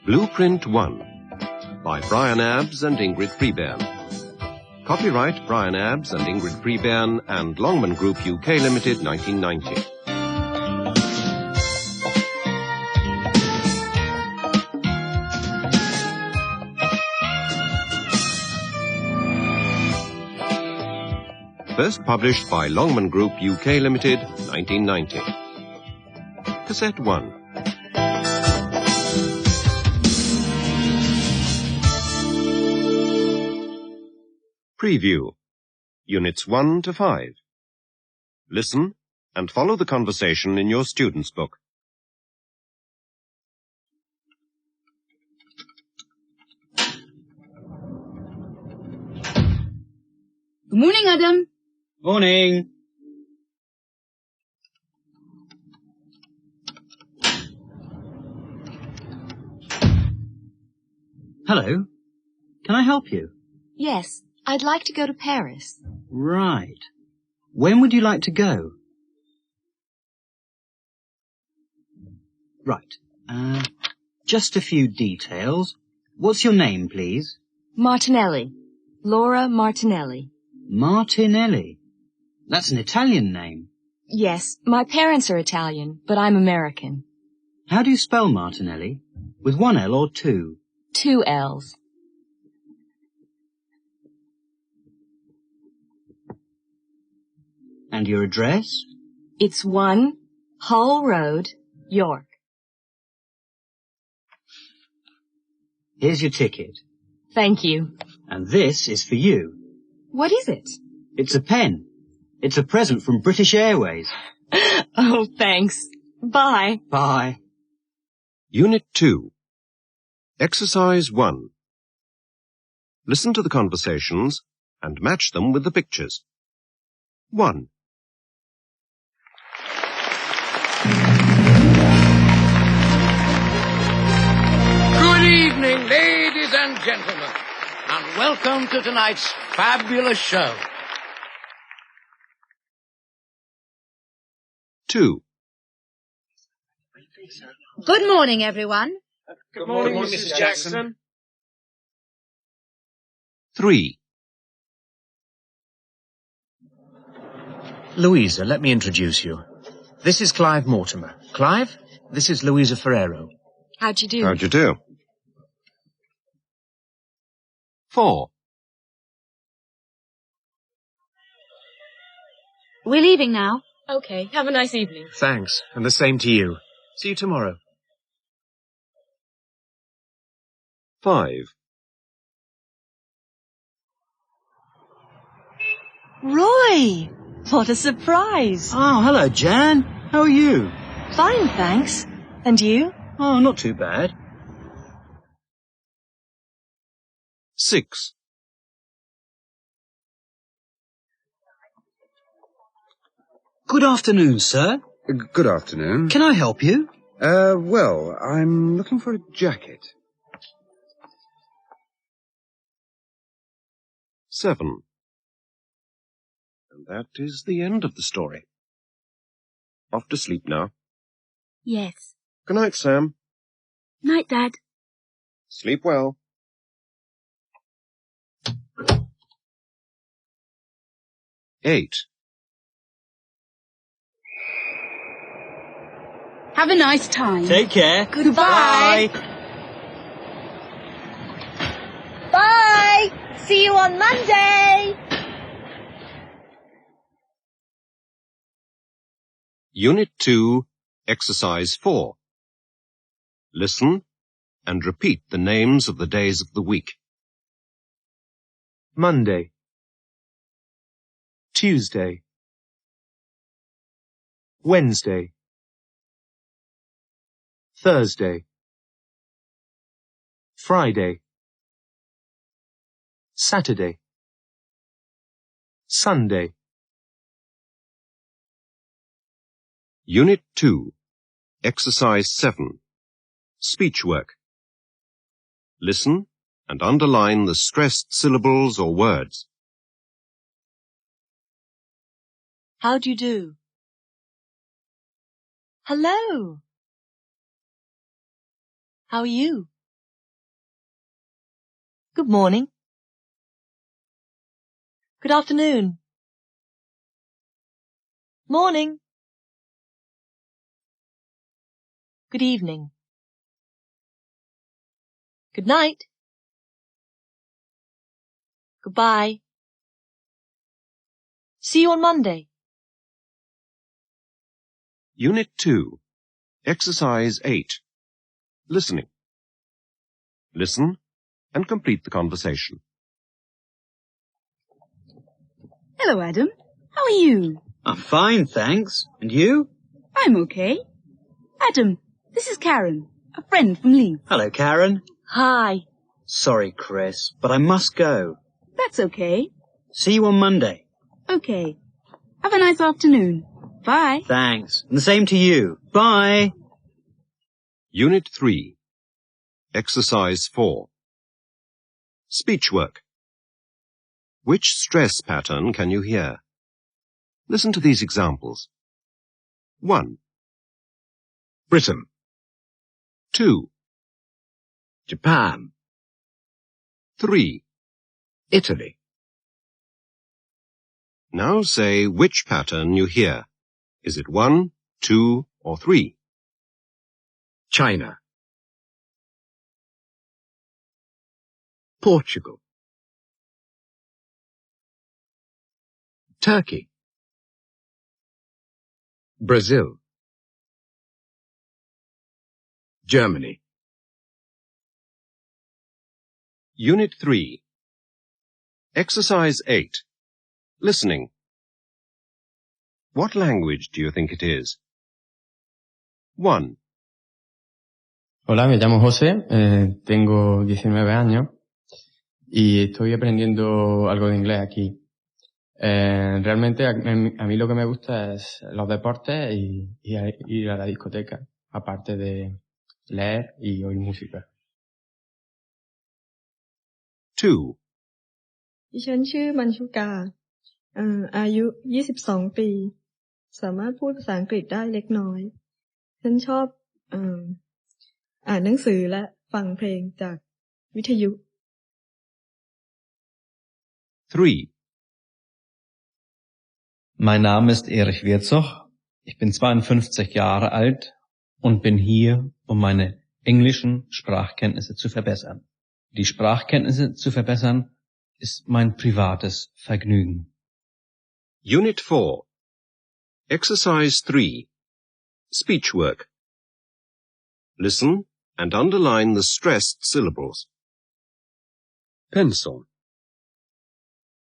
Blueprint 1 by Brian Abbs and Ingrid Freebairn. Copyright Brian Abbs and Ingrid Freebairn and Longman Group UK Limited, 1990. First published by Longman Group UK Limited, 1990. Cassette 1. Preview. Units 1 to 5. Listen and follow the conversation in your student's book. Good morning, Adam. Morning. Hello. Can I help you? Yes, I'd like to go to Paris. Right. When would you like to go? Right. Just a few details. What's your name, please? Martinelli. Laura Martinelli. Martinelli. That's an Italian name. Yes, my parents are Italian, but I'm American. How do you spell Martinelli? With one L or two? 2 L's. And your address? It's 1 Hull Road, York. Here's your ticket. Thank you. And this is for you. What is it? It's a pen. It's a present from British Airways. Oh, thanks. Bye. Bye. Unit 2. Exercise 1. Listen to the conversations and match them with the pictures. 1. Good evening, ladies and gentlemen, and welcome to tonight's fabulous show. 2. Good morning, everyone. Good morning, Mrs. Jackson. 3. Louisa, let me introduce you. This is Clive Mortimer. Clive, this is Louisa Ferrero. How'd you do? How'd you do? 4. We're leaving now. Okay, have a nice evening. Thanks, and the same to you. See you tomorrow. 5. Roy! What a surprise! Oh, hello, Jan. How are you? Fine, thanks. And you? Oh, not too bad. 6. Good afternoon, sir. Good afternoon. Can I help you? Well, I'm looking for a jacket. 7. And that is the end of the story. Off to sleep now. Yes. Good night, Sam. Night, Dad. Sleep well. 8. Have a nice time. Take care. Goodbye. Bye. See you on Monday. Unit 2, Exercise 4. Listen and repeat the names of the days of the week. Monday. Tuesday. Wednesday. Thursday. Friday. Saturday. Sunday. Unit 2, Exercise 7. Speech work. Listen and underline the stressed syllables or words. How'd you do? Hello. How are you? Good morning. Good afternoon. Morning. Good evening. Good night. Goodbye. See you on Monday. Unit 2. Exercise 8. Listening. Listen and complete the conversation. Hello, Adam. How are you? I'm fine, thanks. And you? I'm okay. Adam, this is Karen, a friend from Leeds. Hello, Karen. Hi. Sorry, Chris, but I must go. That's okay. See you on Monday. Okay. Have a nice afternoon. Bye. Thanks. And the same to you. Bye. Unit 3. Exercise 4. Speech work. Which stress pattern can you hear? Listen to these examples. 1. Britain. 2. Japan. 3. Italy. Now say which pattern you hear. Is it 1, 2, or 3? China. Portugal. Turkey. Brazil. Germany. Unit 3. Exercise 8. Listening. What language do you think it is? 1. Hola, me llamo José, tengo 19 años y estoy aprendiendo algo de inglés aquí. Realmente a mí lo que me gusta es los deportes y ir a la discoteca, aparte de leer y oír música. 2. ดิฉันชื่อมัญชุกาอายุ22 ปีสามารถพูดภาษาอังกฤษได้เล็กน้อยฉันชอบอ่านหนังสือและฟังเพลงจากวิทยุ 3. Mein Name ist Erich Wirzoch. Ich bin 52 Jahre alt und bin hier, um meine englischen Sprachkenntnisse zu verbessern. Die Sprachkenntnisse zu verbessern ist mein privates Vergnügen. Unit 4. Exercise 3. Speech work. Listen and underline the stressed syllables. Pencil.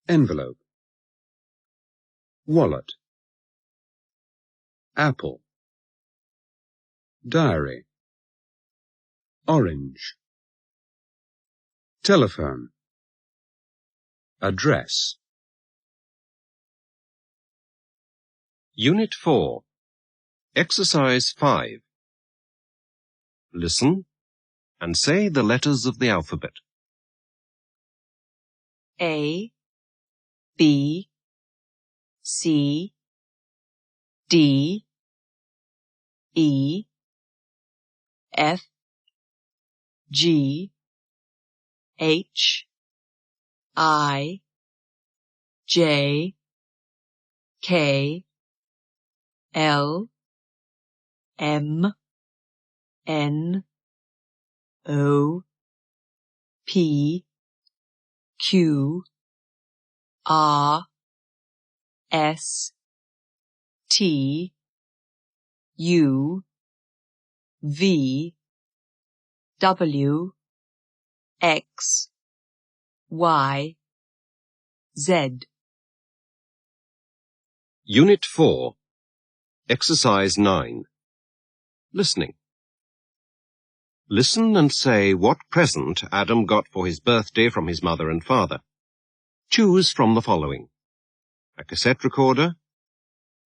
Envelope. Wallet. Apple. Diary. Orange. Telephone. Address. Unit 4. Exercise 5. Listen and say the letters of the alphabet. A, B, C, D, E, F, G, H, I, J, K, L, M, N, O, P, Q, R, S, T, U, V, W, X, Y, Z. Unit 4. Exercise 9. Listening. Listen and say what present Adam got for his birthday from his mother and father. Choose from the following: a cassette recorder,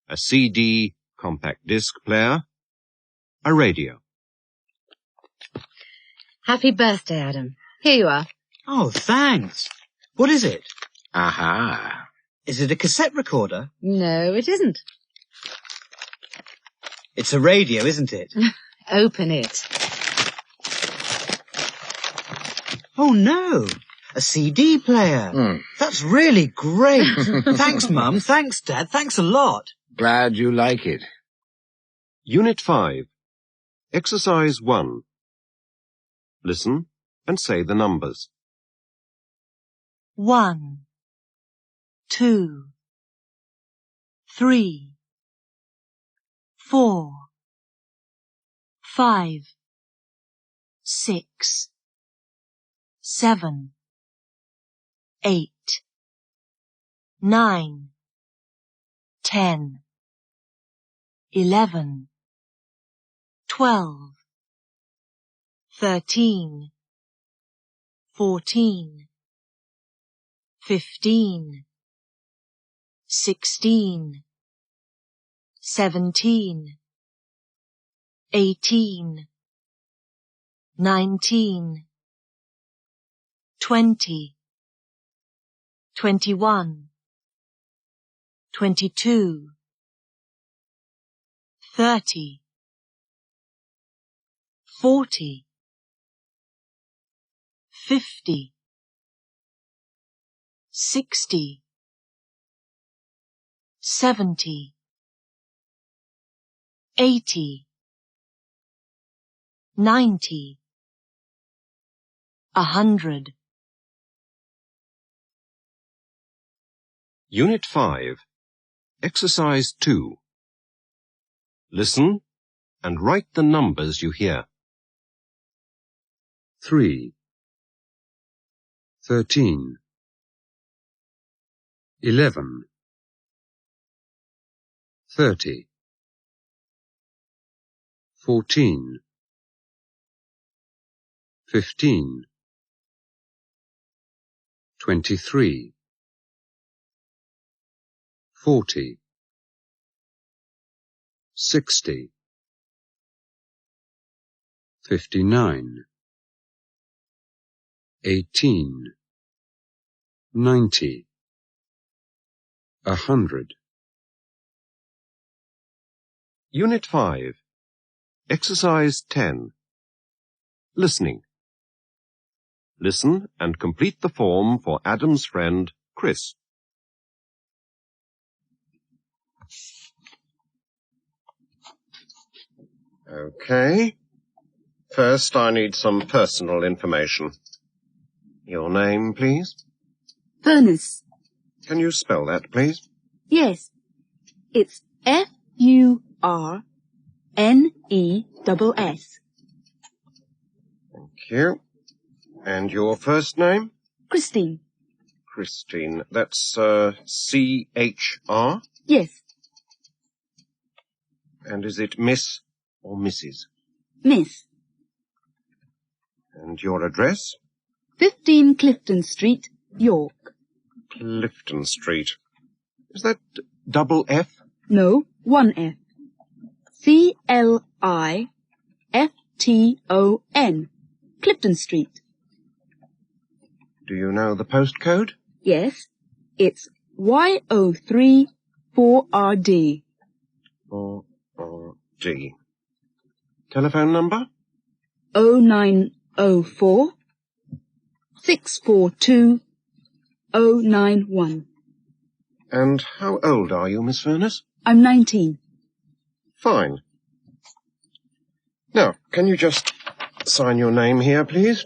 a CD compact disc player, a radio. Happy birthday, Adam. Here you are. Oh, thanks. What is it? Aha. Is it a cassette recorder? No, it isn't. It's a radio, isn't it? Open it. Oh, no. A CD player. That's really great. Thanks, Mum. Thanks, Dad. Thanks a lot. Glad you like it. Unit 5. Exercise 1. Listen and say the numbers. 1, 2, 3, 4, 5, 6, 7, 8, 9, 10, 11, 12, 13, 14, 15, 16, 17, 18, 19, 20, 21, 22, 30, 40, 50, 60, 70, 80, 90, 100. Unit 5. Exercise 2. Listen and write the numbers you hear. 3, 13, 11, 30, 14, 15, 23, 40, 60, 59, 18, 90, 100. Unit 5. Exercise 10. Listening. Listen and complete the form for Adam's friend, Chris. Okay. First, I need some personal information. Your name, please? Furnace. Can you spell that, please? Yes. It's Furnes. Thank you. And your first name? Christine. Christine. That's, C-H-R? Yes. And is it Miss or Mrs.? Miss. And your address? 15 Clifton Street, York. Clifton Street. Is that double F? No, one F. C-L-I-F-T-O-N. Clifton Street. Do you know the postcode? Yes. It's Y03 4RD. 4RD. Telephone number? 0904 642 091. And how old are you, Miss Furness? I'm 19. Fine. Now, can you just sign your name here, please?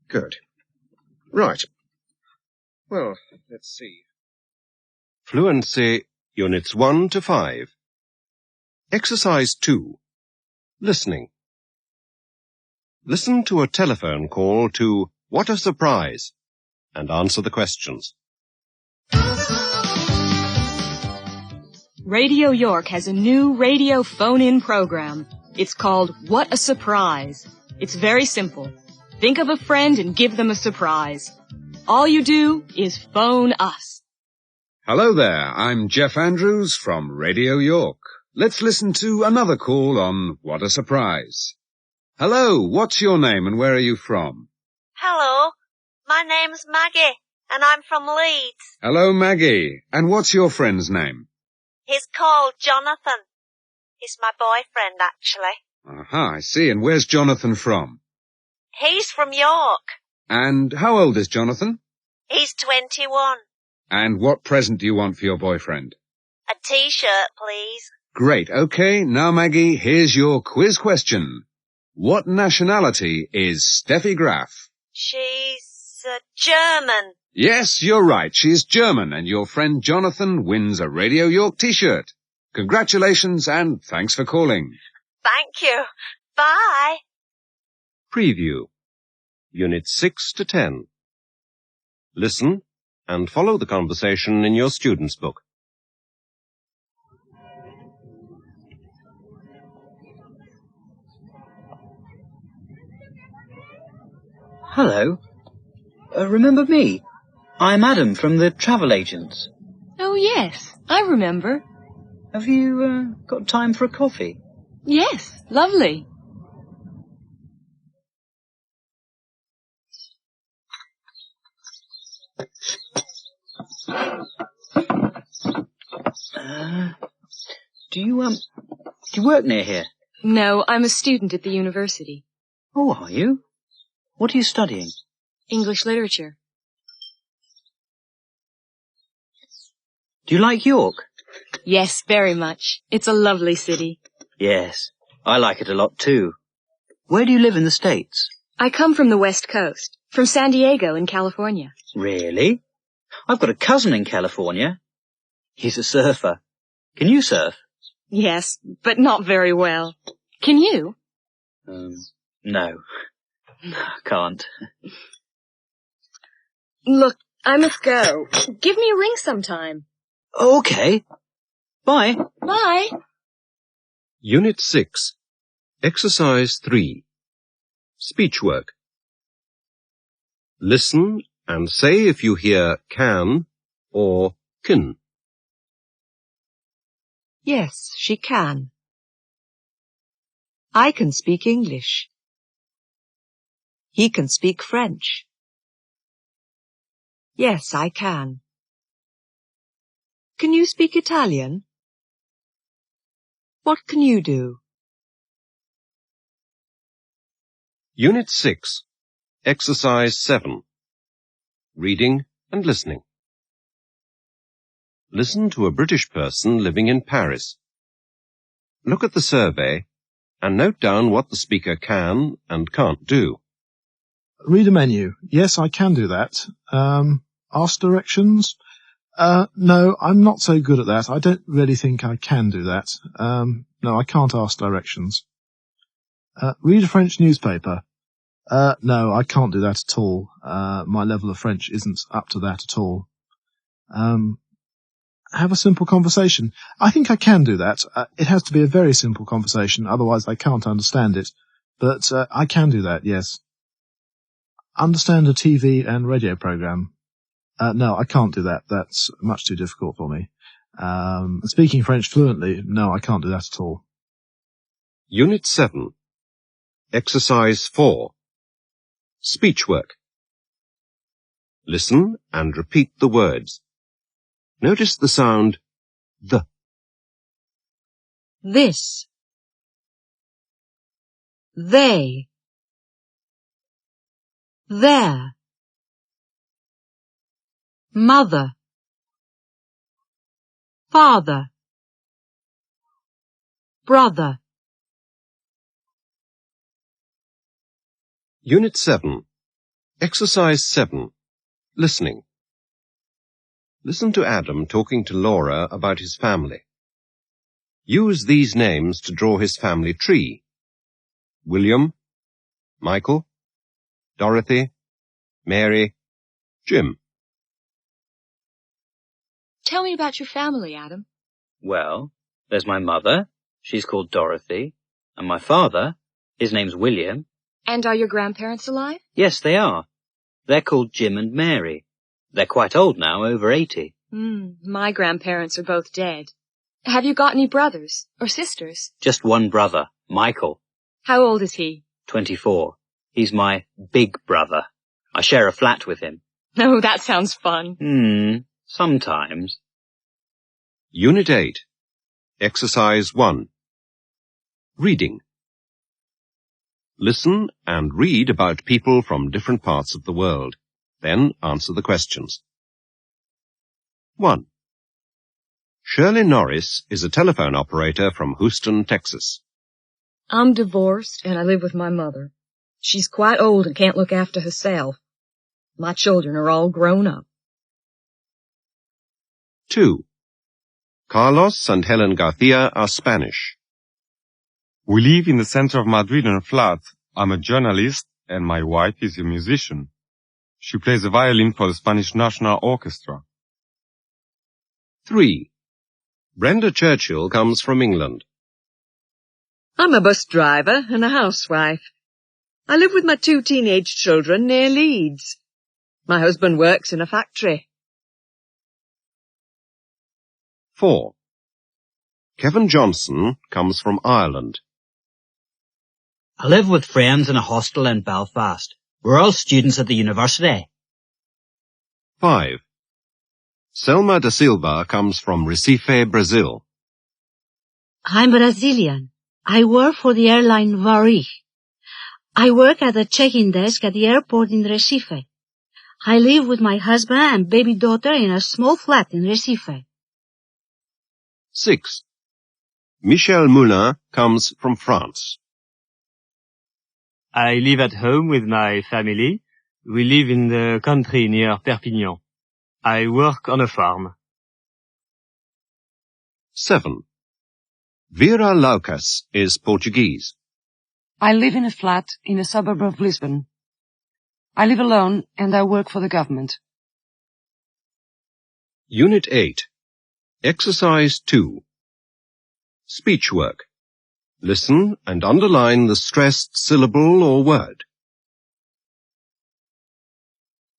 Good. Right. Well, let's see. Fluency, Units 1 to 5. Exercise 2. Listening. Listen to a telephone call to What a Surprise and answer the questions. Radio York has a new radio phone-in program. It's called What a Surprise. It's very simple. Think of a friend and give them a surprise. All you do is phone us. Hello there, I'm Jeff Andrews from Radio York. Let's listen to another call on What a Surprise. Hello, what's your name and where are you from? Hello, my name's Maggie, and I'm from Leeds. Hello, Maggie. And what's your friend's name? He's called Jonathan. He's my boyfriend, actually. Aha, I see. And where's Jonathan from? He's from York. And how old is Jonathan? He's 21. And what present do you want for your boyfriend? A T-shirt, please. Great. OK, now, Maggie, here's your quiz question. What nationality is Steffi Graf? She's German. Yes, you're right. She's German, and your friend Jonathan wins a Radio York T-shirt. Congratulations, and thanks for calling. Thank you. Bye. Preview. Units 6 to 10. Listen and follow the conversation in your student's book. Hello. Remember me? I'm Adam from the travel agents. Oh, yes, I remember. Have you got time for a coffee? Yes, lovely. Do you work near here? No, I'm a student at the university. Oh, are you? What are you studying? English literature. Do you like York? Yes, very much. It's a lovely city. Yes, I like it a lot too. Where do you live in the States? I come from the West Coast, from San Diego in California. Really? I've got a cousin in California. He's a surfer. Can you surf? Yes, but not very well. Can you? No. I can't. Look, I must go. Give me a ring sometime. Okay. Bye. Bye. Unit 6. Exercise 3. Speech work. Listen and say if you hear can or can. Yes, she can. I can speak English. He can speak French. Yes, I can. Can you speak Italian? What can you do? Unit 6. Exercise 7. Reading and listening. Listen to a British person living in Paris. Look at the survey and note down what the speaker can and can't do. Read a menu. Yes, I can do that. Ask directions? No, I'm not so good at that. I don't really think I can do that. No, I can't ask directions. Read a French newspaper. No, I can't do that at all. My level of French isn't up to that at all. Have a simple conversation. I think I can do that. It has to be a very simple conversation, otherwise I can't understand it. But I can do that, yes. Understand a TV and radio program. No, I can't do that. That's much too difficult for me. Speaking French fluently, no, I can't do that at all. Unit 7. Exercise 4. Speech work. Listen and repeat the words. Notice the sound the. This. They. There. Mother. Father. Brother. Unit 7. Exercise 7. Listening. Listen to Adam talking to Laura about his family. Use these names to draw his family tree. William, Michael, Dorothy, Mary, Jim. Tell me about your family, Adam. Well, there's my mother. She's called Dorothy. And my father, his name's William. And are your grandparents alive? Yes, they are. They're called Jim and Mary. They're quite old now, over 80. My grandparents are both dead. Have you got any brothers or sisters? Just one brother, Michael. How old is he? 24. He's my big brother. I share a flat with him. Oh, that sounds fun. Sometimes. Unit 8. Exercise 1. Reading. Listen and read about people from different parts of the world. Then answer the questions. 1. Shirley Norris is a telephone operator from Houston, Texas. I'm divorced and I live with my mother. She's quite old and can't look after herself. My children are all grown up. 2. Carlos and Helen Garcia are Spanish. We live in the center of Madrid in a flat. I'm a journalist and my wife is a musician. She plays the violin for the Spanish National Orchestra. 3. Brenda Churchill comes from England. I'm a bus driver and a housewife. I live with my 2 teenage children near Leeds. My husband works in a factory. 4. Kevin Johnson comes from Ireland. I live with friends in a hostel in Belfast. We're all students at the university. 5. Selma da Silva comes from Recife, Brazil. I'm Brazilian. I work for the airline Varig. I work at the check-in desk at the airport in Recife. I live with my husband and baby daughter in a small flat in Recife. 6. Michel Moulin comes from France. I live at home with my family. We live in the country near Perpignan. I work on a farm. 7. Vera Laucas is Portuguese. I live in a flat in a suburb of Lisbon. I live alone and I work for the government. Unit 8. Exercise 2. Speech work. Listen and underline the stressed syllable or word.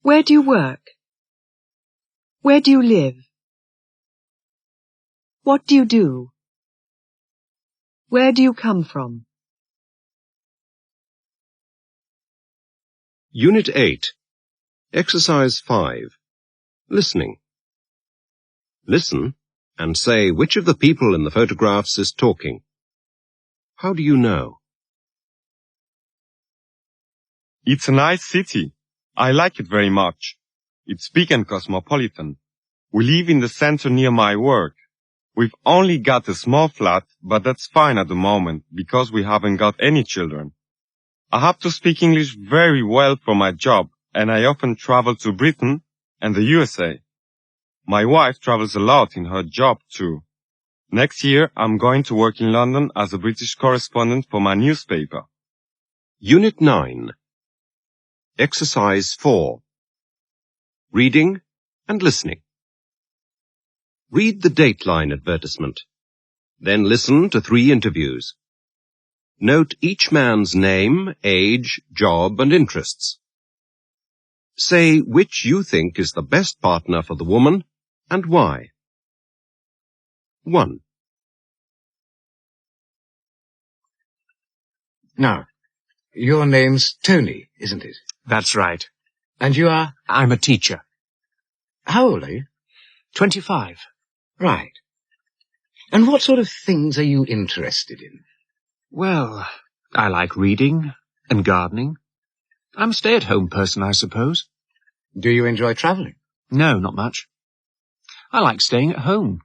Where do you work? Where do you live? What do you do? Where do you come from? Unit 8. Exercise 5. Listening. Listen and say which of the people in the photographs is talking. How do you know? It's a nice city. I like it very much. It's big and cosmopolitan. We live in the center near my work. We've only got a small flat, but that's fine at the moment because we haven't got any children. I have to speak English very well for my job, and I often travel to Britain and the USA. My wife travels a lot in her job too. Next year, I'm going to work in London as a British correspondent for my newspaper. Unit 9. Exercise 4. Reading and listening. Read the Dateline advertisement. Then listen to 3 interviews. Note each man's name, age, job, and interests. Say which you think is the best partner for the woman and why. 1. Now, your name's Tony, isn't it? That's right. And you are? I'm a teacher. How old are you? 25. Right. And what sort of things are you interested in? Well, I like reading and gardening. I'm a stay-at-home person, I suppose. Do you enjoy travelling? No, not much. I like staying at home.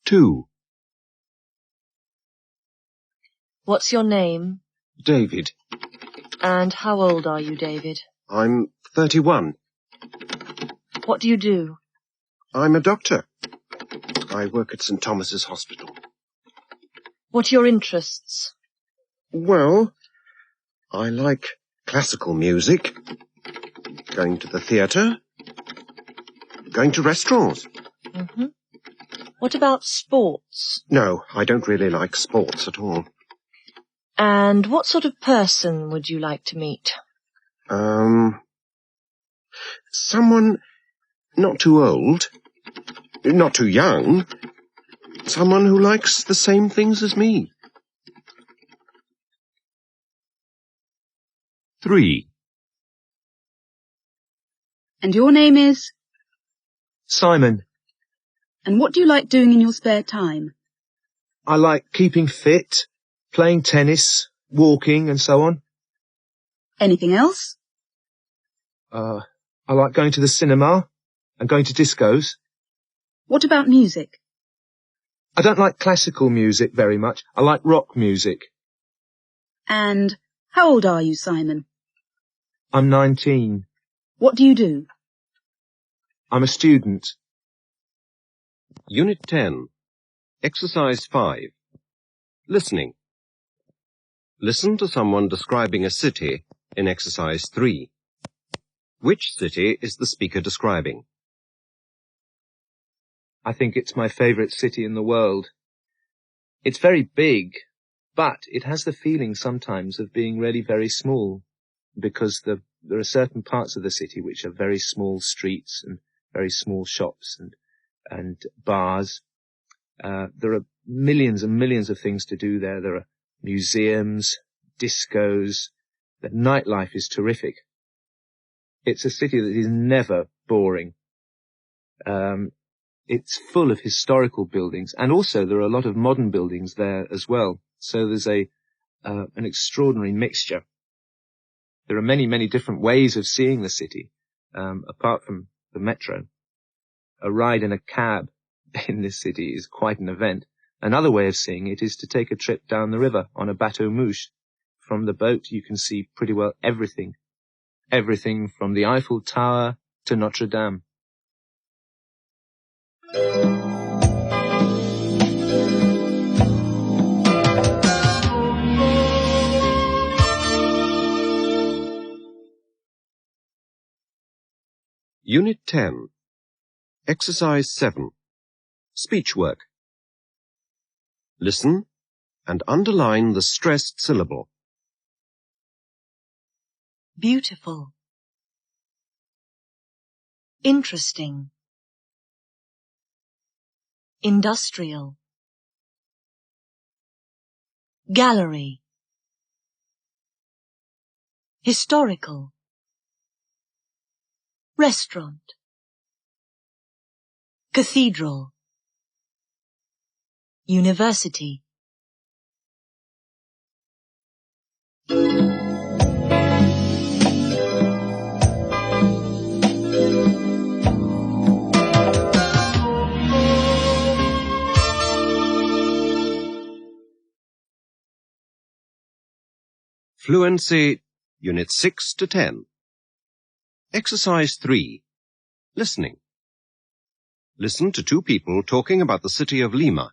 2. What's your name? David. And how old are you, David? I'm 31. What do you do? I'm a doctor. I work at St. Thomas's Hospital. What are your interests? Well, I like classical music, going to the theatre, going to restaurants. Mm-hmm. What about sports? No, I don't really like sports at all. And what sort of person would you like to meet? Someone not too old, not too young, someone who likes the same things as me. 3. And your name is? Simon. And what do you like doing in your spare time? I like keeping fit, playing tennis, walking and so on. Anything else? I like going to the cinema and going to discos. What about music? I don't like classical music very much. I like rock music. And how old are you, Simon? I'm 19. What do you do? I'm a student. Unit 10. Exercise 5. Listening. Listen to someone describing a city in Exercise 3. Which city is the speaker describing? I think it's my favourite city in the world. It's very big, but it has the feeling sometimes of being really very small, because there are certain parts of the city which are very small streets and very small shops and bars. There are millions and millions of things to do there. There are museums, discos. The nightlife is terrific. It's a city that is never boring. It's full of historical buildings, and also there are a lot of modern buildings there as well. So there's an extraordinary mixture. There are many, many different ways of seeing the city, apart from the metro. A ride in a cab in this city is quite an event. Another way of seeing it is to take a trip down the river on a bateau mouche. From the boat you can see pretty well everything. Everything from the Eiffel Tower to Notre Dame. Unit 10. Exercise 7. Speech work. Listen and underline the stressed syllable. Beautiful. Interesting. Industrial. Gallery. Historical. Restaurant. Cathedral. University. Fluency, Unit 6 to 10. Exercise 3. Listening. Listen to two people talking about the city of Lima,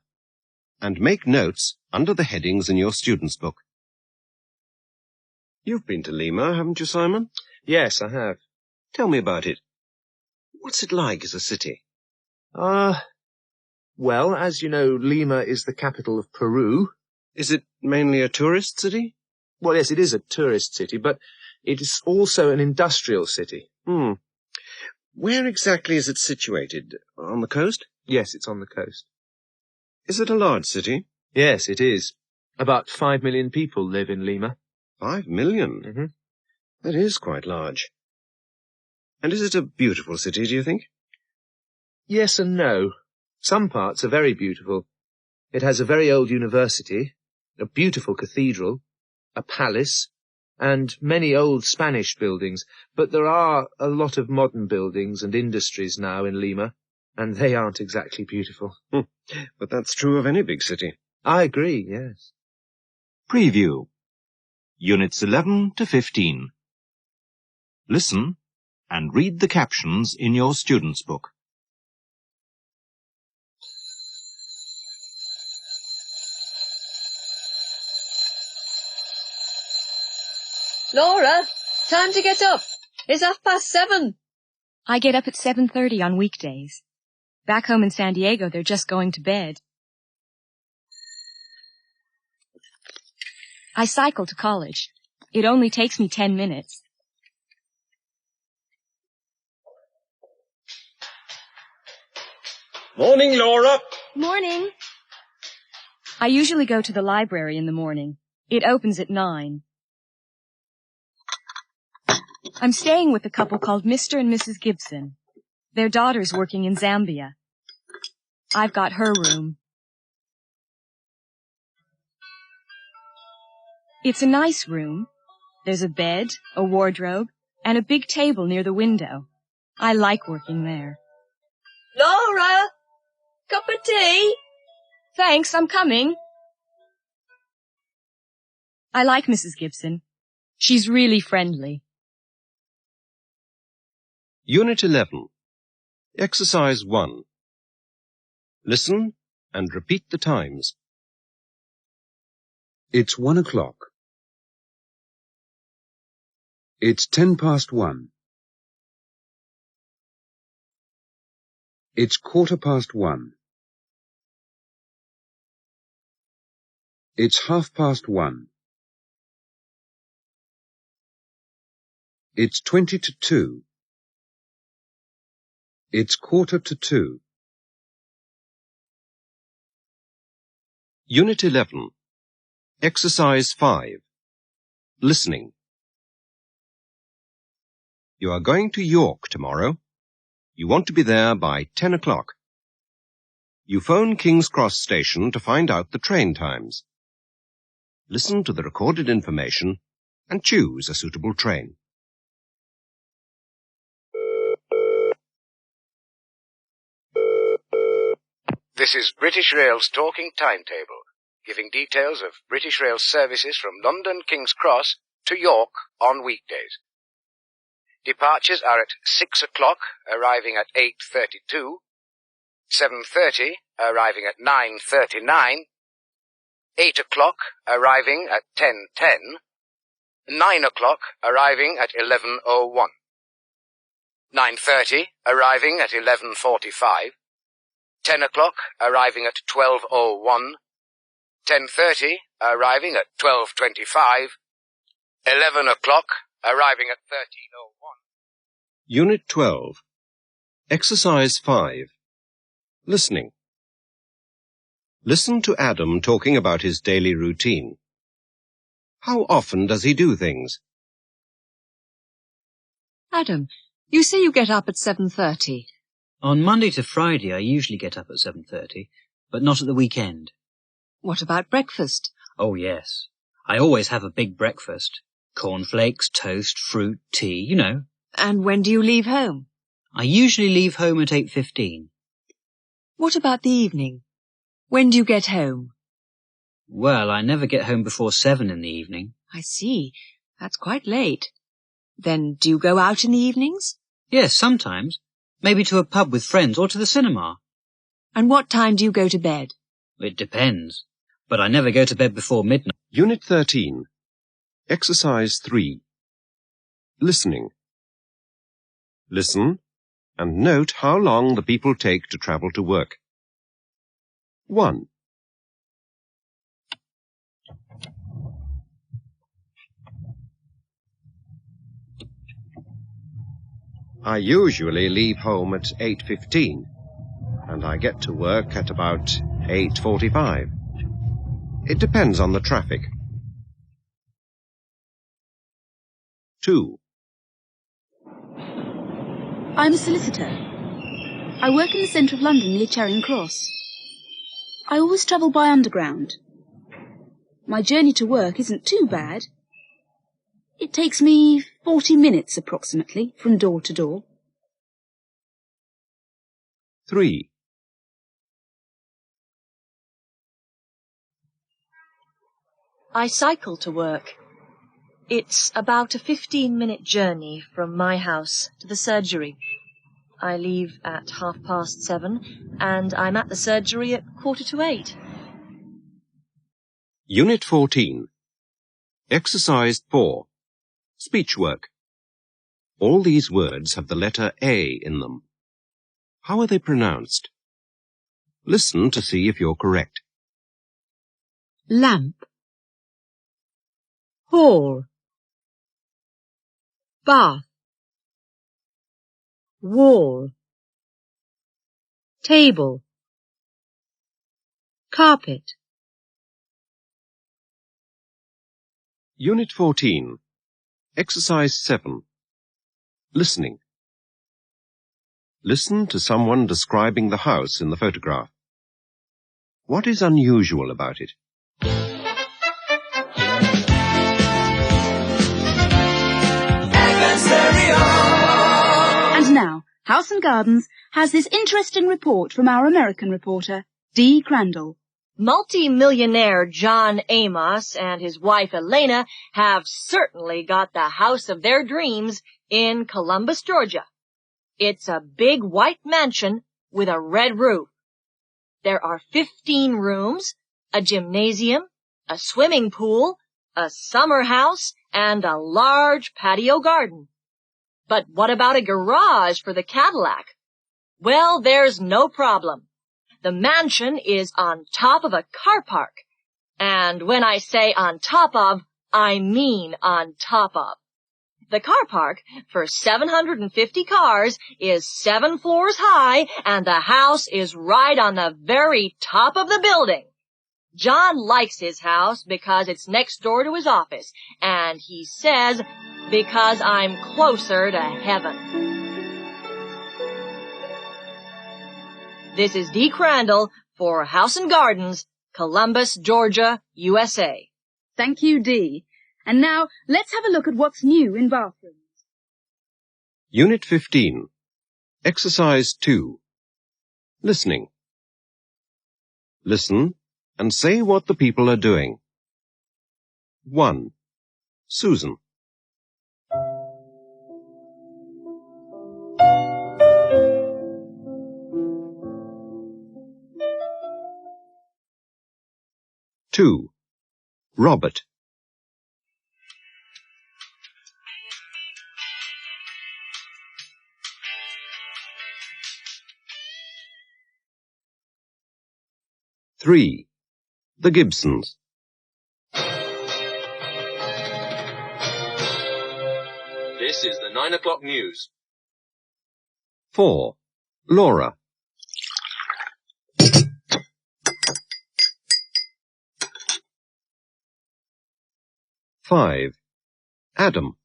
and make notes under the headings in your student's book. You've been to Lima, haven't you, Simon? Yes, I have. Tell me about it. What's it like as a city? Well, as you know, Lima is the capital of Peru. Is it mainly a tourist city? Well, yes, it is a tourist city, but it is also an industrial city. Where exactly is it situated? On the coast? Yes, it's on the coast. Is it a large city? Yes, it is. About 5 million people live in Lima. 5 million? Mm-hmm. That is quite large. And is it a beautiful city, do you think? Yes and no. Some parts are very beautiful. It has a very old university, a beautiful cathedral, a palace, and many old Spanish buildings, but there are a lot of modern buildings and industries now in Lima, and they aren't exactly beautiful. But that's true of any big city. I agree, yes. Preview. Units 11 to 15. Listen and read the captions in your student's book. Laura, time to get up. It's 7:30. I get up at 7:30 on weekdays. Back home in San Diego, they're just going to bed. I cycle to college. It only takes me 10 minutes. Morning, Laura. Morning. I usually go to the library in the morning. It opens at 9. I'm staying with a couple called Mr. and Mrs. Gibson. Their daughter's working in Zambia. I've got her room. It's a nice room. There's a bed, a wardrobe, and a big table near the window. I like working there. Laura! Cup of tea? Thanks, I'm coming. I like Mrs. Gibson. She's really friendly. Unit 11. Exercise 1. Listen and repeat the times. It's 1 o'clock. It's 1:10. It's 1:15. It's 1:30. It's 20 to 2. It's 1:45. Unit 11. Exercise 5. Listening. You are going to York tomorrow. You want to be there by 10 o'clock. You phone King's Cross Station to find out the train times. Listen to the recorded information and choose a suitable train. This is British Rail's talking timetable, giving details of British Rail services from London King's Cross to York on weekdays. Departures are at 6 o'clock, arriving at 8:32, 7:30, arriving at 9:39, 8 o'clock, arriving at 10:10, 9 o'clock, arriving at 11:01, 9:30, arriving at 11:45, 10 o'clock, arriving at 12:01, 10:30, arriving at 12:25, 11 o'clock, arriving at 13:01. Unit 12. Exercise 5. Listening. Listen to Adam talking about his daily routine. How often does he do things? Adam, you say you get up at 7:30. On Monday to Friday, I usually get up at 7:30, but not at the weekend. What about breakfast? Oh, yes. I always have a big breakfast. Cornflakes, toast, fruit, tea, you know. And when do you leave home? I usually leave home at 8:15. What about the evening? When do you get home? Well, I never get home before 7 in the evening. I see. That's quite late. Then do you go out in the evenings? Yes, sometimes. Maybe to a pub with friends or to the cinema. And what time do you go to bed? It depends. But I never go to bed before midnight. Unit 13. Exercise 3. Listening. Listen and note how long the people take to travel to work. 1. I usually leave home at 8:15, and I get to work at about 8:45. It depends on the traffic. 2. I'm a solicitor. I work in the centre of London near Charing Cross. I always travel by underground. My journey to work isn't too bad. It takes me 40 minutes approximately from door to door. 3. I cycle to work. It's about a 15-minute journey from my house to the surgery. I leave at 7:30, and I'm at the surgery at 7:45. Unit 14. Exercise 4. Speech work. All these words have the letter A in them. How are they pronounced? Listen to see if you're correct. Lamp, hall, bath, wall, table, carpet. Unit 14. Exercise 7. Listening. Listen to someone describing the house in the photograph. What is unusual about it? now, House and Gardens has this interesting report from our American reporter, Dee Crandall. Multi-millionaire John Amos and his wife Elena have certainly got the house of their dreams in Columbus, Georgia. It's a big white mansion with a red roof. There are 15 rooms, a gymnasium, a swimming pool, a summer house, and a large patio garden. But what about a garage for the Cadillac? Well, there's no problem. The mansion is on top of a car park. And when I say on top of, I mean on top of. The car park, for 750 cars, is 7 floors high, and the house is right on the very top of the building. John likes his house because it's next door to his office, and he says, because I'm closer to heaven. This is Dee Crandall for House and Gardens, Columbus, Georgia, USA. Thank you, Dee. And now, let's have a look at what's new in bathrooms. Unit 15. Exercise 2. Listening. Listen and say what the people are doing. 1. Susan. Two. Robert. 3. The Gibsons. 'This is the 9 o'clock news. 4. Laura. 5. Adam.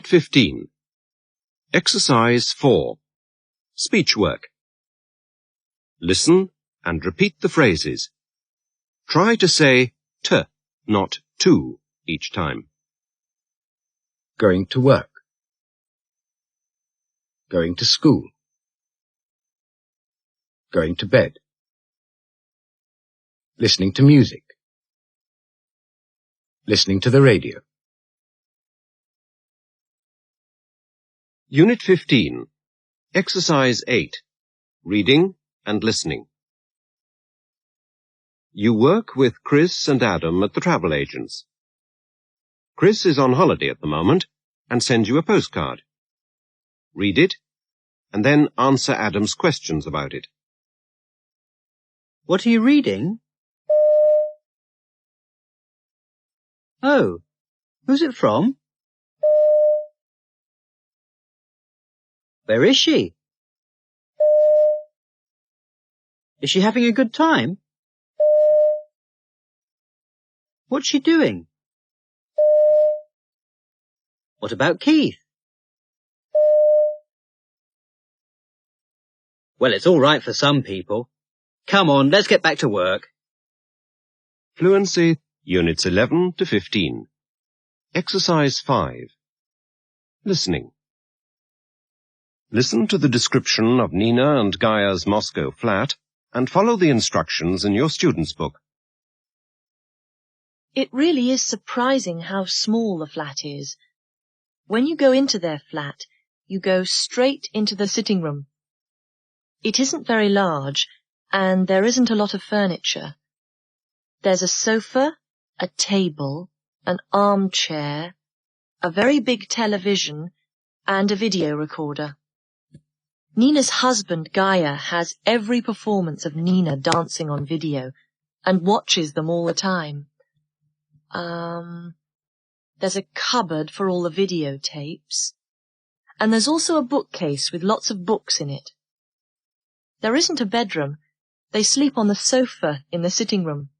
15. Exercise 4. Speech work. Listen and repeat the phrases. Try to say t, not to, each time. Going to work. Going to school. Going to bed. Listening to music. Listening to the radio. Unit 15. Exercise 8. Reading and listening. You work with Chris and Adam at the travel agents. Chris is on holiday at the moment and sends you a postcard. Read it, and then answer Adam's questions about it. What are you reading? Oh, who's it from? Where is she? Is she having a good time? What's she doing? What about Keith? Well, it's all right for some people. Come on, let's get back to work. Fluency, Units 11 to 15. Exercise 5. Listening. Listen to the description of Nina and Gaia's Moscow flat and follow the instructions in your student's book. It really is surprising how small the flat is. When you go into their flat, you go straight into the sitting room. It isn't very large, and there isn't a lot of furniture. There's a sofa, a table, an armchair, a very big television, and a video recorder. Nina's husband, Gaia, has every performance of Nina dancing on video and watches them all the time. There's a cupboard for all the videotapes, and there's also a bookcase with lots of books in it. There isn't a bedroom. They sleep on the sofa in the sitting room.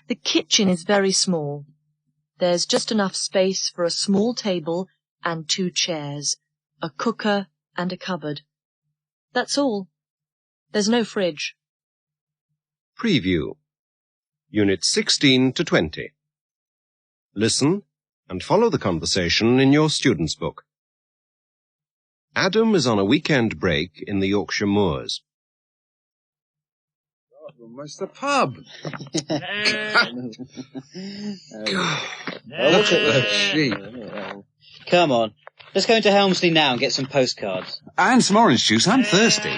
The kitchen is very small. There's just enough space for a small table and 2 chairs, a cooker and a cupboard. That's all. There's no fridge. Preview. Units 16 to 20. Listen and follow the conversation in your student's book. Adam is on a weekend break in the Yorkshire moors. Almost the pub. Look Look at those sheep. Come on. Let's go into Helmsley now and get some postcards. And some orange juice. I'm thirsty.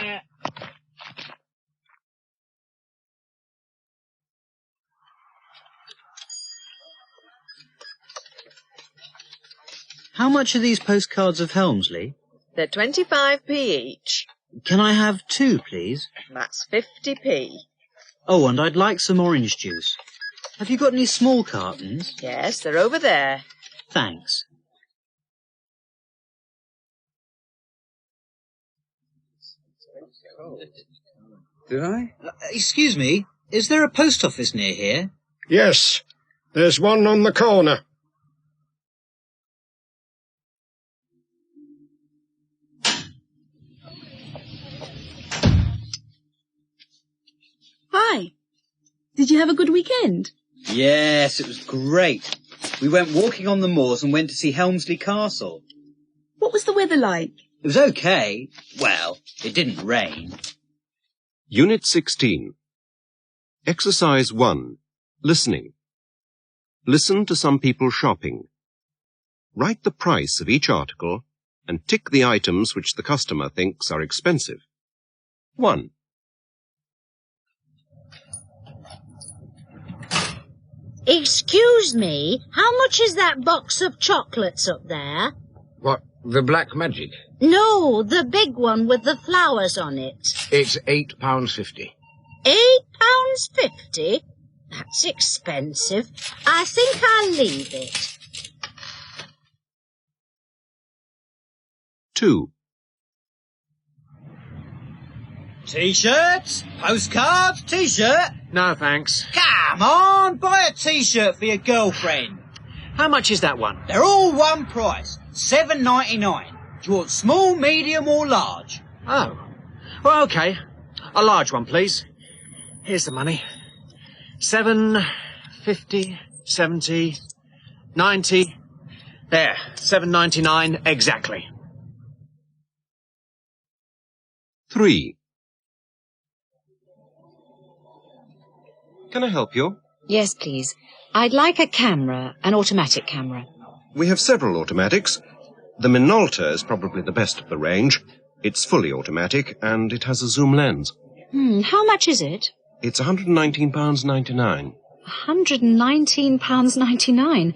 How much are these postcards of Helmsley? They're 25p each. Can I have 2, please? That's 50p. Oh, and I'd like some orange juice. Have you got any small cartons? Yes, they're over there. Thanks. Did I? Excuse me, is there a post office near here? Yes, there's one on the corner. Hi. Did you have a good weekend? Yes, it was great. We went walking on the moors and went to see Helmsley Castle. What was the weather like? It was okay. Well, it didn't rain. Unit 16. Exercise 1. Listening. Listen to some people shopping. Write the price of each article and tick the items which the customer thinks are expensive. 1. Excuse me, how much is that box of chocolates up there? What, the Black Magic? No, the big one with the flowers on it. It's £8.50. £8.50? That's expensive. I think I'll leave it. 2. T-shirts? Postcards? T-shirt? No, thanks. Come on, buy a T-shirt for your girlfriend. How much is that one? They're all one price, $7.99. Do you want small, medium or large? Oh. Well, OK. A large one, please. Here's the money. 7.50, 70, 90. There, 7.99 exactly. 3. Can I help you? Yes, please. I'd like a camera, an automatic camera. We have several automatics. The Minolta is probably the best of the range. It's fully automatic and it has a zoom lens. How much is it? It's £119.99. £119.99.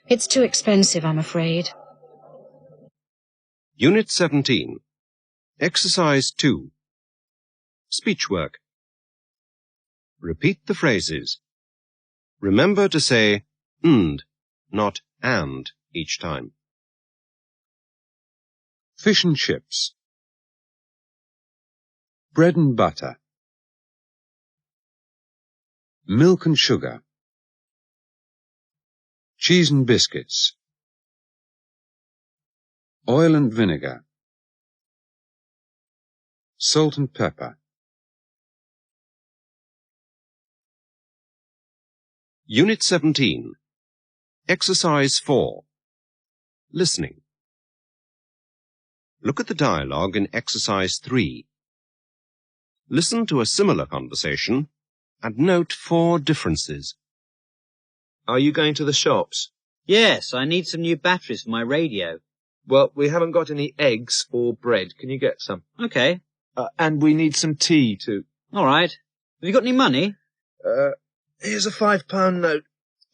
It's too expensive, I'm afraid. Unit 17. Exercise 2. Speech work. Repeat the phrases. Remember to say "and," not "and" each time. Fish and chips. Bread and butter. Milk and sugar. Cheese and biscuits. Oil and vinegar. Salt and pepper. Unit 17. Exercise 4. Listening. Look at the dialogue in Exercise 3. Listen to a similar conversation and note 4 differences. Are you going to the shops? Yes, I need some new batteries for my radio. Well, we haven't got any eggs or bread. Can you get some? Okay. And we need some tea, too. All right. Have you got any money? Here's a £5 note.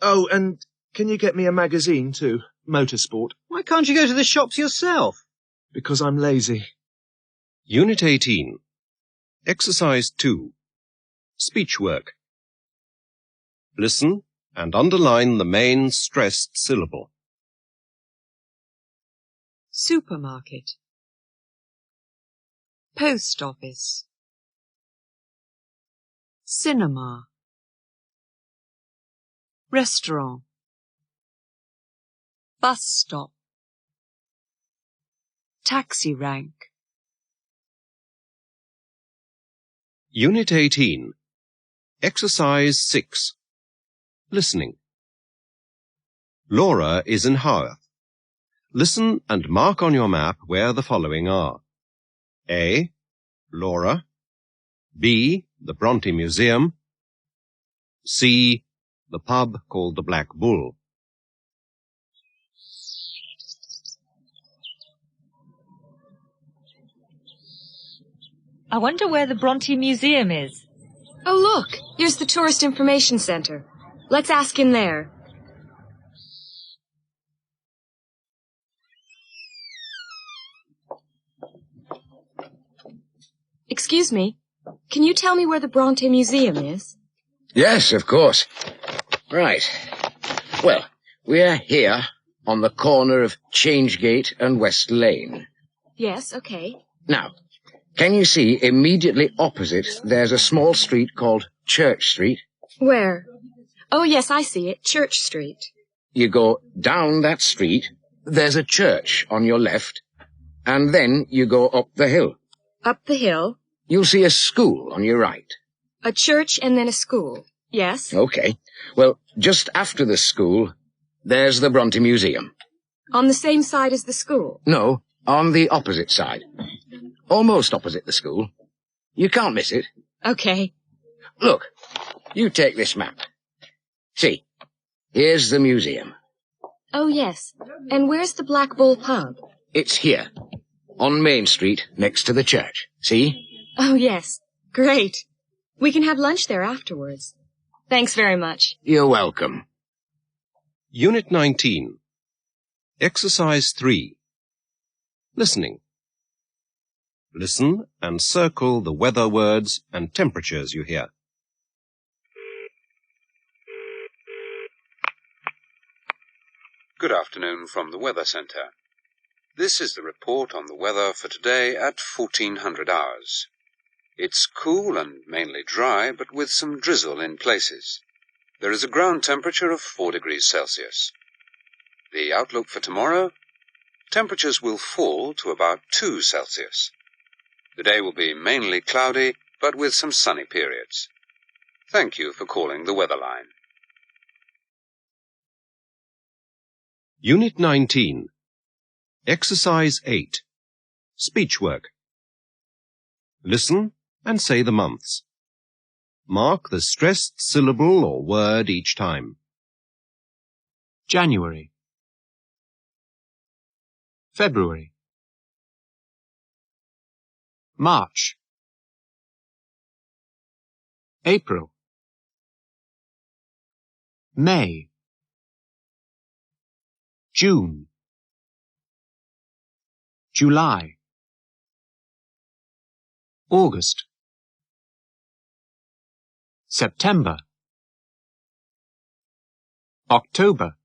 Oh, and can you get me a magazine, too? Motorsport. Why can't you go to the shops yourself? Because I'm lazy. Unit 18. Exercise 2. Speech work. Listen and underline the main stressed syllable. Supermarket. Post office. Cinema. Restaurant. Bus stop. Taxi rank. Unit 18. Exercise 6. Listening. Laura is in Haworth. Listen and mark on your map where the following are. A. Laura. B. The Bronte Museum. C. The pub called the Black Bull. I wonder where the Bronte Museum is. Oh, look, here's the Tourist Information Center. Let's ask in there. Excuse me, can you tell me where the Bronte Museum is? Yes, of course. Right. Well, we're here on the corner of Changegate and West Lane. Yes, okay. Now, can you see immediately opposite there's a small street called Church Street? Where? Oh, yes, I see it. Church Street. You go down that street, there's a church on your left, and then you go up the hill. Up the hill? You'll see a school on your right. A church and then a school. Yes? Okay. Well, just after the school, there's the Bronte Museum. On the same side as the school? No, on the opposite side. Almost opposite the school. You can't miss it. Okay. Look, you take this map. See, here's the museum. Oh, yes. And where's the Black Bull pub? It's here, on Main Street, next to the church. See? Oh, yes. Great. We can have lunch there afterwards. Thanks very much. You're welcome. Unit 19. Exercise 3. Listening. Listen and circle the weather words and temperatures you hear. Good afternoon from the Weather Centre. This is the report on the weather for today at 1400 hours. It's cool and mainly dry, but with some drizzle in places. There is a ground temperature of 4 degrees Celsius. The outlook for tomorrow? Temperatures will fall to about 2 Celsius. The day will be mainly cloudy, but with some sunny periods. Thank you for calling the weather line. Unit 19. Exercise 8. Speech work. Listen and say the months. Mark the stressed syllable or word each time. January. February. March. April. May. June. July. August. September. October.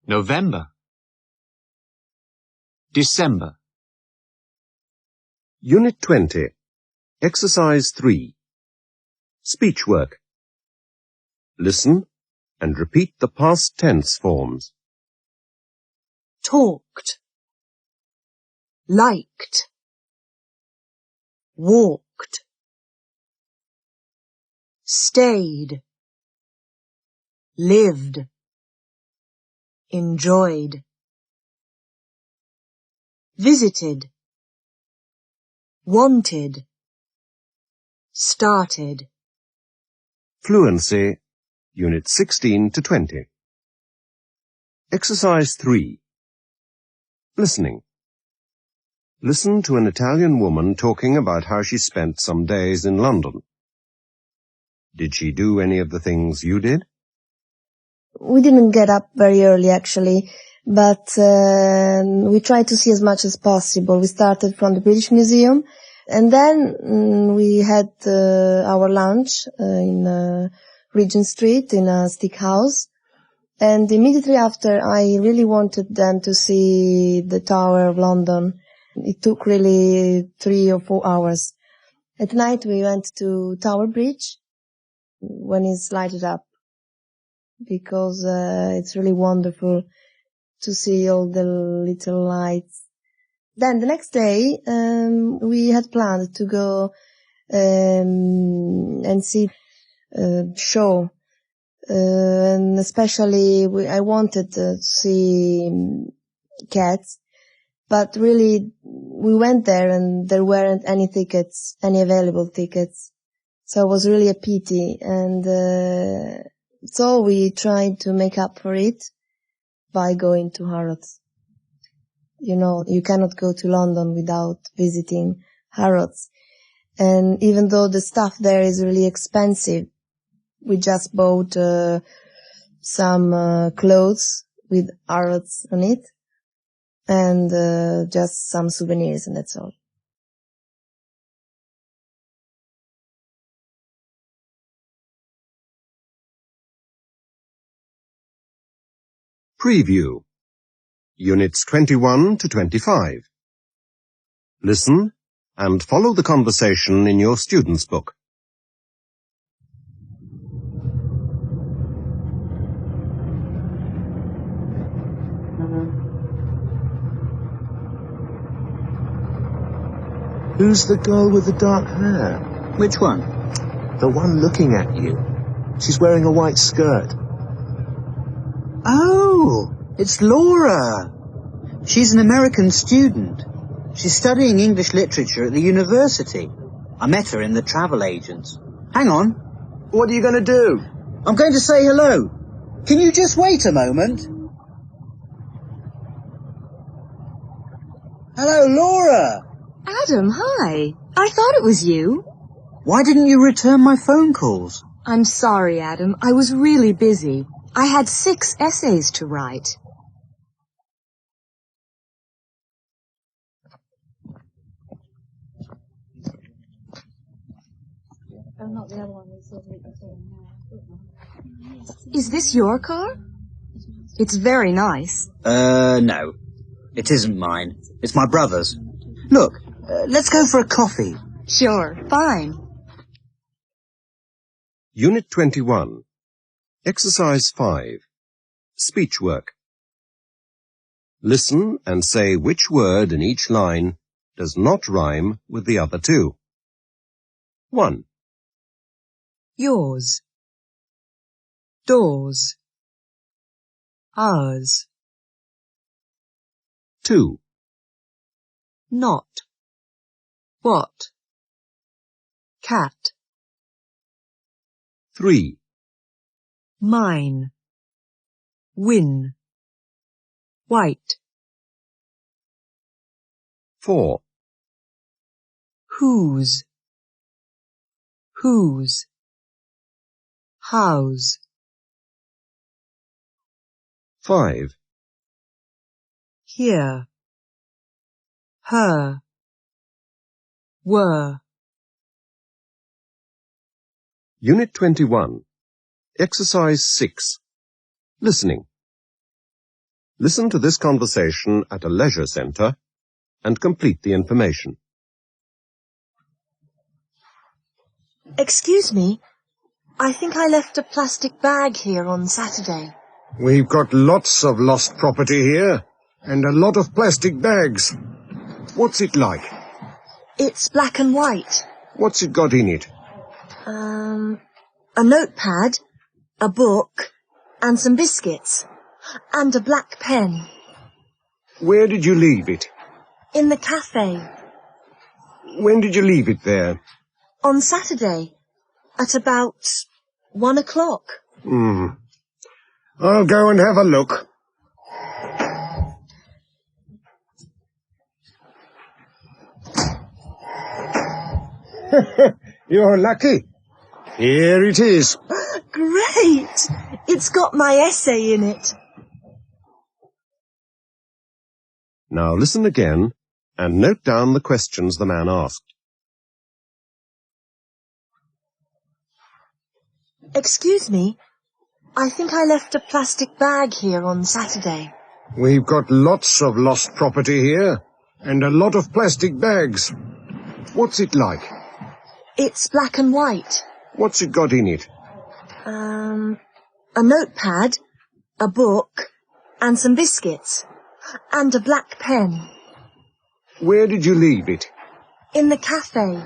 November. December. Unit 20. Exercise 3. Speech work. Listen and repeat the past tense forms. Talked, liked, walked, stayed, lived, enjoyed, visited, wanted, started. Fluency, Unit 16 to 20. Exercise 3. Listening. Listen to an Italian woman talking about how she spent some days in London. Did she do any of the things you did? We didn't get up very early, actually, but we tried to see as much as possible. We started from the British Museum, and then we had our lunch in Regent Street in a steakhouse. And immediately after, I really wanted then to see the Tower of London. It took really 3 or 4 hours. At night, we went to Tower Bridge when it's lighted up, because it's really wonderful to see all the little lights Then the next day, we had planned to go and see a show. And especially, I wanted to see Cats. But really, we went there and there weren't any tickets, any available tickets. So it was really a pity. And so we tried to make up for it by going to Harrods. You know, you cannot go to London without visiting Harrods. And even though the stuff there is really expensive, we just bought some clothes with Harrods on it. And just some souvenirs, and that's all. Preview. Units 21 to 25. Listen and follow the conversation in your student's book. Who's the girl with the dark hair? Which one? The one looking at you. She's wearing a white skirt. Oh, it's Laura. She's an American student. She's studying English literature at the university. I met her in the travel agents. Hang on. What are you going to do? I'm going to say hello. Can you just wait a moment? Hello, Laura. Adam, hi. I thought it was you. Why didn't you return my phone calls? I'm sorry, Adam. I was really busy. I had 6 essays to write. Is this your car? It's very nice. No. It isn't mine. It's my brother's. Look, let's go for a coffee. Sure, fine. Unit 21. Exercise 5. Speech work. Listen and say which word in each line does not rhyme with the other two. 1. Yours. Doors. Ours. 2. Not. What? Cat. 3. Mine. Win. White. 4. Whose. Whose. House. 5. Here. Her. Were. Unit 21. Exercise 6. Listening. Listen to this conversation at a leisure centre and complete the information. Excuse me. I think I left a plastic bag here on Saturday. We've got lots of lost property here, and a lot of plastic bags. What's it like? It's black and white. What's it got in it? A notepad, a book, and some biscuits, and a black pen. Where did you leave it? In the cafe. When did you leave it there? On Saturday, at about 1 o'clock. I'll go and have a look. You're lucky. Here it is. Great! It's got my essay in it. Now listen again and note down the questions the man asked. Excuse me. I think I left a plastic bag here on Saturday. We've got lots of lost property here, and a lot of plastic bags. What's it like? It's black and white. What's it got in it? A notepad, a book, and some biscuits, and a black pen. Where did you leave it? In the cafe.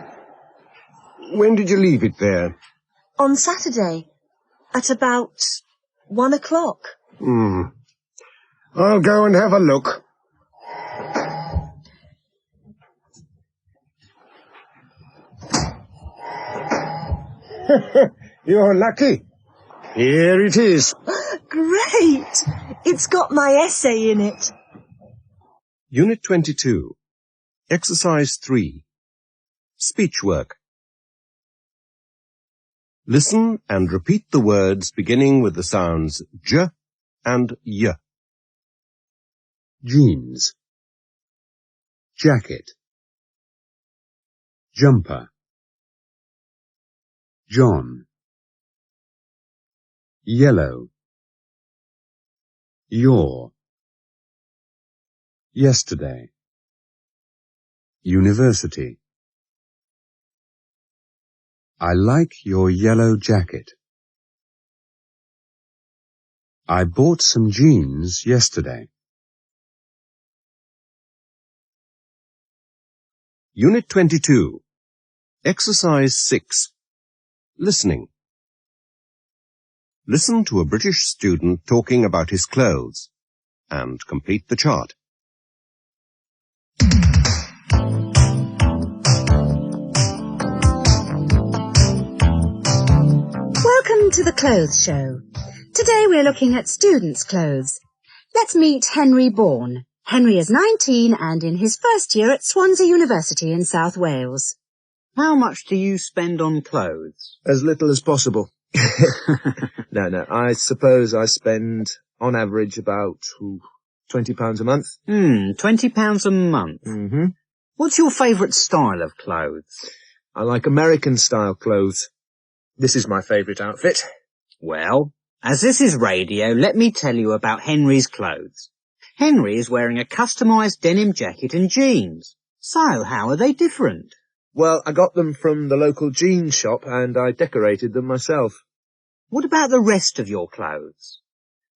When did you leave it there? On Saturday. At about 1 o'clock. I'll go and have a look. You're lucky. Here it is. Great! It's got my essay in it. Unit 22. Exercise 3. Speech work. Listen and repeat the words beginning with the sounds j and y. Jeans, jacket, jumper, John, yellow, your, yesterday, university. I like your yellow jacket. I bought some jeans yesterday. Unit 22. Exercise 6. Listening. Listen to a British student talking about his clothes and complete the chart. Welcome to the Clothes Show. Today we're looking at students' clothes. Let's meet Henry Bourne. Henry is 19 and in his first year at Swansea University in South Wales. How much do you spend on clothes? As little as possible. No, I suppose I spend, on average, about £20 a month. £20 a month? Mm-hmm. What's your favourite style of clothes? I like American-style clothes. This is my favourite outfit. Well, as this is radio, let me tell you about Henry's clothes. Henry is wearing a customised denim jacket and jeans. So, how are they different? Well, I got them from the local jeans shop and I decorated them myself. What about the rest of your clothes?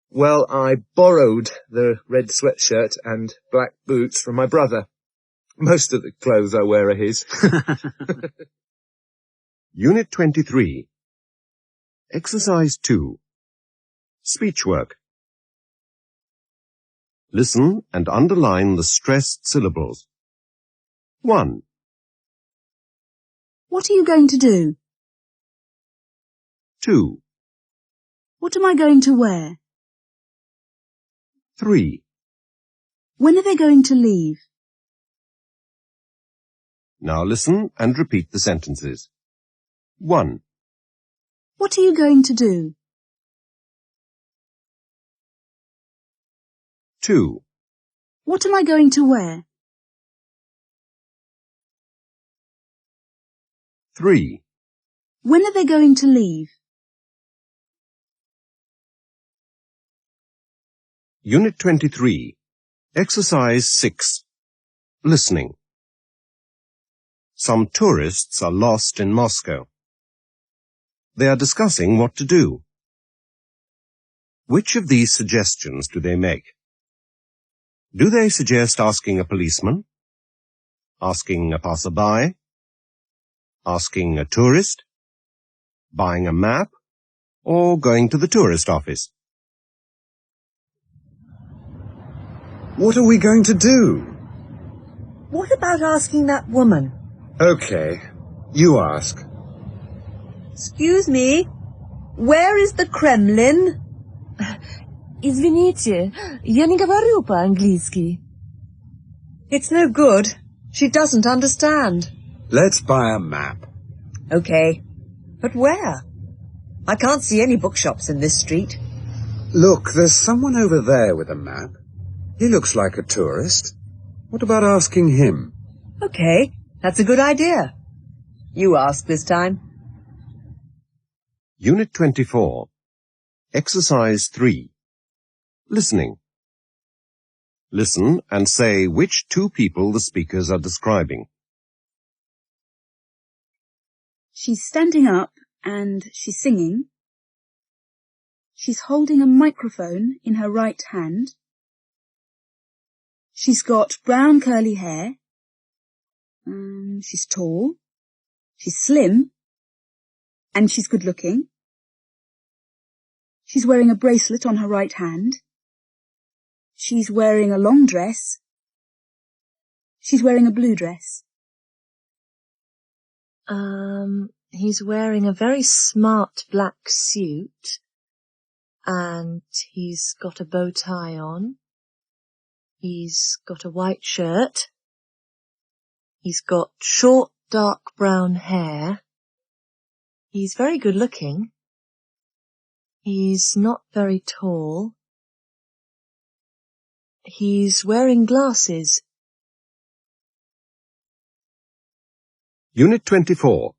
Well, I borrowed the red sweatshirt and black boots from my brother. Most of the clothes I wear are his. Unit 23. Exercise 2. Speech work. Listen and underline the stressed syllables. 1. What are you going to do? 2. What am I going to wear? 3. When are they going to leave? Now listen and repeat the sentences. 1. What are you going to do? 2. What am I going to wear? 3. When are they going to leave? Unit 23. Exercise 6. Listening. Some tourists are lost in Moscow. They are discussing what to do. Which of these suggestions do they make? Do they suggest asking a policeman? Asking a passerby? Asking a tourist? Buying a map? Or going to the tourist office? What are we going to do? What about asking that woman? Okay, you ask. Excuse me, where is the Kremlin? Извините, я не говорю по-английски. It's no good. She doesn't understand. Let's buy a map. Okay, but where? I can't see any bookshops in this street. Look, there's someone over there with a map. He looks like a tourist. What about asking him? Okay, that's a good idea. You ask this time. Unit 24. Exercise 3. Listening. Listen and say which two people the speakers are describing. She's standing up and she's singing. She's holding a microphone in her right hand. She's got brown curly hair She's tall, she's slim, and she's good-looking. She's wearing a bracelet on her right hand. She's wearing a long dress. She's wearing a blue dress. He's wearing a very smart black suit, and he's got a bow tie on. He's got a white shirt. He's got short, dark brown hair. He's very good looking. He's not very tall. He's wearing glasses. Unit 24.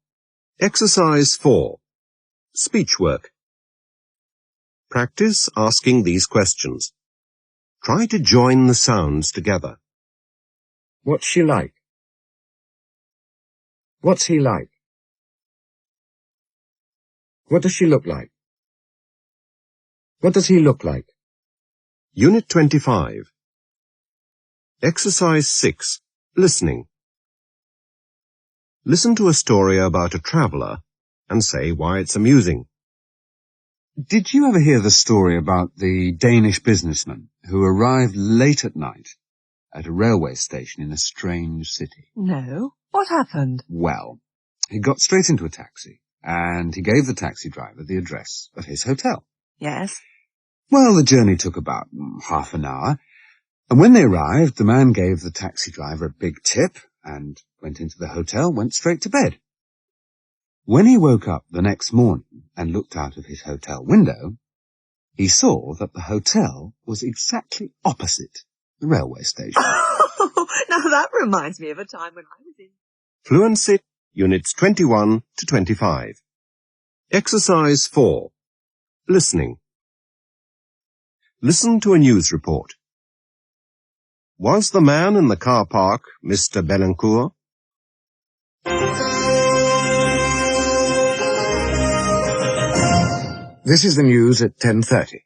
Exercise 4. Speech work. Practice asking these questions. Try to join the sounds together. What's she like? What's he like? What does she look like? What does he look like? Unit 25. Exercise 6. Listening. Listen to a story about a traveller and say why it's amusing. Did you ever hear the story about the Danish businessman who arrived late at night at a railway station in a strange city? No. What happened? Well, he got straight into a taxi, and he gave the taxi driver the address of his hotel. Yes. Well, the journey took about half an hour, and when they arrived, the man gave the taxi driver a big tip and went into the hotel, went straight to bed. When he woke up the next morning and looked out of his hotel window, he saw that the hotel was exactly opposite the railway station. Now that reminds me of a time when I was in... Fluency, Units 21 to 25. Exercise 4. Listening. Listen to a news report. Was the man in the car park Mr. Belencourt? This is the news at 10:30.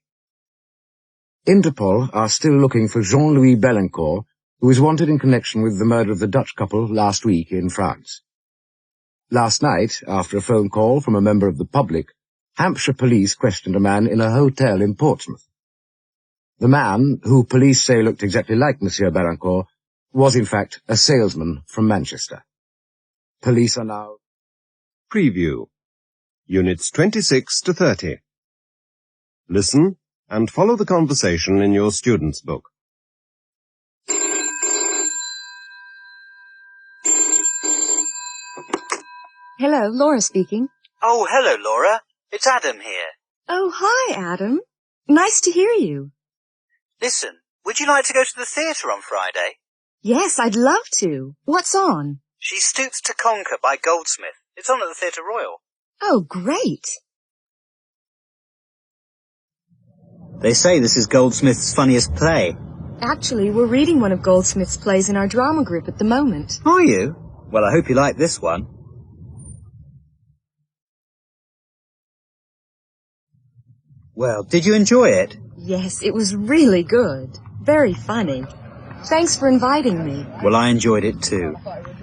Interpol are still looking for Jean-Louis Belencourt, who is wanted in connection with the murder of the Dutch couple last week in France. Last night, after a phone call from a member of the public, Hampshire police questioned a man in a hotel in Portsmouth. The man, who police say looked exactly like Monsieur Belencourt, was in fact a salesman from Manchester. Police are now... Preview. Units 26 to 30. Listen and follow the conversation in your student's book. Hello, Laura speaking. Oh, hello, Laura. It's Adam here. Oh, hi, Adam. Nice to hear you. Listen, would you like to go to the theatre on Friday? Yes, I'd love to. What's on? She Stoops to Conquer by Goldsmith. It's on at the Theatre Royal. Oh, great. They say this is Goldsmith's funniest play. Actually, we're reading one of Goldsmith's plays in our drama group at the moment. Are you? Well, I hope you like this one. Well, did you enjoy it? Yes, it was really good. Very funny. Thanks for inviting me. Well, I enjoyed it too.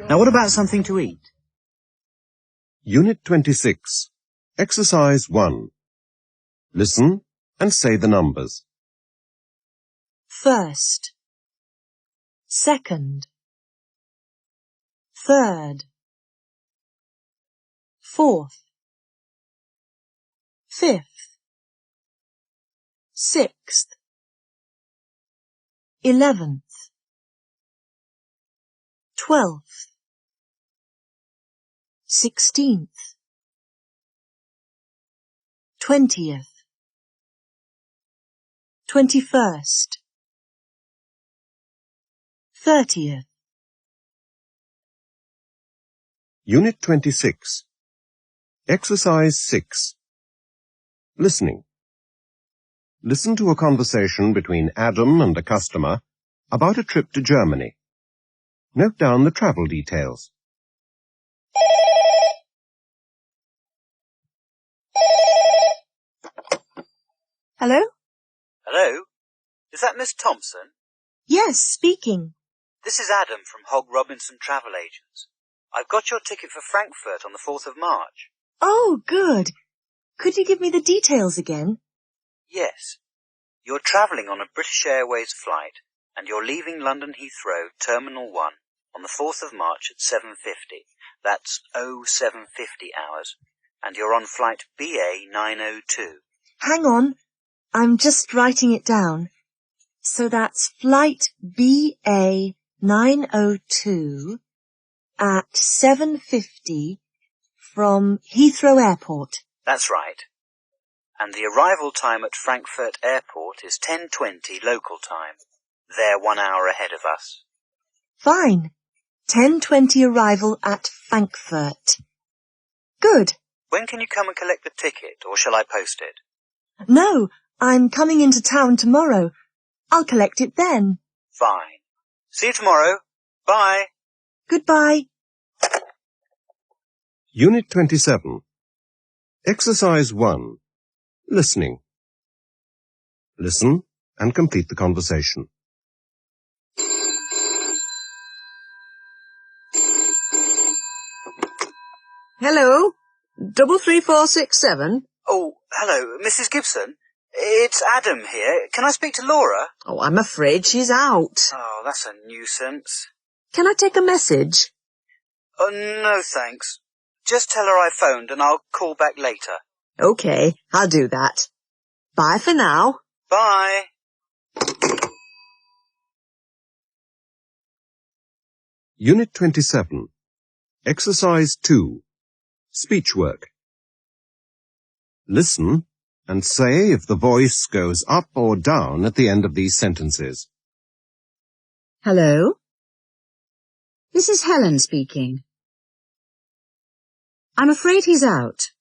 Now, what about something to eat? Unit 26. Exercise 1. Listen and say the numbers. First, second, third, fourth, fifth, sixth, 11th, 12th, 16th, 20th, 21st, 30th. Unit 26. Exercise 6. Listening. Listen to a conversation between Adam and a customer about a trip to Germany. Note down the travel details. Hello? Hello? Is that Miss Thompson? Yes, speaking. This is Adam from Hogg Robinson Travel Agents. I've got your ticket for Frankfurt on the 4th of March. Oh, good. Could you give me the details again? Yes. You're travelling on a British Airways flight, and you're leaving London Heathrow, Terminal 1, on the 4th of March at 7:50. That's 0750 hours. And you're on flight BA 902. Hang on. I'm just writing it down. So that's flight BA 902 at 7:50 from Heathrow Airport. That's right. And the arrival time at Frankfurt Airport is 10:20 local time. They're 1 hour ahead of us. Fine. 10:20 arrival at Frankfurt. Good. When can you come and collect the ticket, or shall I post it? No, I'm coming into town tomorrow. I'll collect it then. Fine. See you tomorrow. Bye. Goodbye. Unit 27. Exercise 1. Listening. Listen and complete the conversation. Hello? 33467? Oh, hello, Mrs. Gibson. It's Adam here. Can I speak to Laura? Oh, I'm afraid she's out. Oh, that's a nuisance. Can I take a message? Oh, no, thanks. Just tell her I phoned and I'll call back later. OK, I'll do that. Bye for now. Bye. Unit 27. Exercise 2. Speech work. Listen and say if the voice goes up or down at the end of these sentences. Hello? This is Helen speaking. I'm afraid he's out.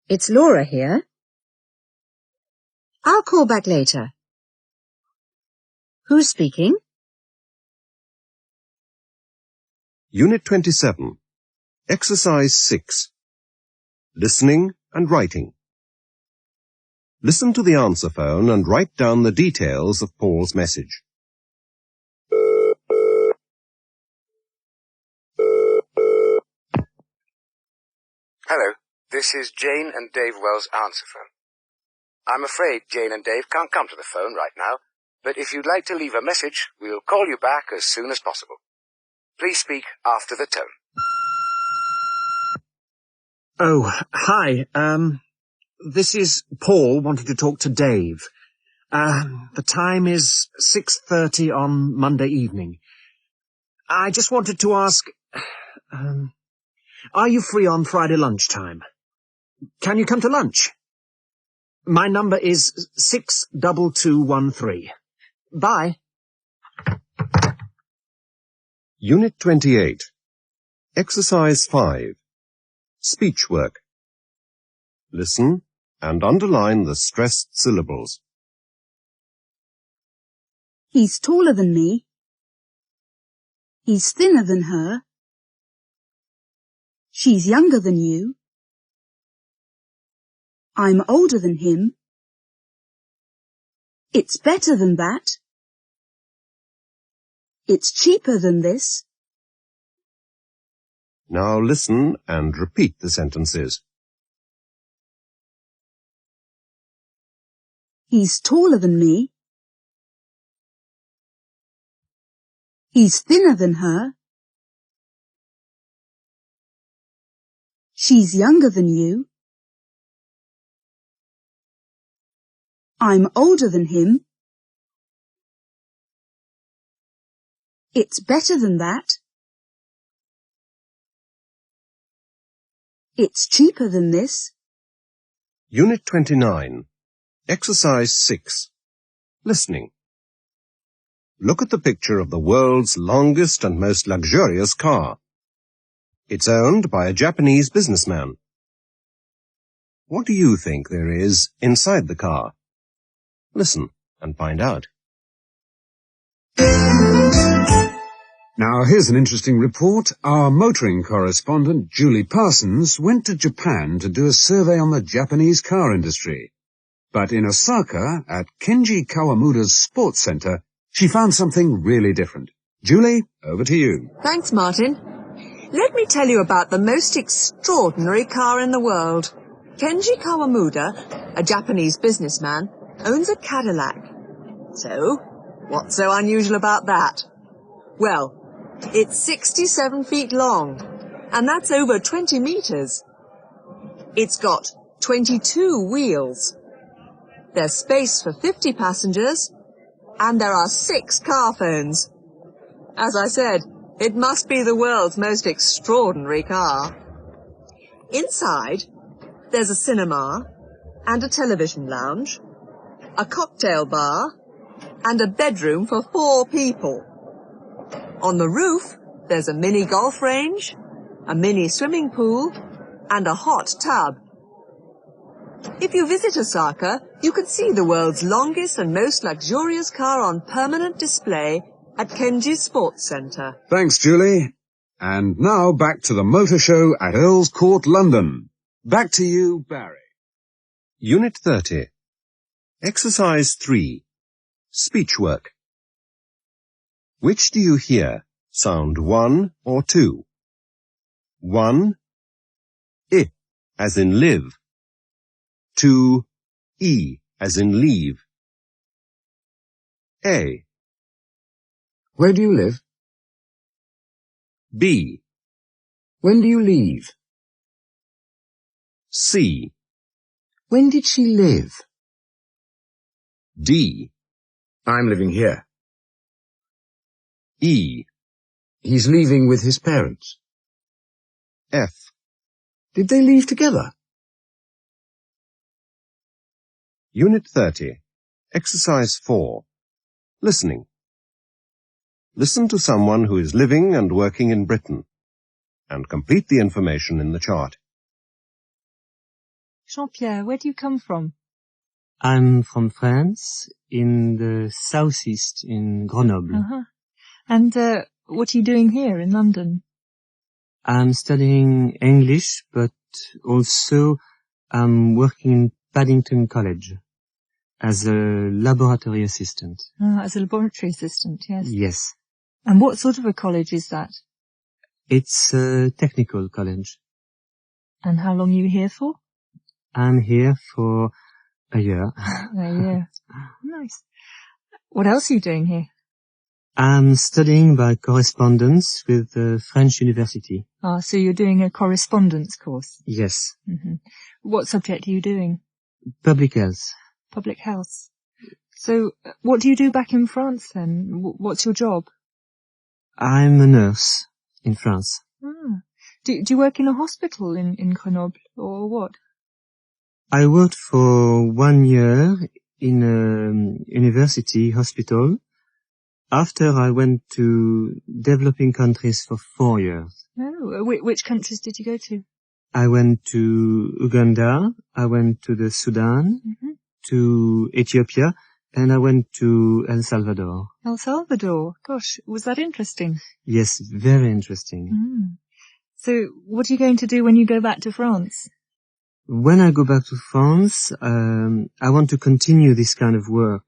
It's Laura here. I'll call back later. Who's speaking? Unit 27. Exercise 6. Listening and writing. Listen to the answer phone and write down the details of Paul's message. Hello, this is Jane and Dave Wells' answer phone. I'm afraid Jane and Dave can't come to the phone right now, but if you'd like to leave a message, we'll call you back as soon as possible. Please speak after the tone. Oh, hi. This is Paul wanting to talk to Dave. The time is 6:30 on Monday evening. I just wanted to ask, are you free on Friday lunchtime? Can you come to lunch? My number is 62213. Bye. Unit 28. Exercise 5. Speech work. Listen and underline the stressed syllables. He's taller than me. He's thinner than her. She's younger than you. I'm older than him. It's better than that. It's cheaper than this. Now listen and repeat the sentences. He's taller than me. He's thinner than her. She's younger than you. I'm older than him. It's better than that. It's cheaper than this. Unit 29. Exercise 6. Listening. Look at the picture of the world's longest and most luxurious car. It's owned by a Japanese businessman. What do you think there is inside the car? Listen and find out. Now, here's an interesting report. Our motoring correspondent, Julie Parsons, went to Japan to do a survey on the Japanese car industry. But in Osaka, at Kenji Kawamuda's sports center, She found something really different. Julie, over to you. Thanks, Martin. Let me tell you about the most extraordinary car in the world. Kenji Kawamuda, a Japanese businessman, owns a Cadillac. So, what's so unusual about that? Well, it's 67 feet long, and that's over 20 meters. It's got 22 wheels. There's space for 50 passengers, and there are 6 car phones. As I said, it must be the world's most extraordinary car. Inside, there's a cinema, and a television lounge, a cocktail bar, and a bedroom for 4 people. On the roof, there's a mini golf range, a mini swimming pool, and a hot tub. If you visit Osaka, you can see the world's longest and most luxurious car on permanent display at Kenji's Sports Centre. Thanks, Julie. And now back to the motor show at Earl's Court, London. Back to you, Barry. Unit 30. Exercise 3. Speech work. Which do you hear? Sound 1 or 2? 1. I, as in live. 2. E, as in leave. A. Where do you live? B. When do you leave? C. When did she live? D. I'm living here. E. He's leaving with his parents. F. Did they leave together? Unit 30. Exercise 4. Listening. Listen to someone who is living and working in Britain, and complete the information in the chart. Jean-Pierre, where do you come from? I'm from France, in the southeast, in Grenoble. Uh-huh. And what are you doing here in London? I'm studying English, but also I'm working in Paddington College as a laboratory assistant. As a laboratory assistant, yes. Yes. And what sort of a college is that? It's a technical college. And how long are you here for? I'm here for a year. A year. Nice. What else are you doing here? I'm studying by correspondence with the French university. Ah, so you're doing a correspondence course? Yes. Mm-hmm. What subject are you doing? Public health. Public health. So what do you do back in France then? What's your job? I'm a nurse in France. Ah. Do you work in a hospital in Grenoble, or what? I worked for 1 year in a university hospital. After I went to developing countries for 4 years. Oh, which countries did you go to? I went to Uganda, I went to the Sudan, to Ethiopia, and I went to El Salvador. El Salvador? Gosh, was that interesting? Yes, very interesting. Mm. So, what are you going to do when you go back to France? When I go back to France, I want to continue this kind of work.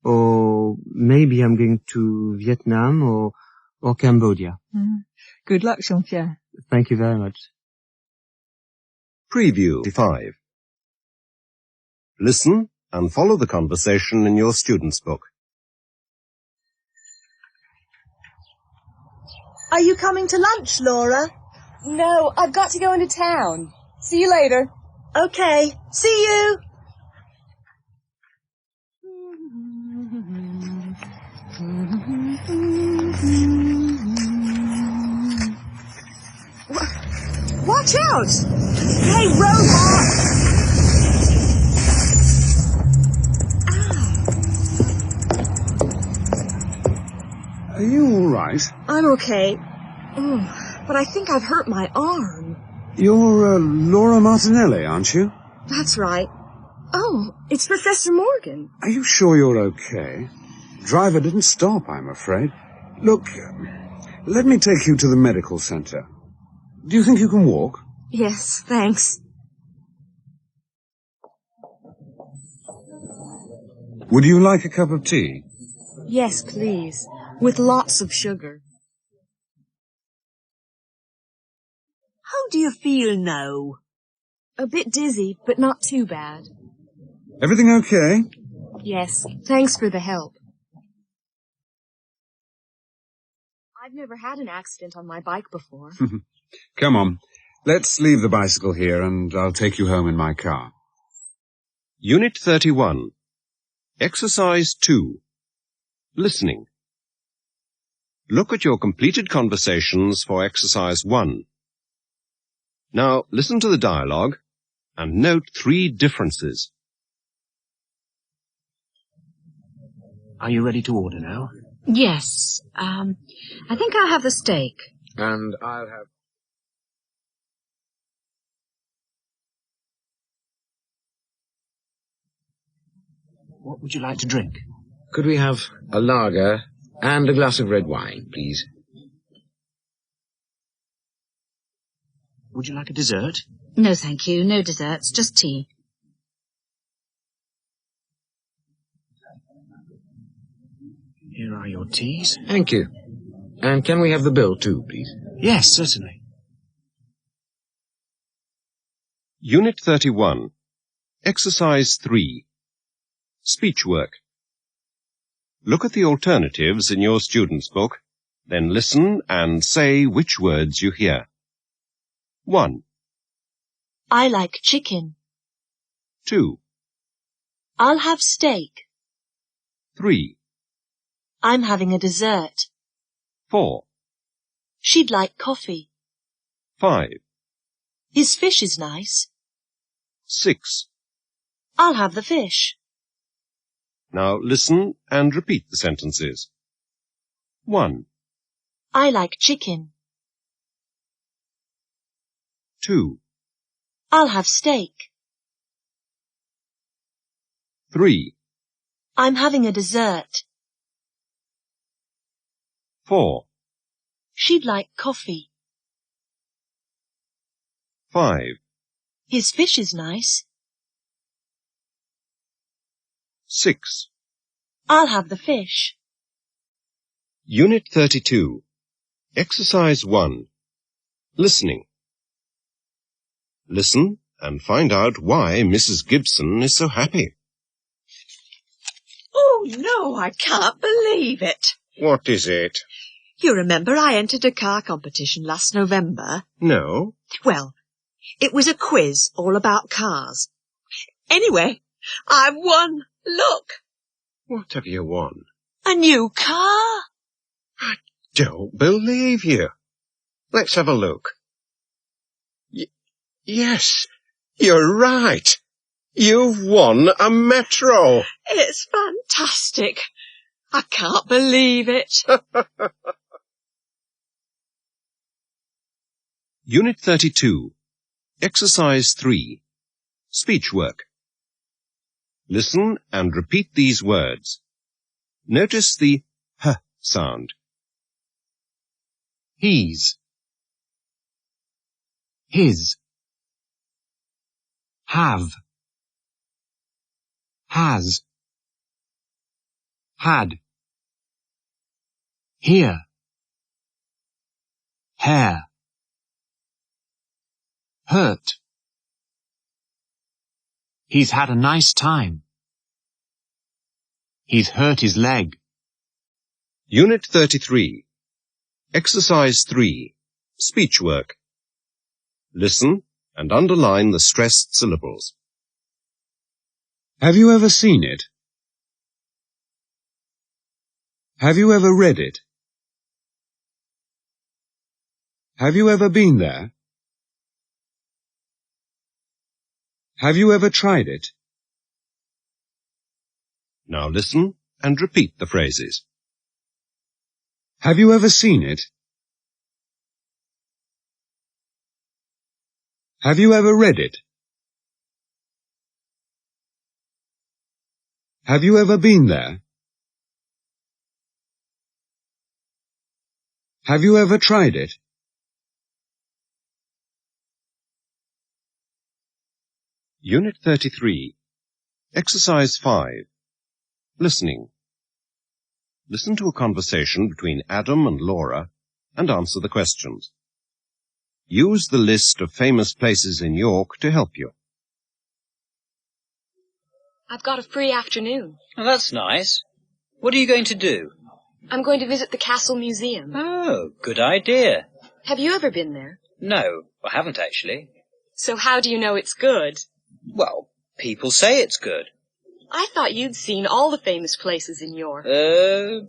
Or maybe I'm going to Vietnam or Cambodia. Mm. Good luck, Jean-Pierre. Thank you very much. Preview 5. Listen and follow the conversation in your student's book. Are you coming to lunch, Laura? No, I've got to go into town. See you later. Okay, see you. Watch out! Hey, robot! Are you all right? I'm okay. But I think I've hurt my arm. You're Laura Martinelli, aren't you? That's right. Oh, it's Professor Morgan. Are you sure you're okay? Driver didn't stop, I'm afraid. Look, let me take you to the medical center. Do you think you can walk? Yes, thanks. Would you like a cup of tea? Yes, please. With lots of sugar. How do you feel now? A bit dizzy, but not too bad. Everything okay? Yes, thanks for the help. I've never had an accident on my bike before. Come on, let's leave the bicycle here and I'll take you home in my car. Unit 31. Exercise 2. Listening. Look at your completed conversations for Exercise 1. Now listen to the dialogue and note 3 differences. Are you ready to order now? Yes. I think I'll have the steak. And I'll have... What would you like to drink? Could we have a lager and a glass of red wine, please? Would you like a dessert? No, thank you. No desserts, just tea. Here are your teas. Thank you. And can we have the bill too, please? Yes, certainly. Unit 31. Exercise 3. Speech work. Look at the alternatives in your student's book, then listen and say which words you hear. 1. I like chicken. 2. I'll have steak. 3. I'm having a dessert. 4. She'd like coffee. 5. His fish is nice. 6. I'll have the fish. Now listen and repeat the sentences. 1. I like chicken. 2. I'll have steak. 3. I'm having a dessert. 4. She'd like coffee. 5. His fish is nice. 6. I'll have the fish. Unit 32. Exercise 1. Listening. Listen and find out why Mrs. Gibson is so happy. Oh, no, I can't believe it. What is it? You remember I entered a car competition last November? No. Well, it was a quiz all about cars. Anyway, I've won. Look. What have you won? A new car. I don't believe you. Let's have a look. Yes, you're right. You've won a Metro. It's fantastic. I can't believe it. Unit 32. Exercise 3. Speech work. Listen and repeat these words. Notice the h sound. He's. His. Have. Has. Had. Here. Hair. Hurt. He's had a nice time. He's hurt his leg. Unit 33. Exercise 3. Speech work. Listen and underline the stressed syllables. Have you ever seen it? Have you ever read it? Have you ever been there? Have you ever tried it? Now listen and repeat the phrases. Have you ever seen it? Have you ever read it? Have you ever been there? Have you ever tried it? Unit 33. Exercise 5. Listening. Listen to a conversation between Adam and Laura and answer the questions. Use the list of famous places in York to help you. I've got a free afternoon. Oh, that's nice. What are you going to do? I'm going to visit the Castle Museum. Oh, good idea. Have you ever been there? No, I haven't actually. So how do you know it's good? Well, people say it's good. I thought you'd seen all the famous places in York.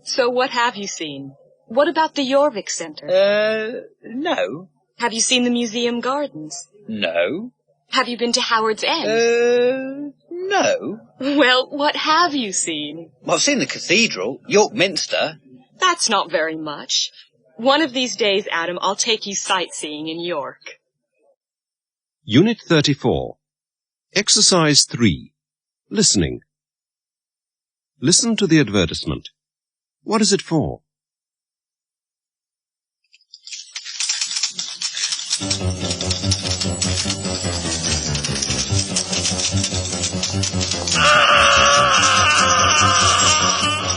So what have you seen? What about the Jorvik Centre? No. Have you seen the museum gardens? No. Have you been to Howard's End? No. Well, what have you seen? Well, I've seen the cathedral, York Minster. That's not very much. One of these days, Adam, I'll take you sightseeing in York. Unit 34. Exercise 3. Listening. Listen to the advertisement. What is it for?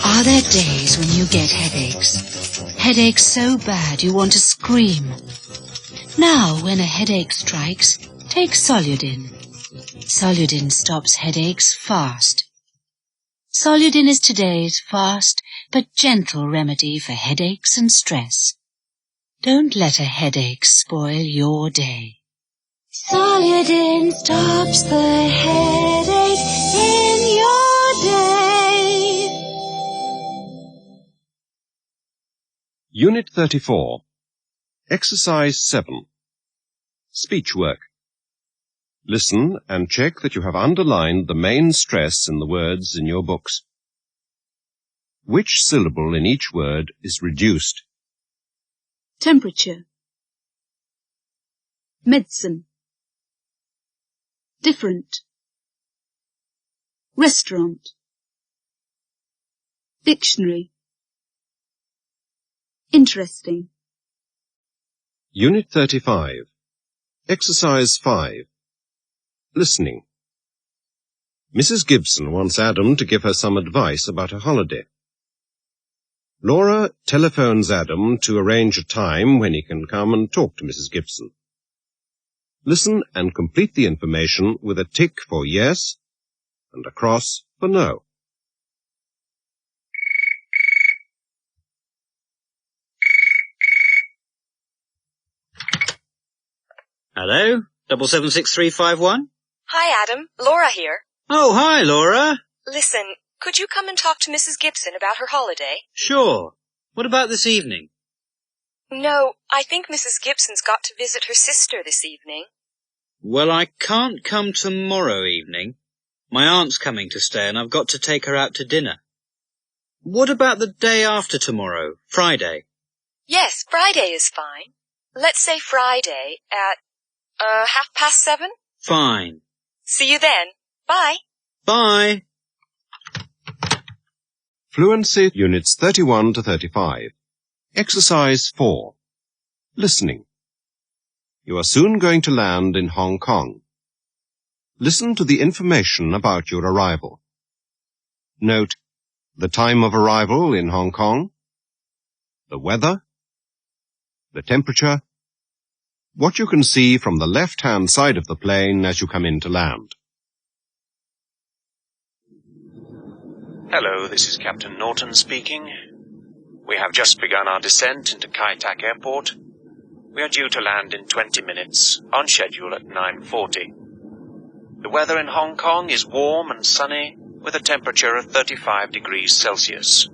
Are there days when you get headaches? Headaches so bad you want to scream. Now, when a headache strikes, take Soludin. Soludin stops headaches fast. Soludin is today's fast but gentle remedy for headaches and stress. Don't let a headache spoil your day. Soludin stops the headache in your day. Unit 34. Exercise 7. Speech work. Listen and check that you have underlined the main stress in the words in your books. Which syllable in each word is reduced? Temperature. Medicine. Different. Restaurant. Dictionary. Interesting. Unit 35. Exercise 5. Listening. Mrs. Gibson wants Adam to give her some advice about a holiday. Laura telephones Adam to arrange a time when he can come and talk to Mrs. Gibson. Listen and complete the information with a tick for yes and a cross for no. Hello? 776351? Hi, Adam. Laura here. Oh, hi, Laura. Listen, could you come and talk to Mrs. Gibson about her holiday? Sure. What about this evening? No, I think Mrs. Gibson's got to visit her sister this evening. Well, I can't come tomorrow evening. My aunt's coming to stay and I've got to take her out to dinner. What about the day after tomorrow, Friday? Yes, Friday is fine. Let's say Friday at, 7:30? Fine. See you then. Bye. Bye. Fluency Units 31 to 35. Exercise 4. Listening. You are soon going to land in Hong Kong. Listen to the information about your arrival. Note the time of arrival in Hong Kong, the weather, the temperature, what you can see from the left-hand side of the plane as you come in to land. Hello, this is Captain Norton speaking. We have just begun our descent into Kai Tak Airport. We are due to land in 20 minutes, on schedule at 9:40. The weather in Hong Kong is warm and sunny, with a temperature of 35 degrees Celsius.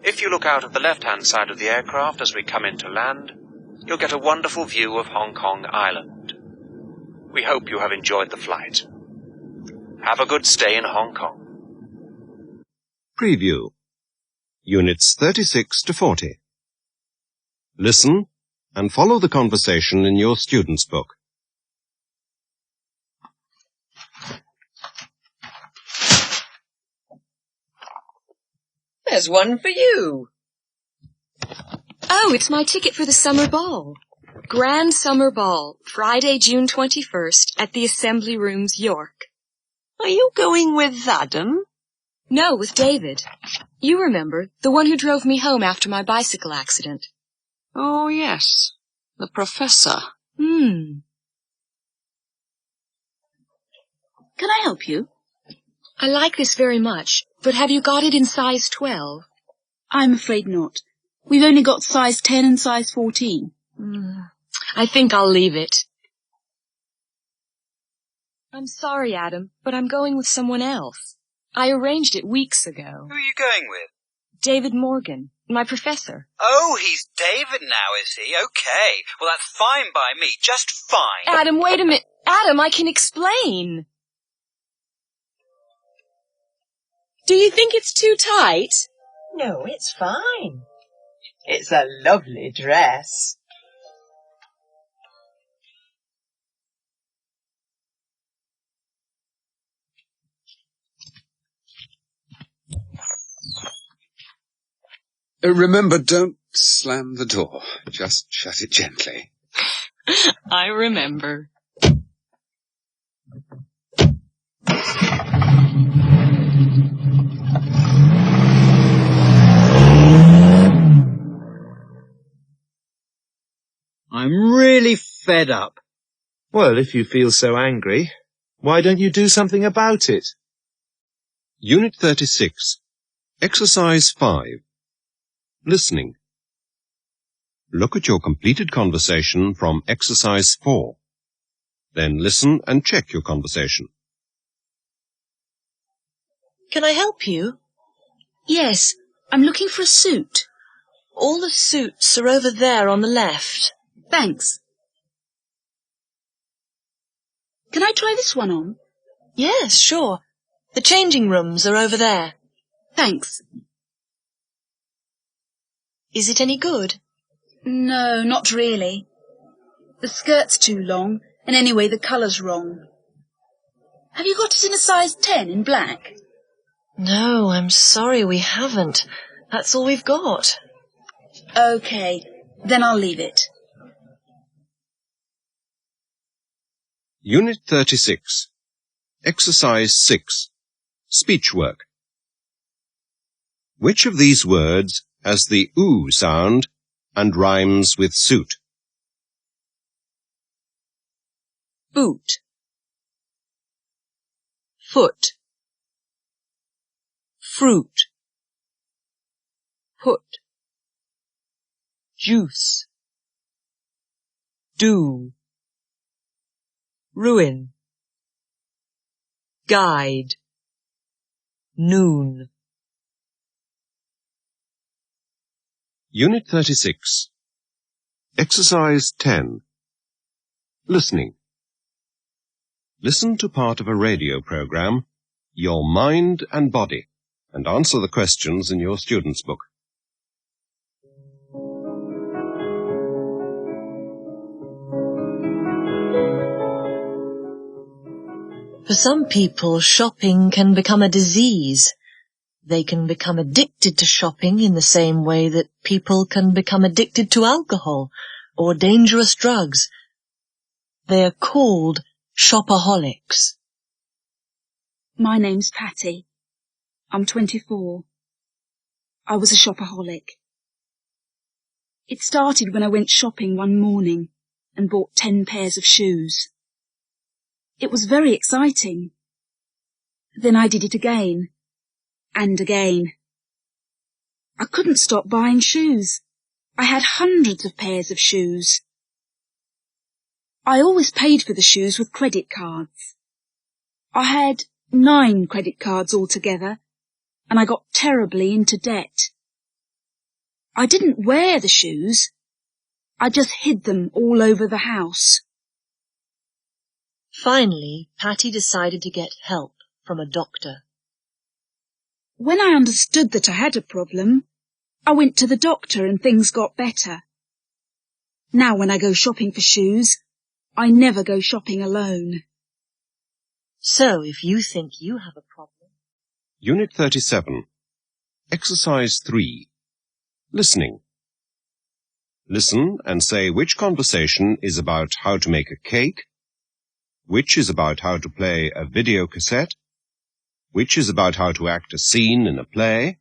If you look out of the left-hand side of the aircraft as we come in to land, you'll get a wonderful view of Hong Kong Island. We hope you have enjoyed the flight. Have a good stay in Hong Kong. Preview. Units 36 to 40. Listen and follow the conversation in your student's book. There's one for you. Oh, it's my ticket for the summer ball. Grand Summer Ball, Friday, June 21st, at the Assembly Rooms, York. Are you going with Adam? No, with David. You remember, the one who drove me home after my bicycle accident. Oh, yes. The professor. Can I help you? I like this very much, but have you got it in size 12? I'm afraid not. We've only got size 10 and size 14. I think I'll leave it. I'm sorry, Adam, but I'm going with someone else. I arranged it weeks ago. Who are you going with? David Morgan, my professor. Oh, he's David now, is he? Okay. Well, that's fine by me. Just fine. Adam, wait a minute. Adam, I can explain. Do you think it's too tight? No, it's fine. It's a lovely dress. Remember, don't slam the door. Just shut it gently. I remember. I'm really fed up. Well, if you feel so angry, why don't you do something about it? Unit 36. Exercise 5. Listening. Look at your completed conversation from Exercise 4. Then listen and check your conversation. Can I help you? Yes, I'm looking for a suit. All the suits are over there on the left. Thanks. Can I try this one on? Yes, sure. The changing rooms are over there. Thanks. Is it any good? No, not really. The skirt's too long, and anyway, the colour's wrong. Have you got it in a size 10 in black? No, I'm sorry, we haven't. That's all we've got. OK, then I'll leave it. Unit 36. Exercise 6. Speech work. Which of these words has the oo sound and rhymes with suit? Boot. Foot. Fruit. Put. Juice. Do. Ruin. Guide. Noon. Unit 36. Exercise 10. Listening. Listen to part of a radio program, Your Mind and Body, and answer the questions in your student's book. For some people, shopping can become a disease. They can become addicted to shopping in the same way that people can become addicted to alcohol or dangerous drugs. They are called shopaholics. My name's Patty. I'm 24. I was a shopaholic. It started when I went shopping one morning and bought 10 pairs of shoes. It was very exciting. Then I did it again. And again. I couldn't stop buying shoes. I had hundreds of pairs of shoes. I always paid for the shoes with credit cards. I had 9 credit cards altogether, and I got terribly into debt. I didn't wear the shoes. I just hid them all over the house. Finally, Patty decided to get help from a doctor. When I understood that I had a problem, I went to the doctor and things got better. Now when I go shopping for shoes, I never go shopping alone. So if you think you have a problem... Unit 37. Exercise 3. Listening. Listen and say which conversation is about how to make a cake, which is about how to play a video cassette, which is about how to act a scene in a play,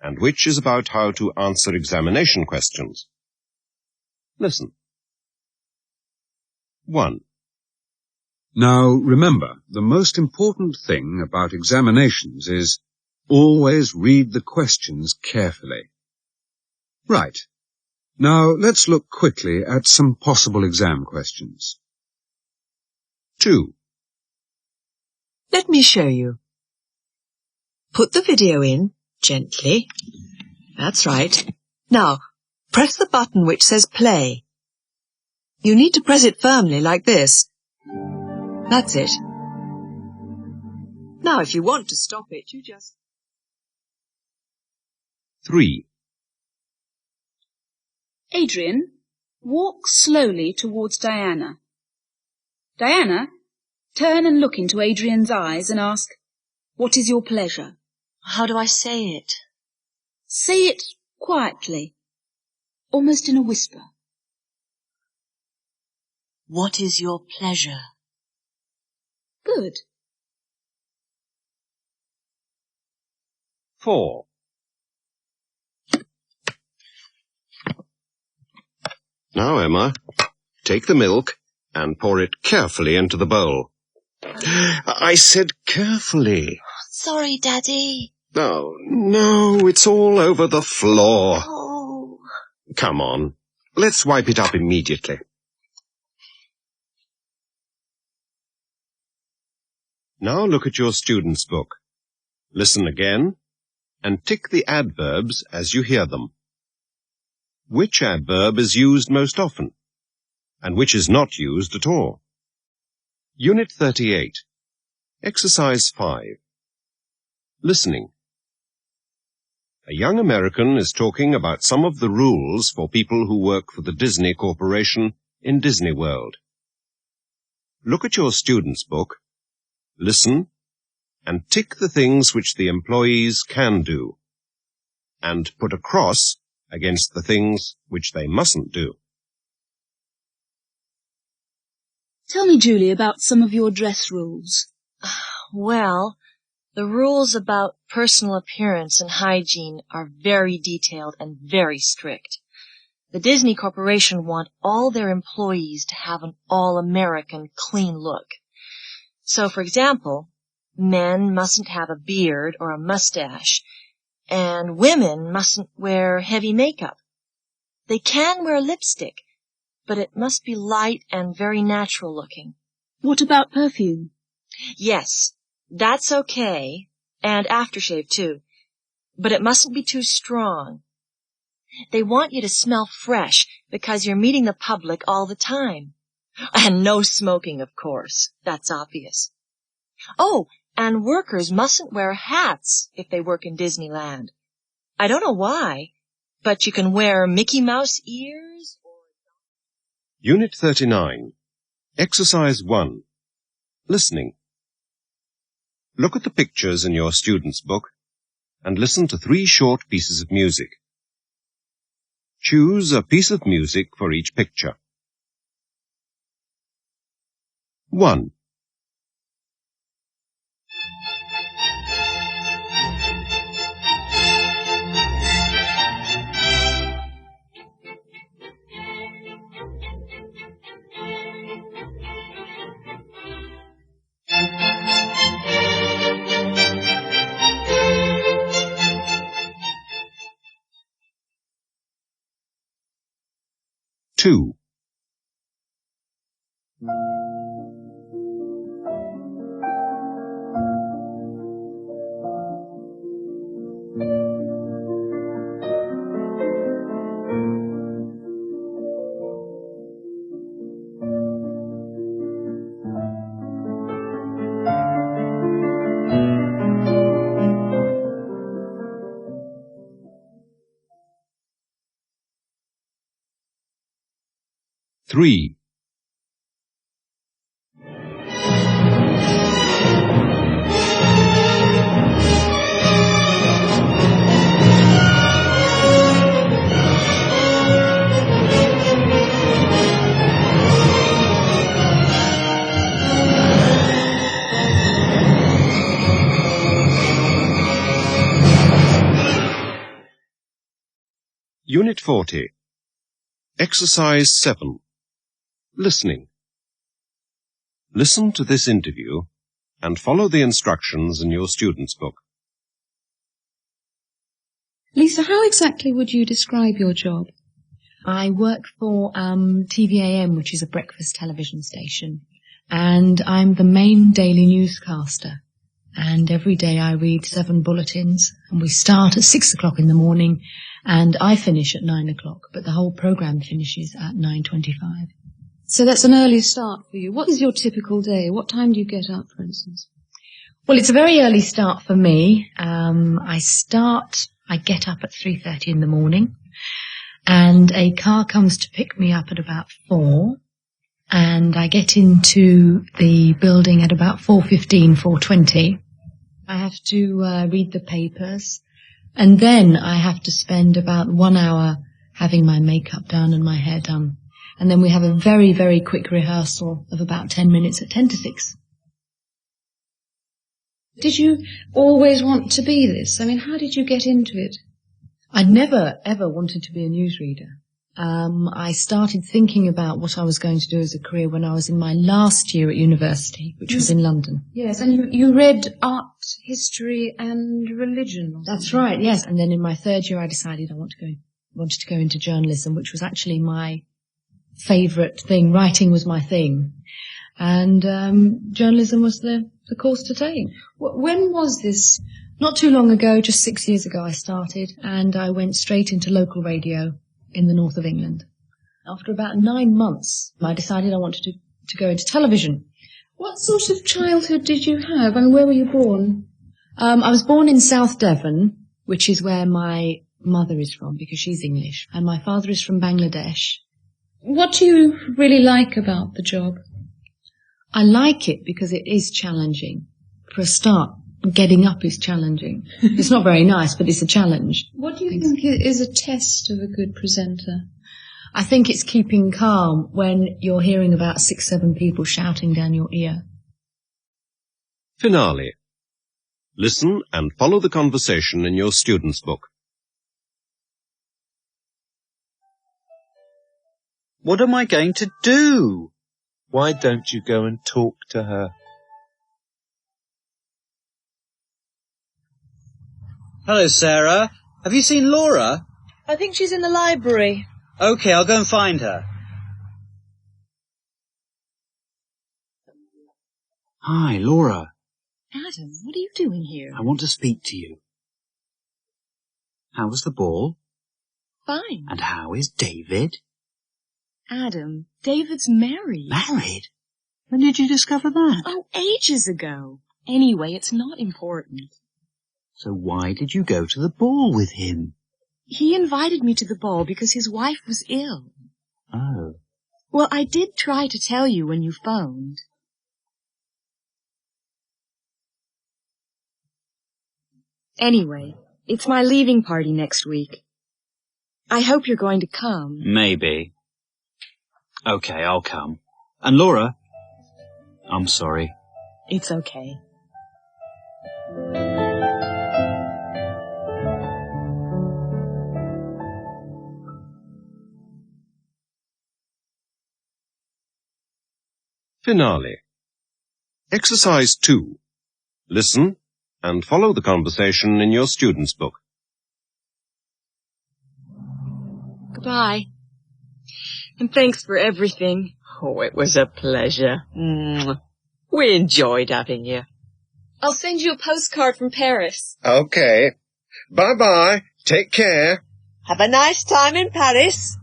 and which is about how to answer examination questions. Listen. 1. Now, remember, the most important thing about examinations is always read the questions carefully. Right. Now, let's look quickly at some possible exam questions. 2. Let me show you. Put the video in, gently. That's right. Now, press the button which says play. You need to press it firmly like this. That's it. Now, if you want to stop it, you just... 3. Adrian, walk slowly towards Diana. Diana, turn and look into Adrian's eyes and ask, "What is your pleasure?" How do I say it? Say it quietly, almost in a whisper. What is your pleasure? Good. 4. Now, Emma, take the milk and pour it carefully into the bowl. I said carefully. Sorry, Daddy. Oh, no, it's all over the floor. Oh. Come on, let's wipe it up immediately. Now look at your student's book. Listen again, and tick the adverbs as you hear them. Which adverb is used most often, and which is not used at all? Unit 38, Exercise 5. Listening. A young American is talking about some of the rules for people who work for the Disney Corporation in Disney World. Look at your student's book, listen, and tick the things which the employees can do, and put a cross against the things which they mustn't do. Tell me, Julie, about some of your dress rules. Well, the rules about personal appearance and hygiene are very detailed and very strict. The Disney Corporation want all their employees to have an all-American clean look. So, for example, men mustn't have a beard or a mustache, and women mustn't wear heavy makeup. They can wear lipstick, but it must be light and very natural looking. What about perfume? Yes, that's okay, and aftershave too, but it mustn't be too strong. They want you to smell fresh because you're meeting the public all the time. And no smoking, of course. That's obvious. Oh, and workers mustn't wear hats if they work in Disneyland. I don't know why, but you can wear Mickey Mouse ears or... Unit 39, Exercise 1. Listening. Look at the pictures in your student's book and listen to 3 short pieces of music. Choose a piece of music for each picture. 1. Two. 3. 4. Unit 40. Exercise 7. Listening. Listen to this interview and follow the instructions in your student's book. Lisa, how exactly would you describe your job? I work for TVAM, which is a breakfast television station, and I'm the main daily newscaster. And every day I read 7 bulletins, and we start at 6 o'clock in the morning, and I finish at 9 o'clock, but the whole programme finishes at 9:25. So that's an early start for you. What is your typical day? What time do you get up, for instance? Well, it's a very early start for me. I get up at 3:30 in the morning, and a car comes to pick me up at about 4, and I get into the building at about 4:15, 4:20. I have to read the papers, and then I have to spend about 1 hour having my makeup done and my hair done. And then we have a very, very quick rehearsal of about 10 minutes at 10 to 6. Did you always want to be this? I mean, how did you get into it? I'd never, ever wanted to be a newsreader. I started thinking about what I was going to do as a career when I was in my last year at university, which was in London. Yes, and you read art, history, and religion. That's right, yes. And then in my 3rd year I decided I wanted to go into journalism, which was actually my favourite thing. Writing was my thing. And journalism was the course to take. When was this? Not too long ago, just 6 years ago I started, and I went straight into local radio in the north of England. After about 9 months, I decided I wanted to go into television. What sort of childhood did you have? I mean, where were you born? I was born in South Devon, which is where my mother is from, because she's English, and my father is from Bangladesh. What do you really like about the job? I like it because it is challenging. For a start, getting up is challenging. It's not very nice, but it's a challenge. What do you think is a test of a good presenter? I think it's keeping calm when you're hearing about 6, 7 people shouting down your ear. Finale. Listen and follow the conversation in your student's book. What am I going to do? Why don't you go and talk to her? Hello, Sarah. Have you seen Laura? I think she's in the library. OK, I'll go and find her. Hi, Laura. Adam, what are you doing here? I want to speak to you. How was the ball? Fine. And how is David? Adam, David's married. Married? When did you discover that? Oh, ages ago. Anyway, it's not important. So why did you go to the ball with him? He invited me to the ball because his wife was ill. Oh. Well, I did try to tell you when you phoned. Anyway, it's my leaving party next week. I hope you're going to come. Maybe. OK, I'll come. And Laura, I'm sorry. It's okay. Finale. Exercise 2. Listen and follow the conversation in your student's book. Goodbye. And thanks for everything. Oh, it was a pleasure. We enjoyed having you. I'll send you a postcard from Paris. Okay. Bye-bye. Take care. Have a nice time in Paris.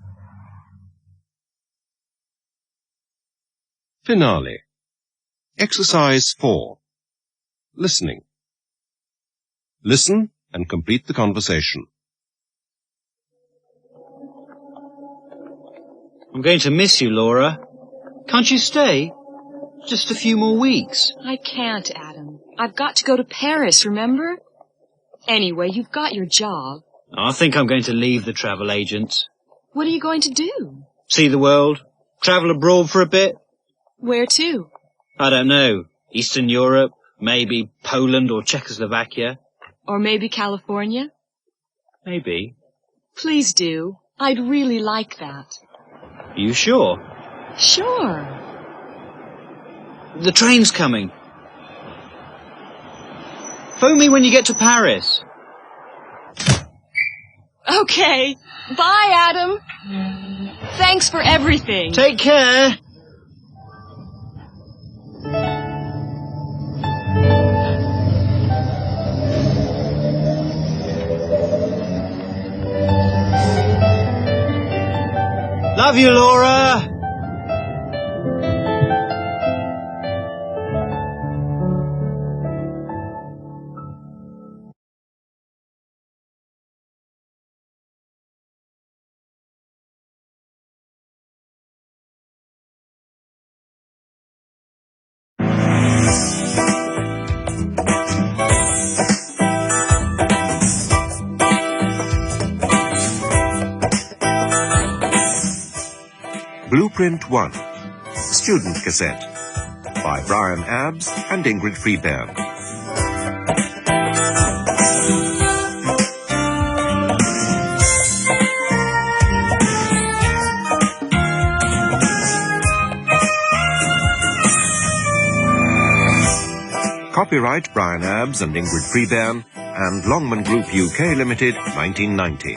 Finale. Exercise 4. Listening. Listen and complete the conversation. I'm going to miss you, Laura. Can't you stay? Just a few more weeks. I can't, Adam. I've got to go to Paris, remember? Anyway, you've got your job. I think I'm going to leave the travel agents. What are you going to do? See the world. Travel abroad for a bit. Where to? I don't know. Eastern Europe, maybe Poland or Czechoslovakia. Or maybe California? Maybe. Please do. I'd really like that. You sure? Sure. The train's coming. Phone me when you get to Paris. Okay. Bye, Adam. Thanks for everything. Take care. Love you, Laura. Blueprint 1, Student Cassette, by Brian Abbs and Ingrid Freebairn. Copyright Brian Abbs and Ingrid Freebairn and Longman Group UK Limited, 1990.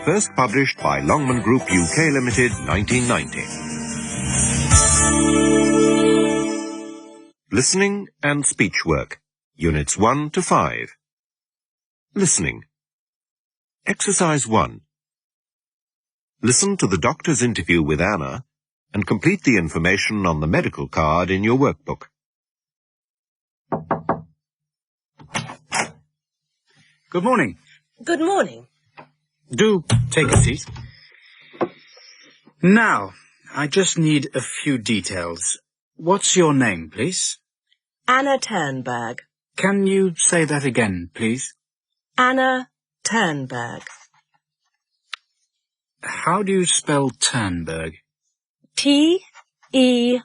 First published by Longman Group UK Limited, 1990. Listening and Speech Work, Units 1 to 5. Listening. Exercise 1. Listen to the doctor's interview with Anna and complete the information on the medical card in your workbook. Good morning. Good morning. Do take a seat. Now, I just need a few details. What's your name, please? Anna Turnberg. Can you say that again, please? Anna Turnberg. How do you spell Turnberg? T-E-R-N-B-E-R-G.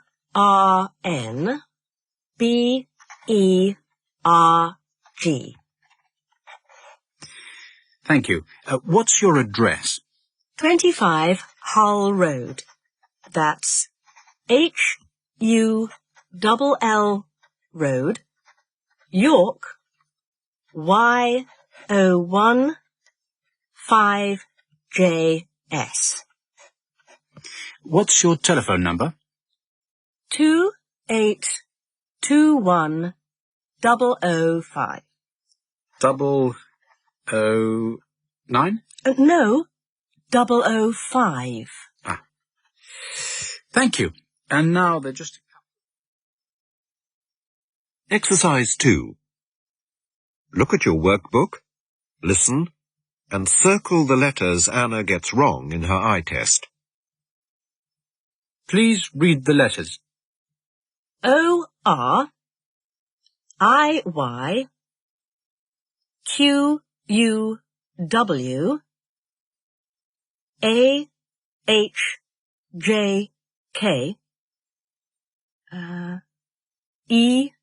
Thank you. What's your address? 25 Hull Road. That's H-U-L-L Road, York, Y-O-1-5-J-S. What's your telephone number? 2821-005. 009? No, 005. Ah. Thank you. And now they're just... Exercise 2. Look at your workbook, listen, and circle the letters Anna gets wrong in her eye test. Please read the letters. O-R-I-Y Q-U-W A-H-J-K E-L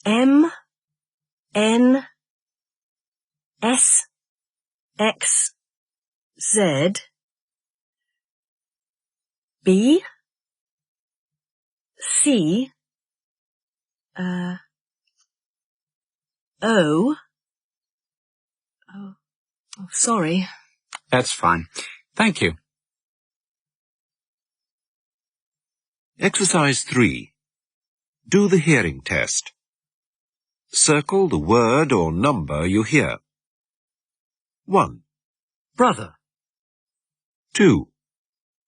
M-N-S-X-Z B C O. Oh, sorry. That's fine. Thank you. Exercise 3. Do the hearing test. Circle the word or number you hear. 1. Brother. 2.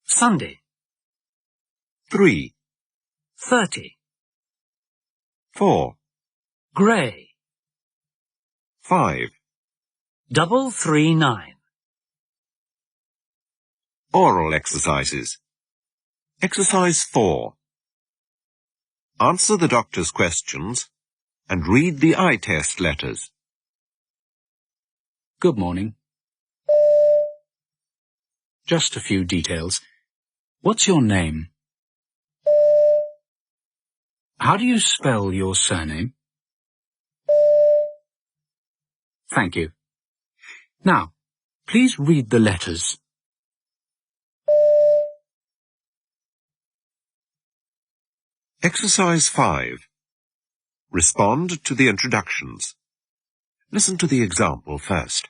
Sunday. 3. 30. 4. Grey. 5. 339. Oral exercises. Exercise 4. Answer the doctor's questions and read the eye test letters. Good morning. Just a few details. What's your name? How do you spell your surname? Thank you. Now, please read the letters. Exercise 5. Respond to the introductions. Listen to the example first.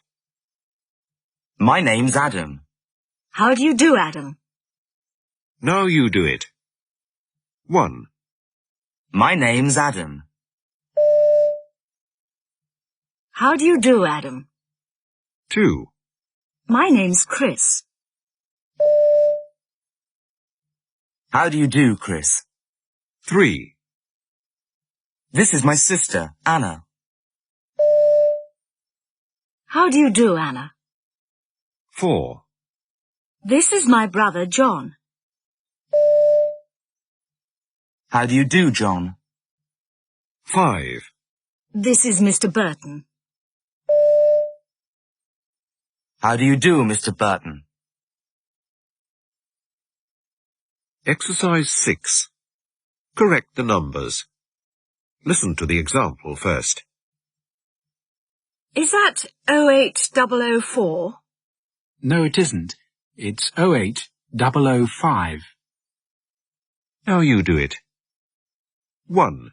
My name's Adam. How do you do, Adam? Now you do it. 1, My name's Adam. How do you do, Adam? 2, My name's Chris. How do you do, Chris? 3, This is my sister, Anna. How do you do, Anna? 4, This is my brother, John. How do you do, John? 5, This is Mr. Burton. How do you do, Mr. Burton? Exercise 6. Correct the numbers. Listen to the example first. Is that 08004? No, it isn't. It's 08005. Now you do it. 1,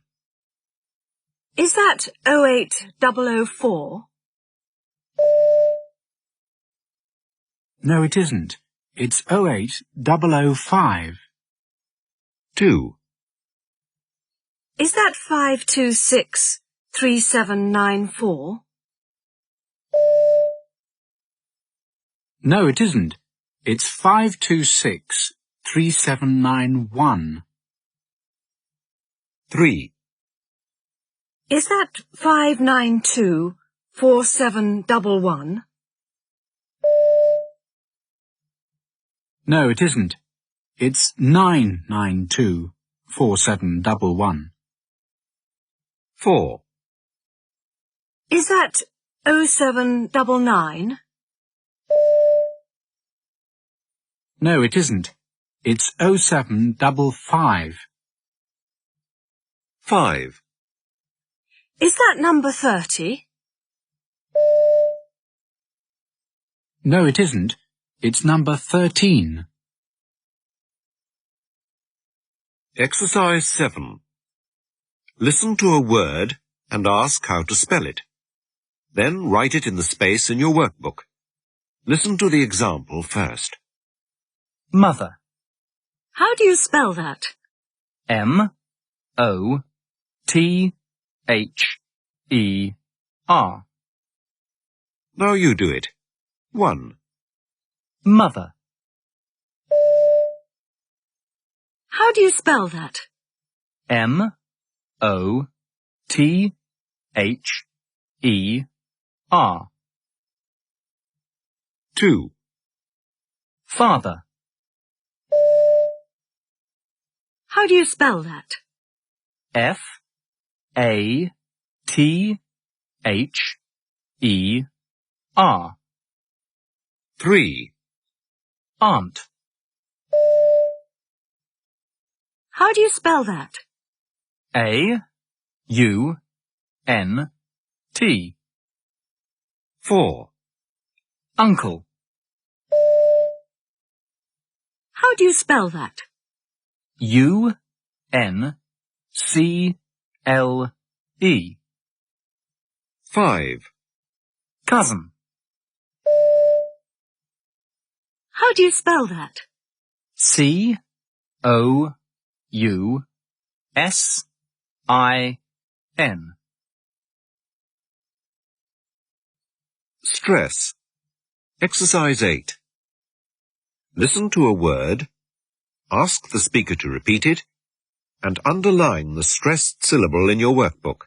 Is that 08004? No, it isn't. It's 08005. 2, Is that 5263794? No, it isn't. It's 5263791. 3, Is that 5924711? No, it isn't. It's 9924711. 4, Is that 0799? No, it isn't. It's 0755. 5, Is that number 30? No, it isn't. It's number 13. Exercise 7. Listen to a word and ask how to spell it. Then write it in the space in your workbook. Listen to the example first. Mother. How do you spell that? M-O-T-H-E-R. Now you do it. 1, Mother. How do you spell that? M-O-T-H-E-R. 2, Father. How do you spell that? F-A-T-H-E-R. 3, Aunt. How do you spell that? A-U-N-T. 4, Uncle. How do you spell that? U-N-C-L-E. 5, Cousin. How do you spell that? C-O-U-S-I-N. Stress. Exercise 8. Listen to a word, ask the speaker to repeat it, and underline the stressed syllable in your workbook.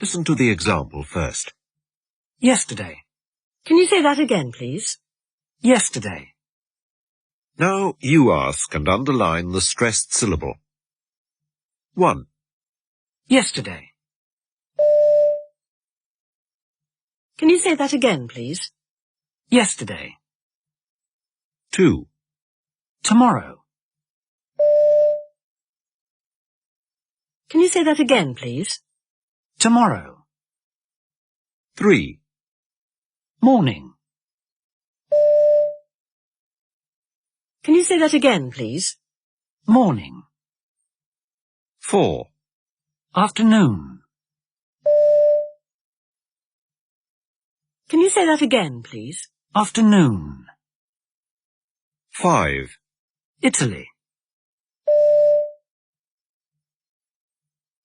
Listen to the example first. Yesterday. Can you say that again, please? Yesterday. Now you ask and underline the stressed syllable. 1, Yesterday. Can you say that again, please? Yesterday. 2, Tomorrow. Can you say that again, please? Tomorrow. 3, Morning. Can you say that again, please? Morning. 4. Afternoon. Can you say that again, please? Afternoon. 5. Italy.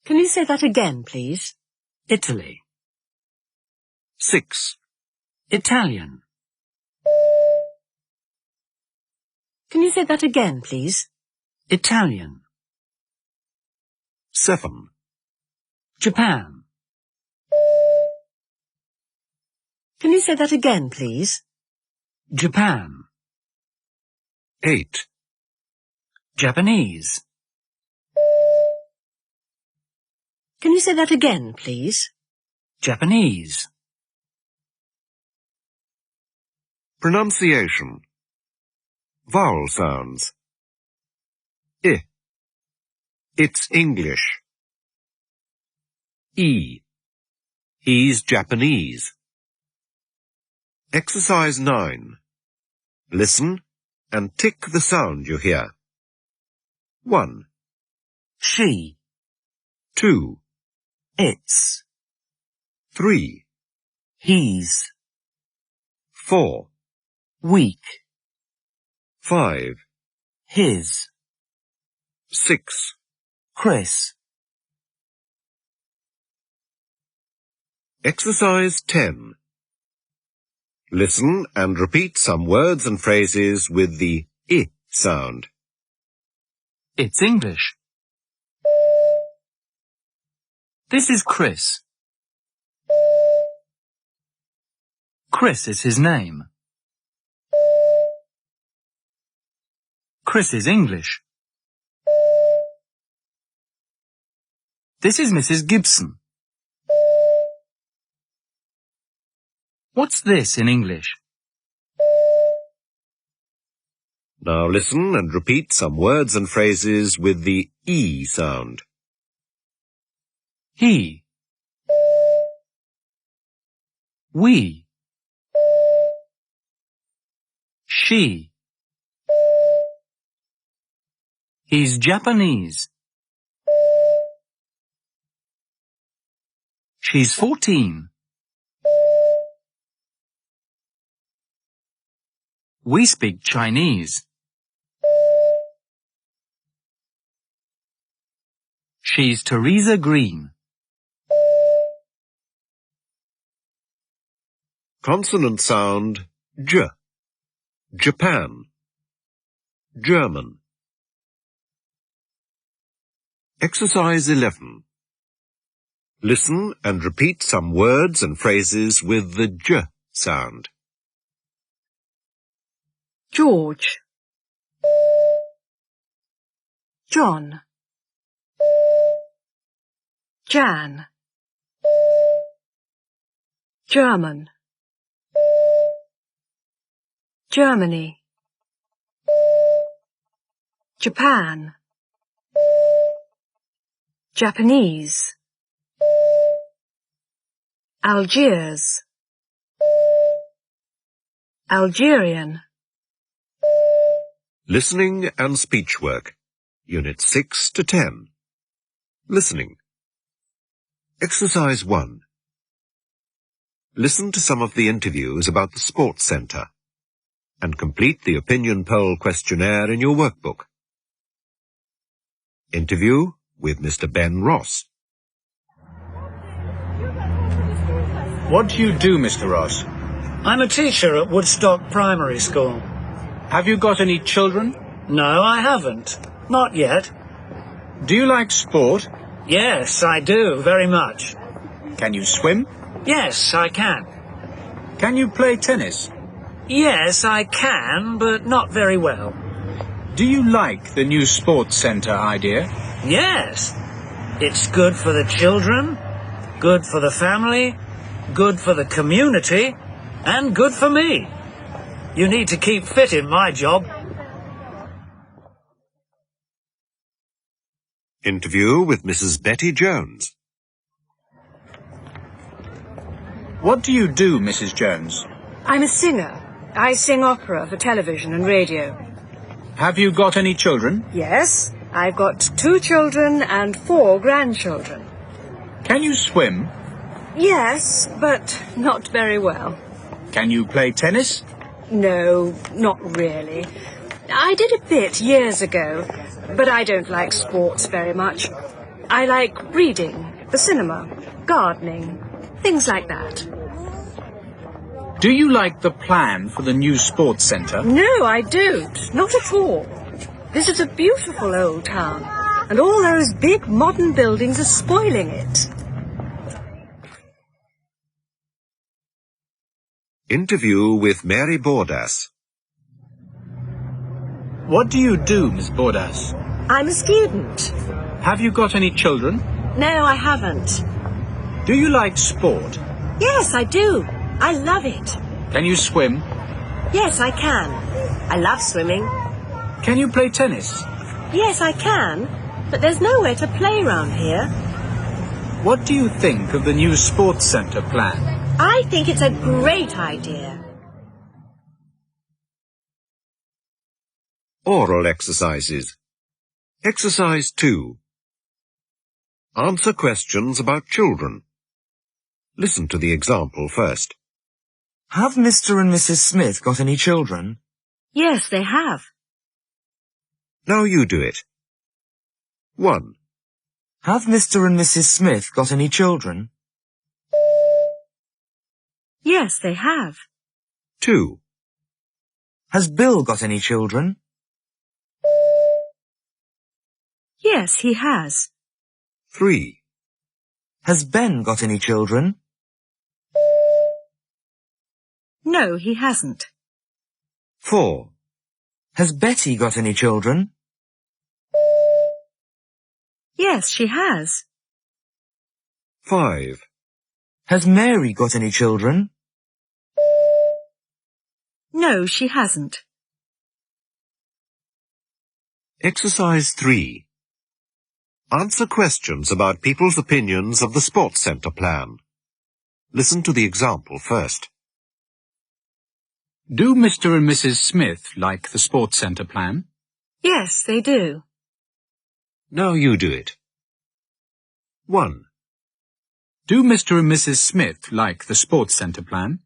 Can you say that again, please? Italy. 6. Italian. Can you say that again, please? Italian. 7. Japan. Can you say that again, please? Japan. 8. Japanese. Can you say that again, please? Japanese. Pronunciation. Vowel sounds. I. It's English. E. He's Japanese. Exercise 9. Listen and tick the sound you hear. 1. She. 2. It's. 3. He's. 4. Week. 5. His. 6. Chris. Exercise 10. Listen and repeat some words and phrases with the I sound. It's English. This is Chris. Chris is his name. Chris is English. This is Mrs. Gibson. What's this in English? Now listen and repeat some words and phrases with the E sound. He. We. She. He's Japanese. She's 14. We speak Chinese. She's Teresa Green. Consonant sound J. Japan. German. Exercise 11. Listen and repeat some words and phrases with the J sound. George. John. Jan. German. Germany. Japan. Japanese. Algiers. Algerian. Listening and speech work. Units 6 to 10. Listening. Exercise 1. Listen to some of the interviews about the sports centre and complete the opinion poll questionnaire in your workbook. Interview with Mr. Ben Ross. What do you do, Mr. Ross? I'm a teacher at Woodstock Primary School. Have you got any children? No, I haven't. Not yet. Do you like sport? Yes, I do, very much. Can you swim? Yes, I can. Can you play tennis? Yes, I can, but not very well. Do you like the new sports centre idea? Yes. It's good for the children, good for the family, good for the community, and good for me. You need to keep fit in my job. Interview with Mrs. Betty Jones. What do you do, Mrs. Jones? I'm a singer. I sing opera for television and radio. Have you got any children? Yes, I've got 2 children and 4 grandchildren. Can you swim? Yes, but not very well. Can you play tennis? No, not really. I did a bit years ago, but I don't like sports very much. I like reading, the cinema, gardening, things like that. Do you like the plan for the new sports centre? No, I don't. Not at all. This is a beautiful old town, and all those big modern buildings are spoiling it. Interview with Mary Bordas. What do you do, Miss Bordas? I'm a student. Have you got any children? No, I haven't. Do you like sport? Yes, I do. I love it. Can you swim? Yes, I can. I love swimming. Can you play tennis? Yes, I can, but there's nowhere to play round here. What do you think of the new sports centre plan? I think it's a great idea. Oral exercises. Exercise 2. Answer questions about children. Listen to the example first. Have Mr. and Mrs. Smith got any children? Yes, they have. Now you do it. 1. Have Mr. and Mrs. Smith got any children? Yes, they have. 2. Has Bill got any children? Yes, he has. 3. Has Ben got any children? No, he hasn't. 4. Has Betty got any children? Yes, she has. 5. Has Mary got any children? No, she hasn't. Exercise 3. Answer questions about people's opinions of the sports centre plan. Listen to the example first. Do Mr. and Mrs. Smith like the sports centre plan? Yes, they do. Now you do it. 1. Do Mr. and Mrs. Smith like the sports centre plan?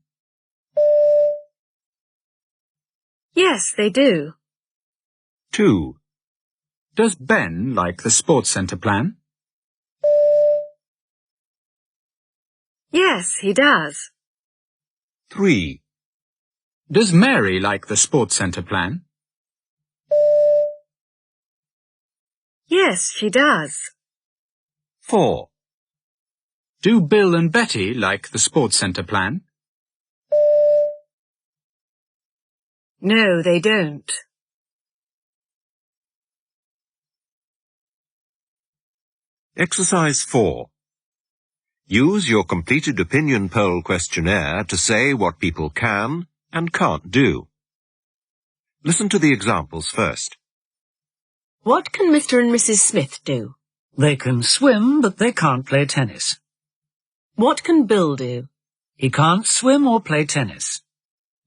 Yes, they do. 2. Does Ben like the sports centre plan? Yes, he does. 3. Does Mary like the sports centre plan? Yes, she does. 4. Do Bill and Betty like the sports centre plan? No, they don't. Exercise 4. Use your completed opinion poll questionnaire to say what people can and can't do. Listen to the examples first. What can Mr. and Mrs. Smith do? They can swim, but they can't play tennis. What can Bill do? He can't swim or play tennis.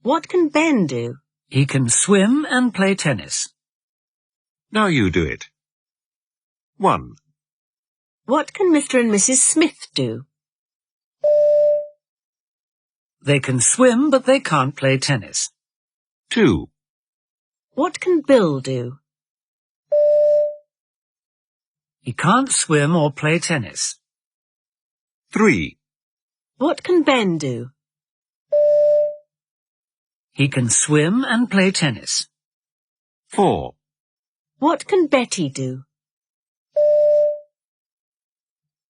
What can Ben do? He can swim and play tennis. Now you do it. 1. What can Mr. and Mrs. Smith do? They can swim, but they can't play tennis. 2. What can Bill do? He can't swim or play tennis. 3. What can Ben do? He can swim and play tennis. 4. What can Betty do?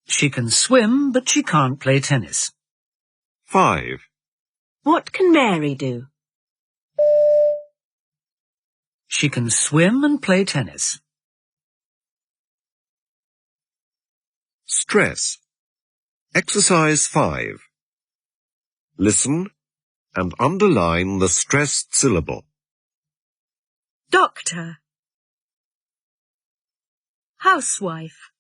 She can swim, but she can't play tennis. 5. What can Mary do? She can swim and play tennis. Stress. Exercise 5. Listen and underline the stressed syllable. Doctor. Housewife.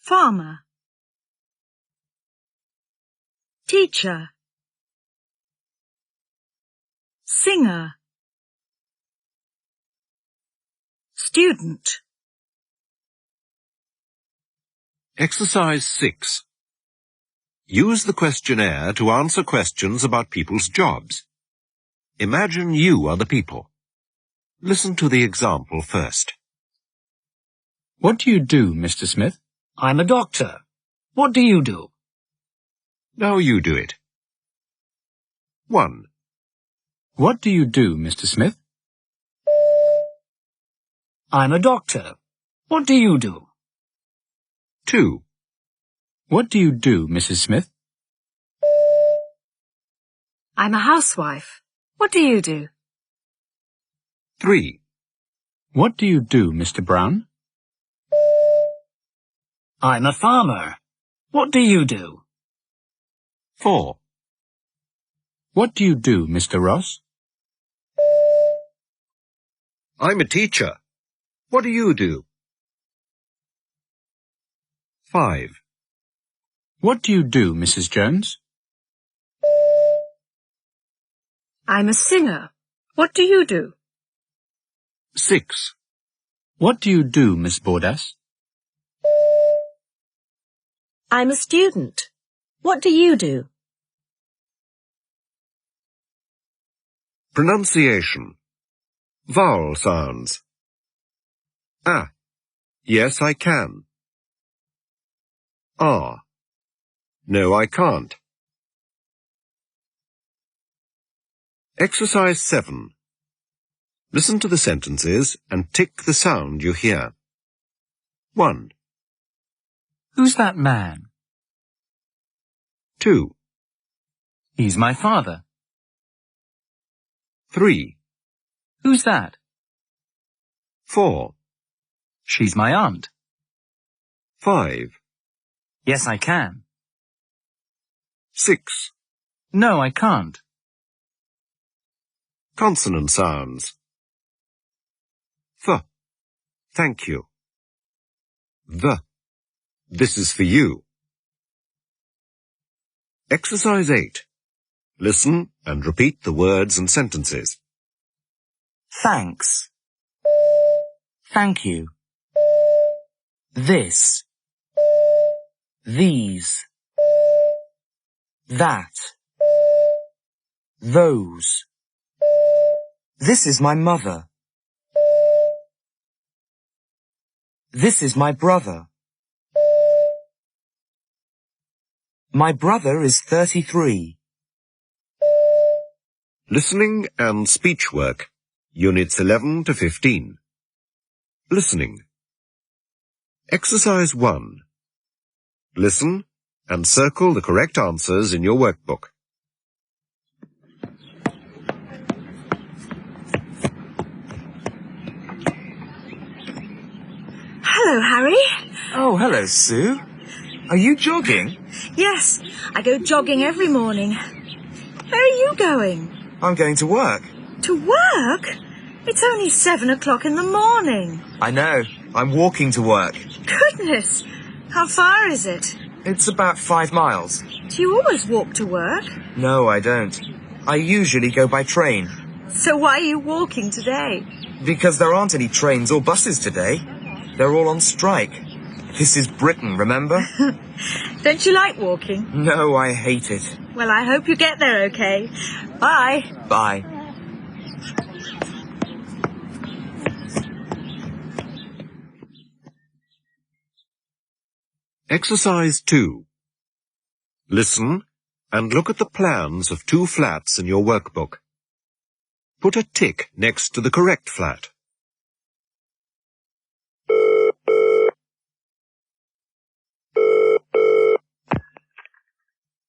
Farmer. Teacher. Singer. Student. Exercise 6. Use the questionnaire to answer questions about people's jobs. Imagine you are the people. Listen to the example first. What do you do, Mr. Smith? I'm a doctor. What do you do? Now you do it. 1. What do you do, Mr. Smith? I'm a doctor. What do you do? 2. What do you do, Mrs. Smith? I'm a housewife. What do you do? 3. What do you do, Mr. Brown? I'm a farmer. What do you do? 4. What do you do, Mr. Ross? I'm a teacher. What do you do? 5. What do you do, Mrs. Jones? I'm a singer. What do you do? 6. What do you do, Miss Bordas? I'm a student. What do you do? Pronunciation. Vowel sounds. Ah. Yes, I can. Ah. No, I can't. Exercise 7. Listen to the sentences and tick the sound you hear. 1. Who's that man? 2. He's my father. 3. Who's that? 4. She's my aunt. 5. Yes, I can. 6. No, I can't. Consonant sounds. Th. Thank you. The. This is for you. Exercise 8. Listen and repeat the words and sentences. Thanks. Thank you. This. These. That. Those. This is my mother. This is my brother. My brother is 33. Listening and speech work, Units 11 to 15. Listening. Exercise 1. Listen and circle the correct answers in your workbook. Hello, Harry. Oh, hello, Sue. Are you jogging? Yes, I go jogging every morning. Where are you going? I'm going to work. To work? It's only 7 o'clock in the morning. I know. I'm walking to work. Goodness, how far is it? It's about 5 miles. Do you always walk to work? No, I don't. I usually go by train. So why are you walking today? Because there aren't any trains or buses today. They're all on strike. This is Britain, remember? Don't you like walking? No, I hate it. Well, I hope you get there okay. Bye. Bye. Exercise 2. Listen and look at the plans of 2 flats in your workbook. Put a tick next to the correct flat.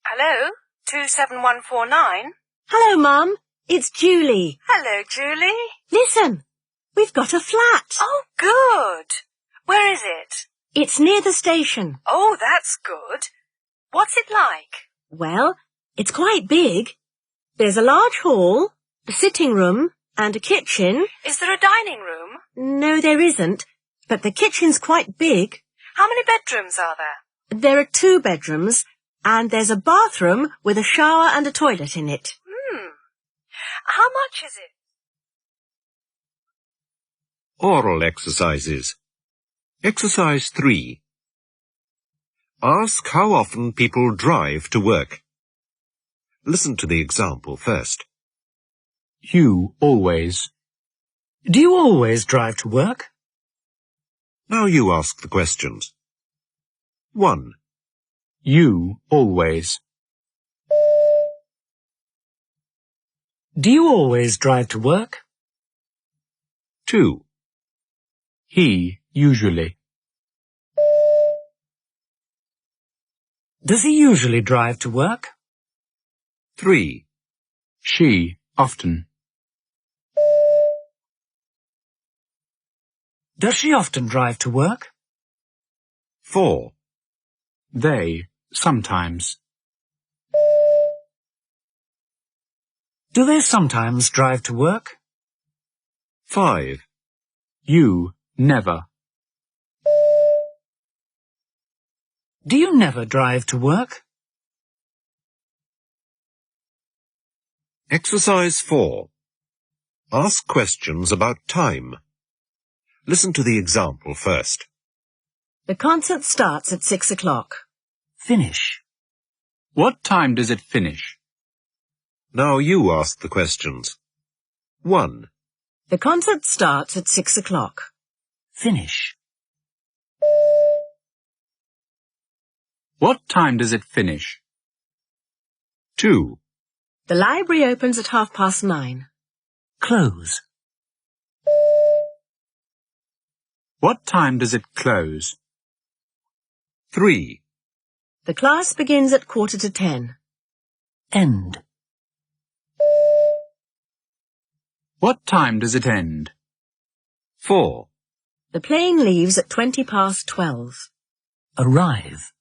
Hello, 27149. Hello, Mum. It's Julie. Hello, Julie. Listen, we've got a flat. Oh, good. Where is it? It's near the station. Oh, that's good. What's it like? Well, it's quite big. There's a large hall, a sitting room, and a kitchen. Is there a dining room? No, there isn't, but the kitchen's quite big. How many bedrooms are there? There are 2 bedrooms, and there's a bathroom with a shower and a toilet in it. How much is it? Oral exercises. Exercise 3. Ask how often people drive to work. Listen to the example first. You always. Do you always drive to work? Now you ask the questions. 1. You always. Do you always drive to work? 2. He usually. Does he usually drive to work? 3. She often. Does she often drive to work? 4. They sometimes. Do they sometimes drive to work? 5. You never. Do you never drive to work? Exercise 4. Ask questions about time. Listen to the example first. The concert starts at 6 o'clock. Finish. What time does it finish? Now you ask the questions. 1. The concert starts at 6 o'clock. Finish. What time does it finish? 2. The library opens at 9:30. Close. What time does it close? 3. The class begins at 9:45. End. What time does it end? 4. The plane leaves at 12:20. Arrive.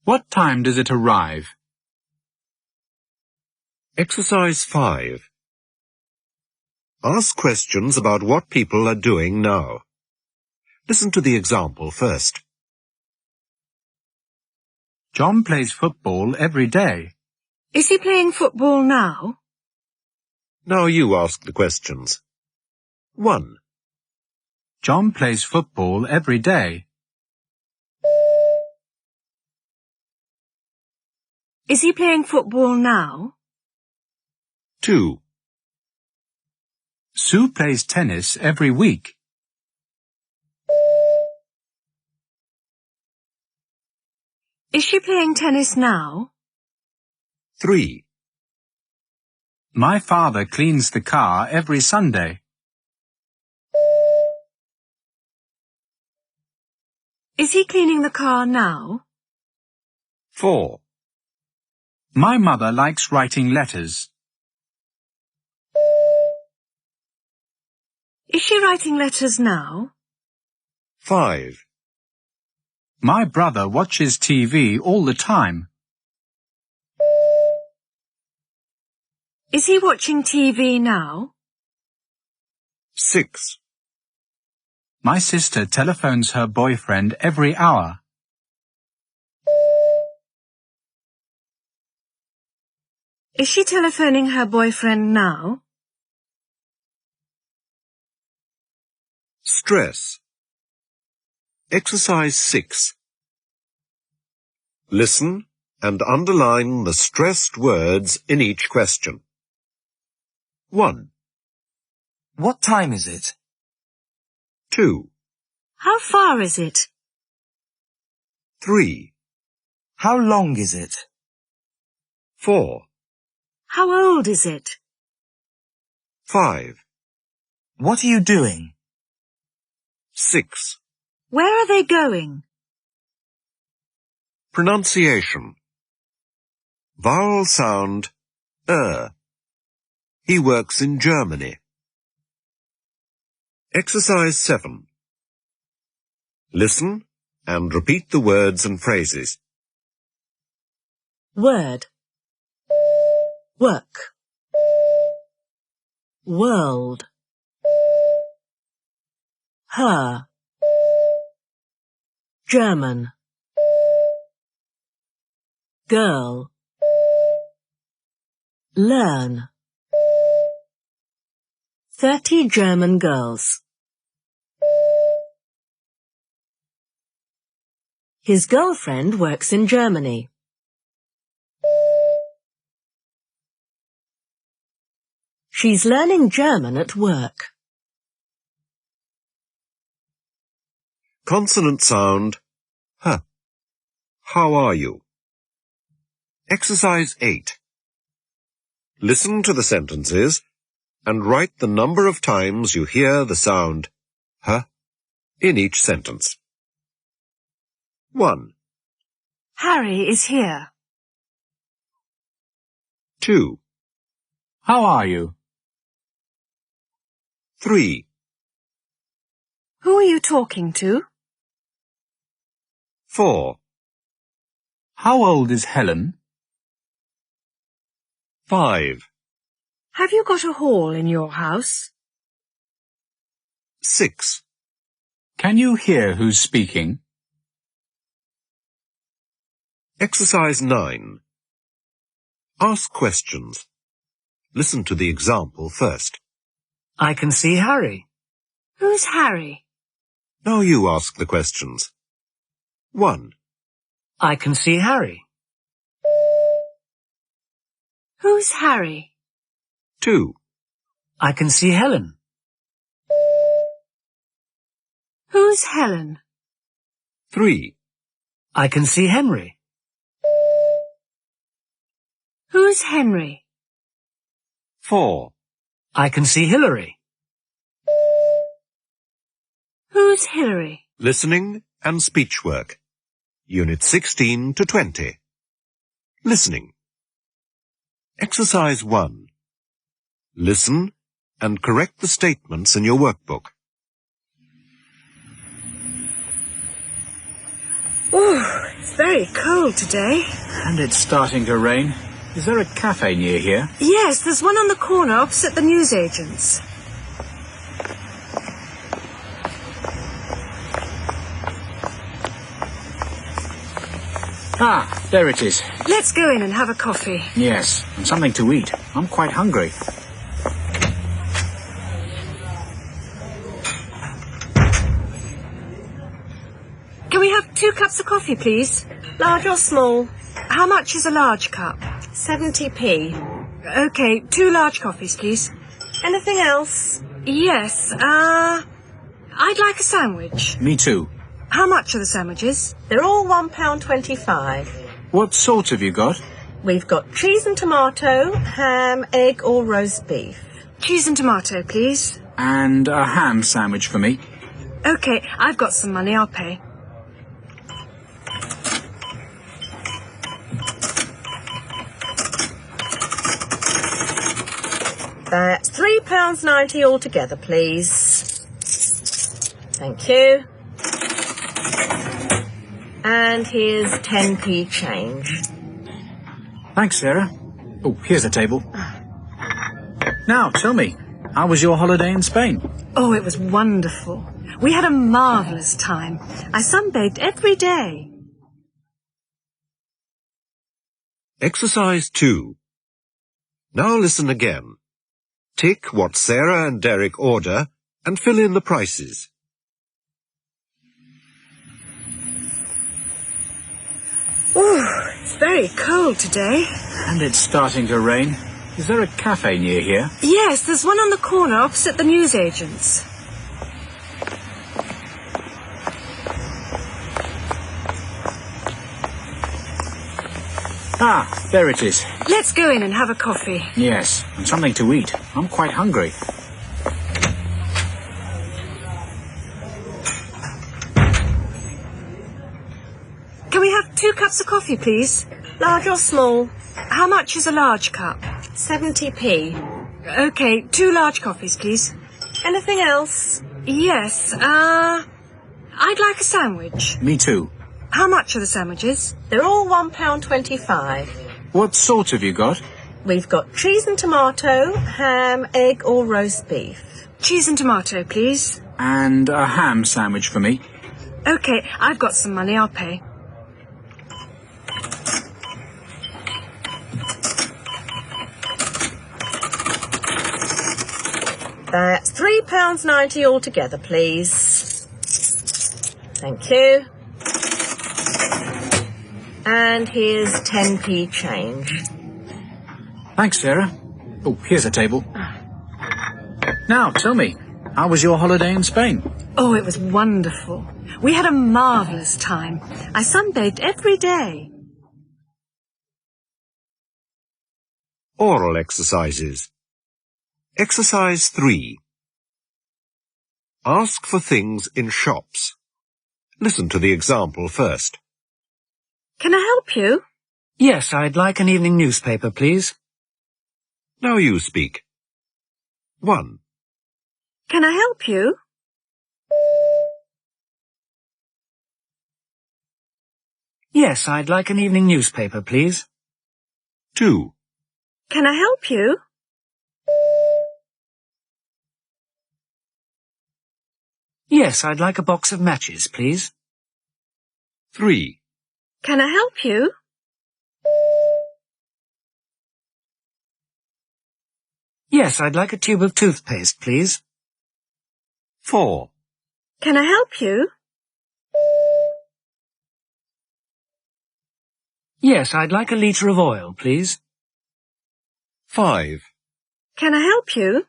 What time does it arrive? Exercise 5. Ask questions about what people are doing now. Listen to the example first. John plays football every day. Is he playing football now? Now you ask the questions. 1. John plays football every day. Is he playing football now? 2. Sue plays tennis every week. Is she playing tennis now? 3. My father cleans the car every Sunday. Is he cleaning the car now? 4. My mother likes writing letters. Is she writing letters now? 5. My brother watches TV all the time. Is he watching TV now? 6. My sister telephones her boyfriend every hour. Is she telephoning her boyfriend now? Stress. Exercise 6. Listen and underline the stressed words in each question. 1. What time is it? 2. How far is it? 3. How long is it? 4. How old is it? 5. What are you doing? 6. Where are they going? Pronunciation. Vowel sound, He works in Germany. Exercise 7. Listen and repeat the words and phrases. Word. Work. World. Her. German. Girl. Learn. 30 German girls. His girlfriend works in Germany. She's learning German at work. Consonant sound, H. How are you? Exercise 8. Listen to the sentences and write the number of times you hear the sound H in each sentence. 1, Harry is here. 2, How are you? 3, Who are you talking to? 4, How old is Helen? 5, Have you got a hall in your house? 6, Can you hear who's speaking? Exercise 9. Ask questions. Listen to the example first. I can see Harry. Who's Harry? Now you ask the questions. 1, I can see Harry. Who's Harry? 2, I can see Helen. Who's Helen? 3, I can see Henry. Who's Henry? 4, I can see Hilary. Who's Hilary? Listening and speech work. Unit 16 to 20. Listening. Exercise 1. Listen and correct the statements in your workbook. Oh, it's very cold today. And it's starting to rain. Is there a cafe near here? Yes, there's one on the corner opposite the newsagents. Ah, there it is. Let's go in and have a coffee. Yes, and something to eat. I'm quite hungry. Can we have 2 cups of coffee, please? Large or small? How much is a large cup? 70p. OK, 2 large coffees, please. Anything else? Yes, I'd like a sandwich. Me too. How much are the sandwiches? They're all £1.25. What sort have you got? We've got cheese and tomato, ham, egg or roast beef. Cheese and tomato, please. And a ham sandwich for me. OK, I've got some money, I'll pay. That's £3.90 altogether, please. Thank you. And here's 10p change. Thanks, Sarah. Oh, here's the table. Now, tell me, how was your holiday in Spain? Oh, it was wonderful. We had a marvellous time. I sunbathed every day. Exercise 2. Now listen again. Tick what Sarah and Derek order and fill in the prices. Oh, it's very cold today. And it's starting to rain. Is there a cafe near here? Yes, there's one on the corner opposite the newsagents. Ah, there it is. Let's go in and have a coffee. Yes, and something to eat. I'm quite hungry. Can we have 2 cups of coffee, please? Large or small? How much is a large cup? 70p. OK, 2 large coffees, please. Anything else? Yes, I'd like a sandwich. Me too. How much are the sandwiches? They're all £1.25. What sort have you got? We've got cheese and tomato, ham, egg or roast beef. Cheese and tomato, please. And a ham sandwich for me. OK, I've got some money, I'll pay. That's £3.90 altogether, please. Thank you. And here's 10p change. Thanks, Sarah. Oh, here's a table. Now, tell me, how was your holiday in Spain? Oh, it was wonderful. We had a marvellous time. I sunbathed every day. Oral exercises. Exercise 3. Ask for things in shops. Listen to the example first. Can I help you? Yes, I'd like an evening newspaper, please. Now you speak. 1. Can I help you? Yes, I'd like an evening newspaper, please. 2. Can I help you? Yes, I'd like a box of matches, please. 3. Can I help you? Yes, I'd like a tube of toothpaste, please. 4. Can I help you? Yes, I'd like a litre of oil, please. 5. Can I help you?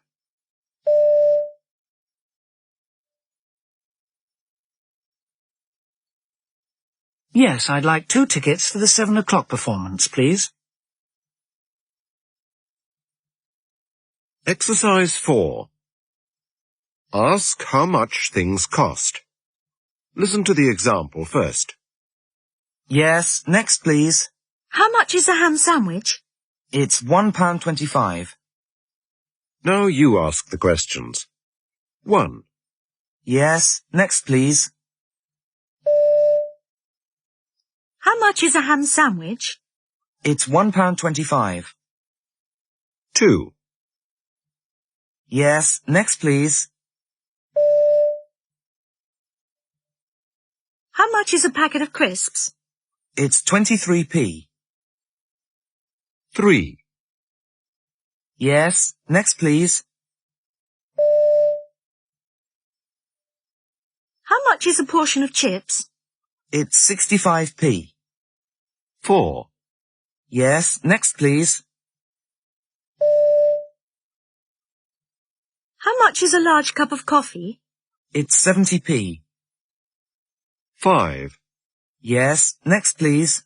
Yes, I'd like 2 tickets for the 7 o'clock performance, please. Exercise 4. Ask how much things cost. Listen to the example first. Yes, next please. How much is a ham sandwich? It's £1.25. Now you ask the questions. 1. Yes, next please. How much is a ham sandwich? It's £1.25. 2. Yes, next please. How much is a packet of crisps? It's 23p. 3. Yes, next please. How much is a portion of chips? It's 65p. 4. Yes, next please. How much is a large cup of coffee? It's 70p. 5. Yes, next please.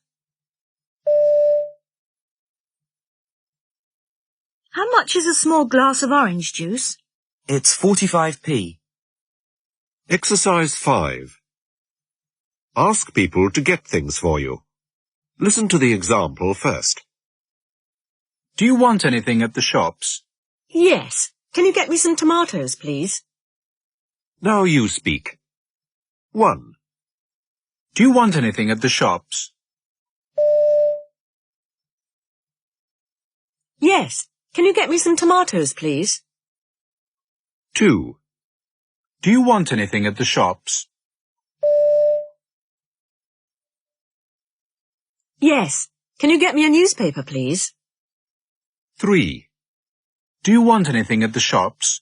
How much is a small glass of orange juice? It's 45p. Exercise 5. Ask people to get things for you. Listen to the example first. Do you want anything at the shops? Yes. Can you get me some tomatoes, please? Now you speak. 1. Do you want anything at the shops? Yes. Can you get me some tomatoes, please? 2. Do you want anything at the shops? Yes. Can you get me a newspaper, please? 3. Do you want anything at the shops?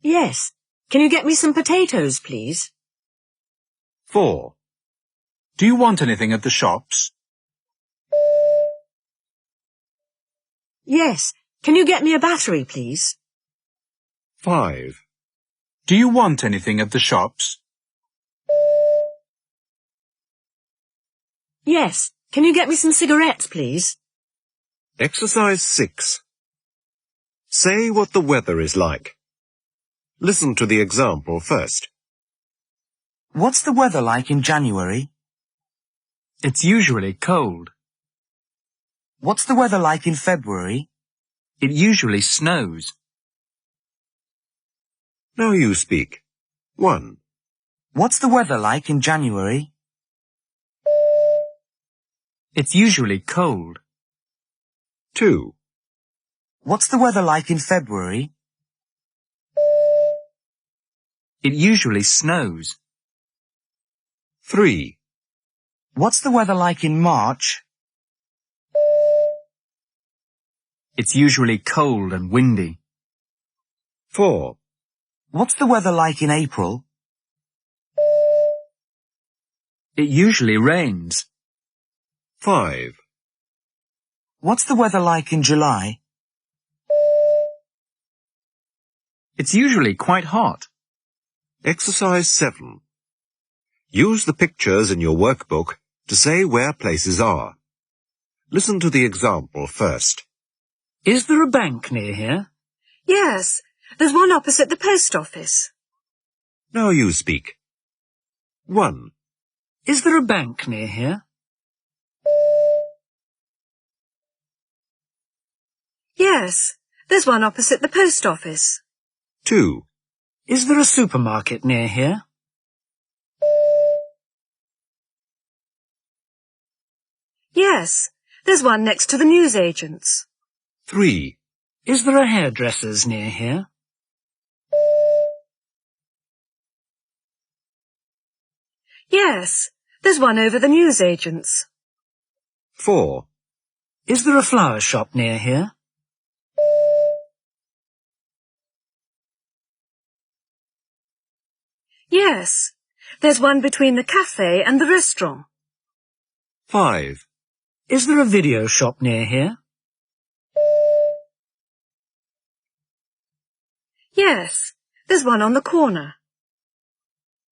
Yes. Can you get me some potatoes, please? 4. Do you want anything at the shops? Yes. Can you get me a battery, please? 5. Do you want anything at the shops? Yes. Can you get me some cigarettes, please? Exercise 6. Say what the weather is like. Listen to the example first. What's the weather like in January? It's usually cold. What's the weather like in February? It usually snows. Now you speak. 1. What's the weather like in January? It's usually cold. 2. What's the weather like in February? It usually snows. 3. What's the weather like in March? It's usually cold and windy. 4. What's the weather like in April? It usually rains. 5. What's the weather like in July? It's usually quite hot. Exercise 7. Use the pictures in your workbook to say where places are. Listen to the example first. Is there a bank near here? Yes, there's one opposite the post office. Now you speak. 1. Is there a bank near here? Yes, there's one opposite the post office. 2. Is there a supermarket near here? Yes, there's one next to the newsagent's. 3. Is there a hairdresser's near here? Yes, there's one over the newsagent's. 4. Is there a flower shop near here? Yes, there's one between the cafe and the restaurant. 5. Is there a video shop near here? Yes, there's one on the corner.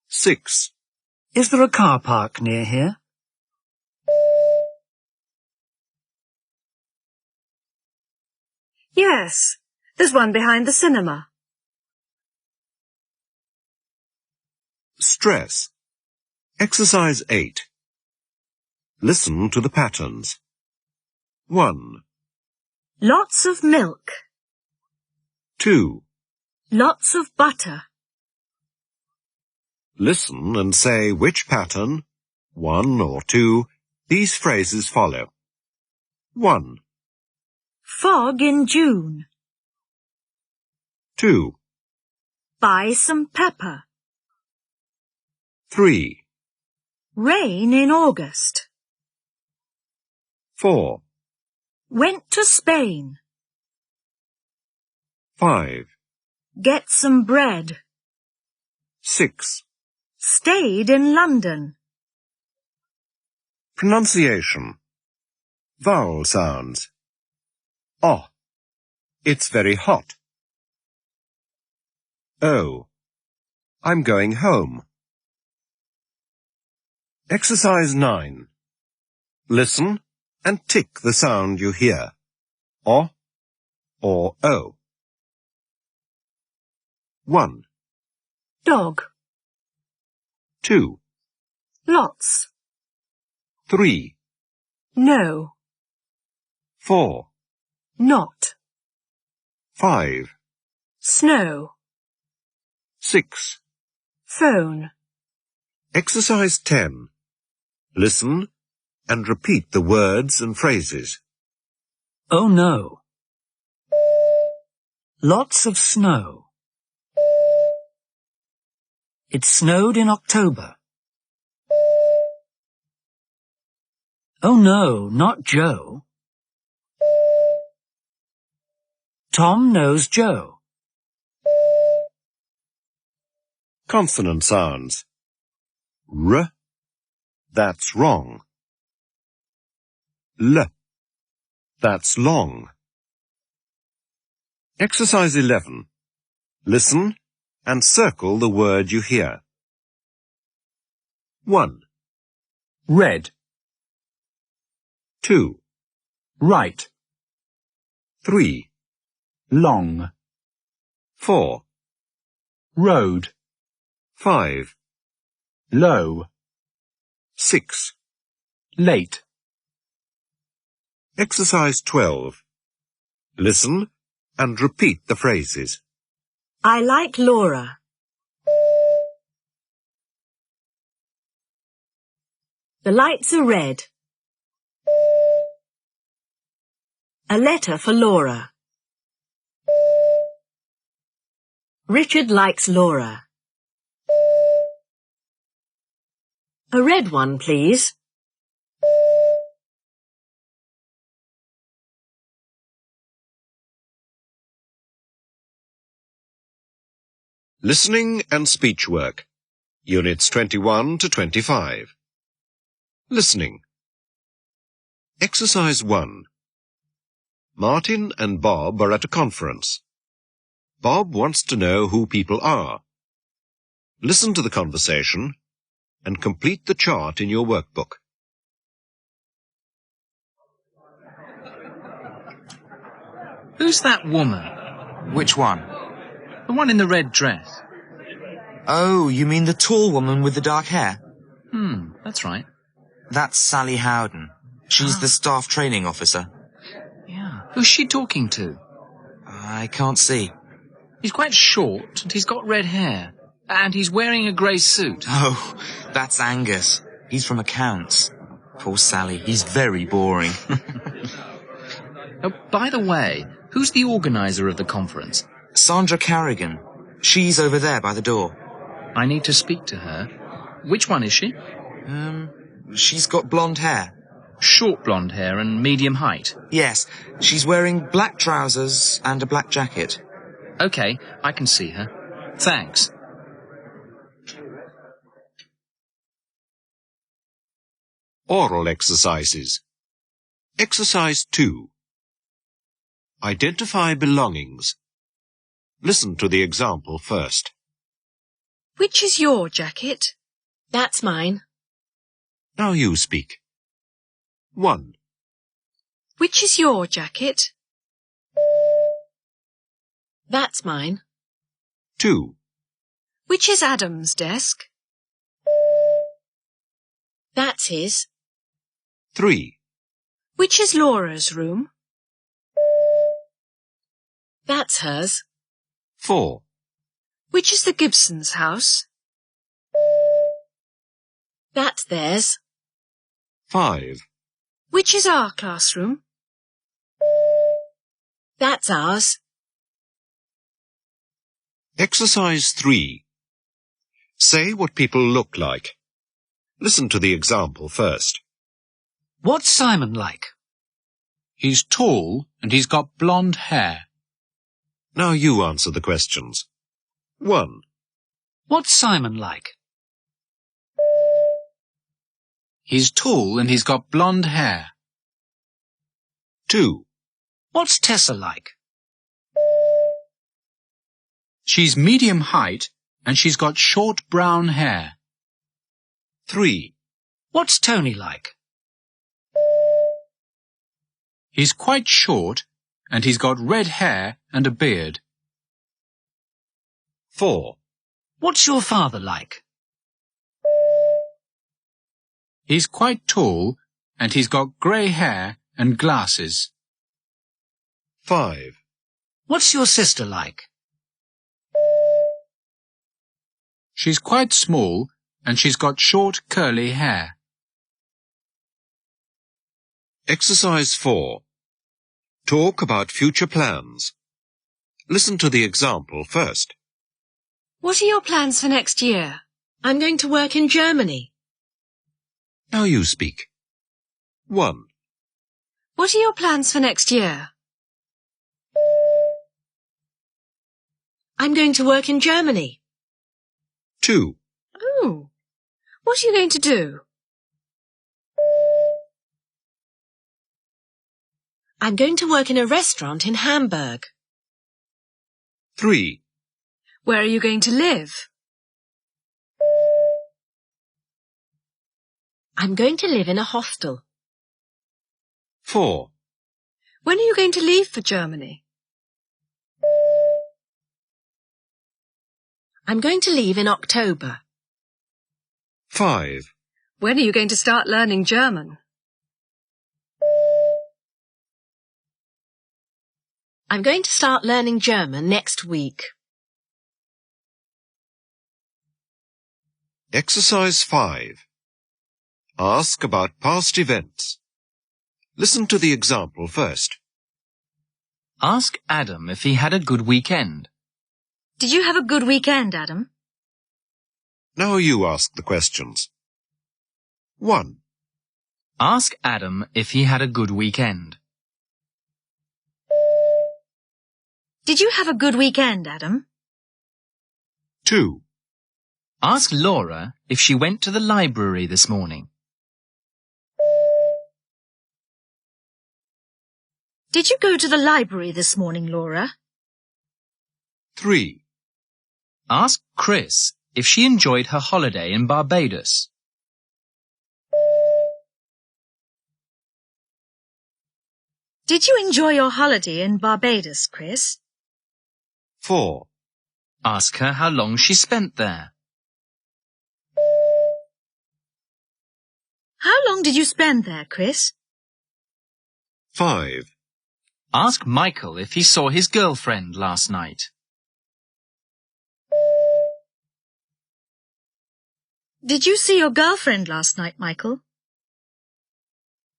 6. Is there a car park near here? Yes, there's one behind the cinema. Stress. Exercise 8. Listen to the patterns. 1. Lots of milk. 2. Lots of butter. Listen and say which pattern, 1 or 2, these phrases follow. 1. Fog in June. 2. Buy some pepper. 3. Rain in August. 4. Went to Spain. 5. Get some bread. 6. Stayed in London. Pronunciation. Vowel sounds. O. It's very hot. O. I'm going home. Exercise 9. Listen and tick the sound you hear. O or O. 1. Dog. 2. Lots. 3. No. 4. Not. 5. Snow. 6. Phone. Exercise 10. Listen and repeat the words and phrases. Oh no. Lots of snow. It snowed in October. Oh no, not Joe. Tom knows Joe. Consonant sounds. R. That's wrong. L. That's long. Exercise 11. Listen and circle the word you hear. 1. Red. 2. Right. 3. Long. 4. Road. 5. Low. 6. Late. Exercise 12. Listen and repeat the phrases. I like Laura. The lights are red. A letter for Laura. Richard likes Laura. A red one, please. Listening and Speech Work, Units 21 to 25. Listening. Exercise 1. Martin and Bob are at a conference. Bob wants to know who people are. Listen to the conversation and complete the chart in your workbook. Who's that woman? Which one? The one in the red dress. Oh, you mean the tall woman with the dark hair? That's right. That's Sally Howden. She's the staff training officer. Yeah. Who's she talking to? I can't see. He's quite short and he's got red hair. And he's wearing a grey suit. Oh, that's Angus. He's from accounts. Poor Sally, he's very boring. Oh, by the way, who's the organiser of the conference? Sandra Carrigan. She's over there by the door. I need to speak to her. Which one is she? She's got blonde hair. Short blonde hair and medium height? Yes, she's wearing black trousers and a black jacket. OK, I can see her. Thanks. Oral exercises. Exercise 2. Identify belongings. Listen to the example first. Which is your jacket? That's mine. Now you speak. 1. Which is your jacket? That's mine. 2. Which is Adam's desk? That's his. 3. Which is Laura's room? That's hers. 4. Which is the Gibsons' house? That's theirs. 5. Which is our classroom? That's ours. Exercise 3. Say what people look like. Listen to the example first. What's Simon like? He's tall and he's got blonde hair. Now you answer the questions. 1. What's Simon like? He's tall and he's got blonde hair. 2. What's Tessa like? She's medium height and she's got short brown hair. 3. What's Tony like? He's quite short and he's got red hair and a beard. 4. What's your father like? He's quite tall and he's got grey hair and glasses. 5. What's your sister like? She's quite small and she's got short curly hair. Exercise 4. Talk about future plans. Listen to the example first. What are your plans for next year? I'm going to work in Germany. Now you speak. 1. What are your plans for next year? I'm going to work in Germany. 2. Oh, what are you going to do? I'm going to work in a restaurant in Hamburg. 3. Where are you going to live? I'm going to live in a hostel. 4. When are you going to leave for Germany? I'm going to leave in October. 5. When are you going to start learning German? I'm going to start learning German next week. Exercise 5. Ask about past events. Listen to the example first. Ask Adam if he had a good weekend. Did you have a good weekend, Adam? Now you ask the questions. 1. Ask Adam if he had a good weekend. Did you have a good weekend, Adam? 2. Ask Laura if she went to the library this morning. Did you go to the library this morning, Laura? 3. Ask Chris if she enjoyed her holiday in Barbados. Did you enjoy your holiday in Barbados, Chris? 4. Ask her how long she spent there. How long did you spend there, Chris? 5. Ask Michael if he saw his girlfriend last night. Did you see your girlfriend last night, Michael?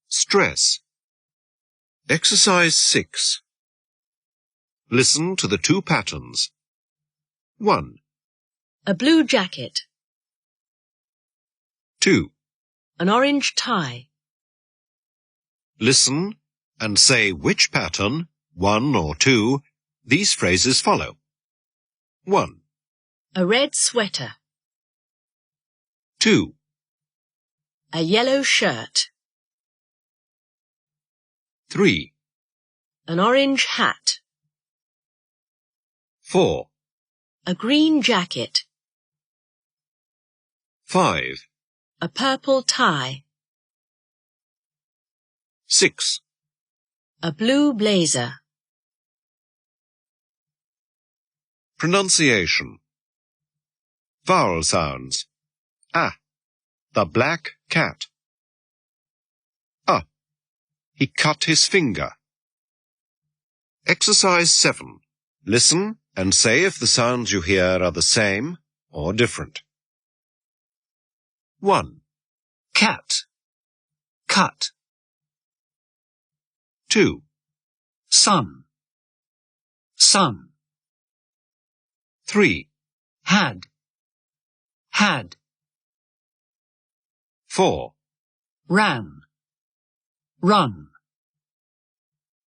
Stress. Exercise 6. Listen to the two patterns. 1. A blue jacket. 2. An orange tie. Listen and say which pattern, 1 or 2, these phrases follow. 1. A red sweater. 2. A yellow shirt. 3. An orange hat. 4. A green jacket. 5. A purple tie. 6. A blue blazer. Pronunciation. Vowel sounds. Ah, the black cat. He cut his finger. Exercise 7. Listen and say if the sounds you hear are the same or different. 1. Cat. Cut. 2. Sun. Sun. 3. Had. Had. 4. Ran. Run.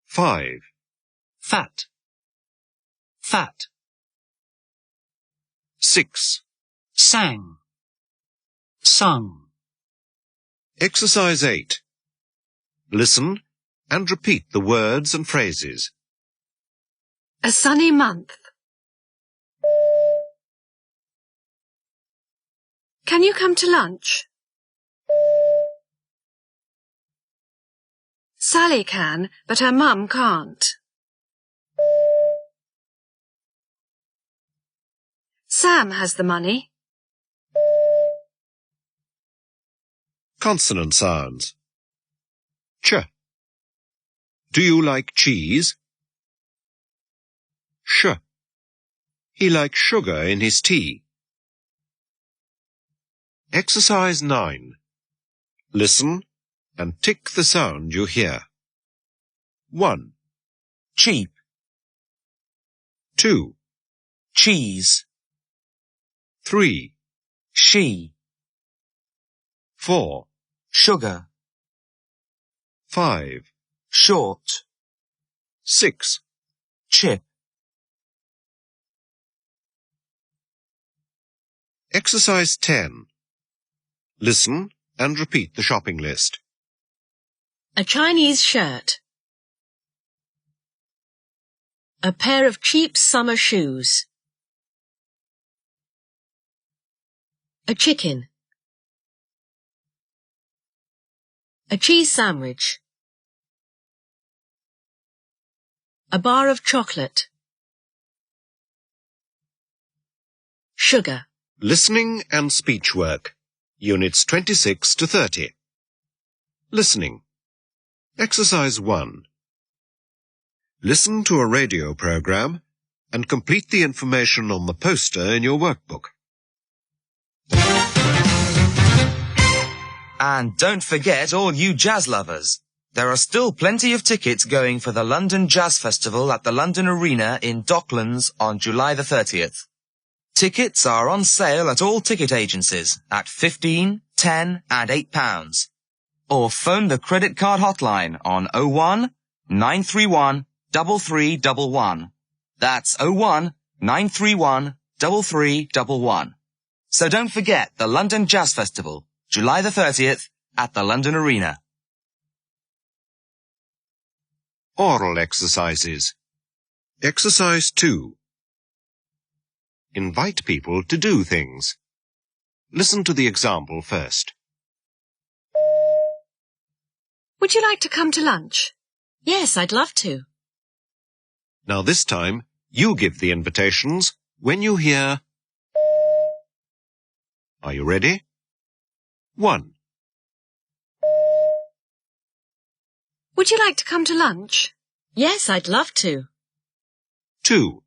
5. Fat. Fat. 6. Sang. Sung. Exercise 8. Listen and repeat the words and phrases. A sunny month. Can you come to lunch? Sally can, but her mum can't. Sam has the money. Consonant sounds. Ch. Do you like cheese? Sh. He likes sugar in his tea. Exercise 9. Listen and tick the sound you hear. 1. Cheap. 2. Cheese. 3. She. 4. Sugar. 5. Short. 6. Chip. Exercise 10. Listen and repeat the shopping list. A Chinese shirt. A pair of cheap summer shoes. A chicken. A cheese sandwich. A bar of chocolate. Sugar. Listening and speech work. Units 26 to 30. Listening. Exercise 1. Listen to a radio program and complete the information on the poster in your workbook. And don't forget all you jazz lovers. There are still plenty of tickets going for the London Jazz Festival at the London Arena in Docklands on July the 30th. Tickets are on sale at all ticket agencies at £15, £10 and £8. Or phone the credit card hotline on 01 931 3311. That's 01 931 3311. So don't forget the London Jazz Festival, July the 30th, at the London Arena. Oral exercises. Exercise 2. Invite people to do things. Listen to the example first. Would you like to come to lunch? Yes, I'd love to. Now this time, you give the invitations when you hear. Are you ready? 1. Would you like to come to lunch? Yes, I'd love to. 2.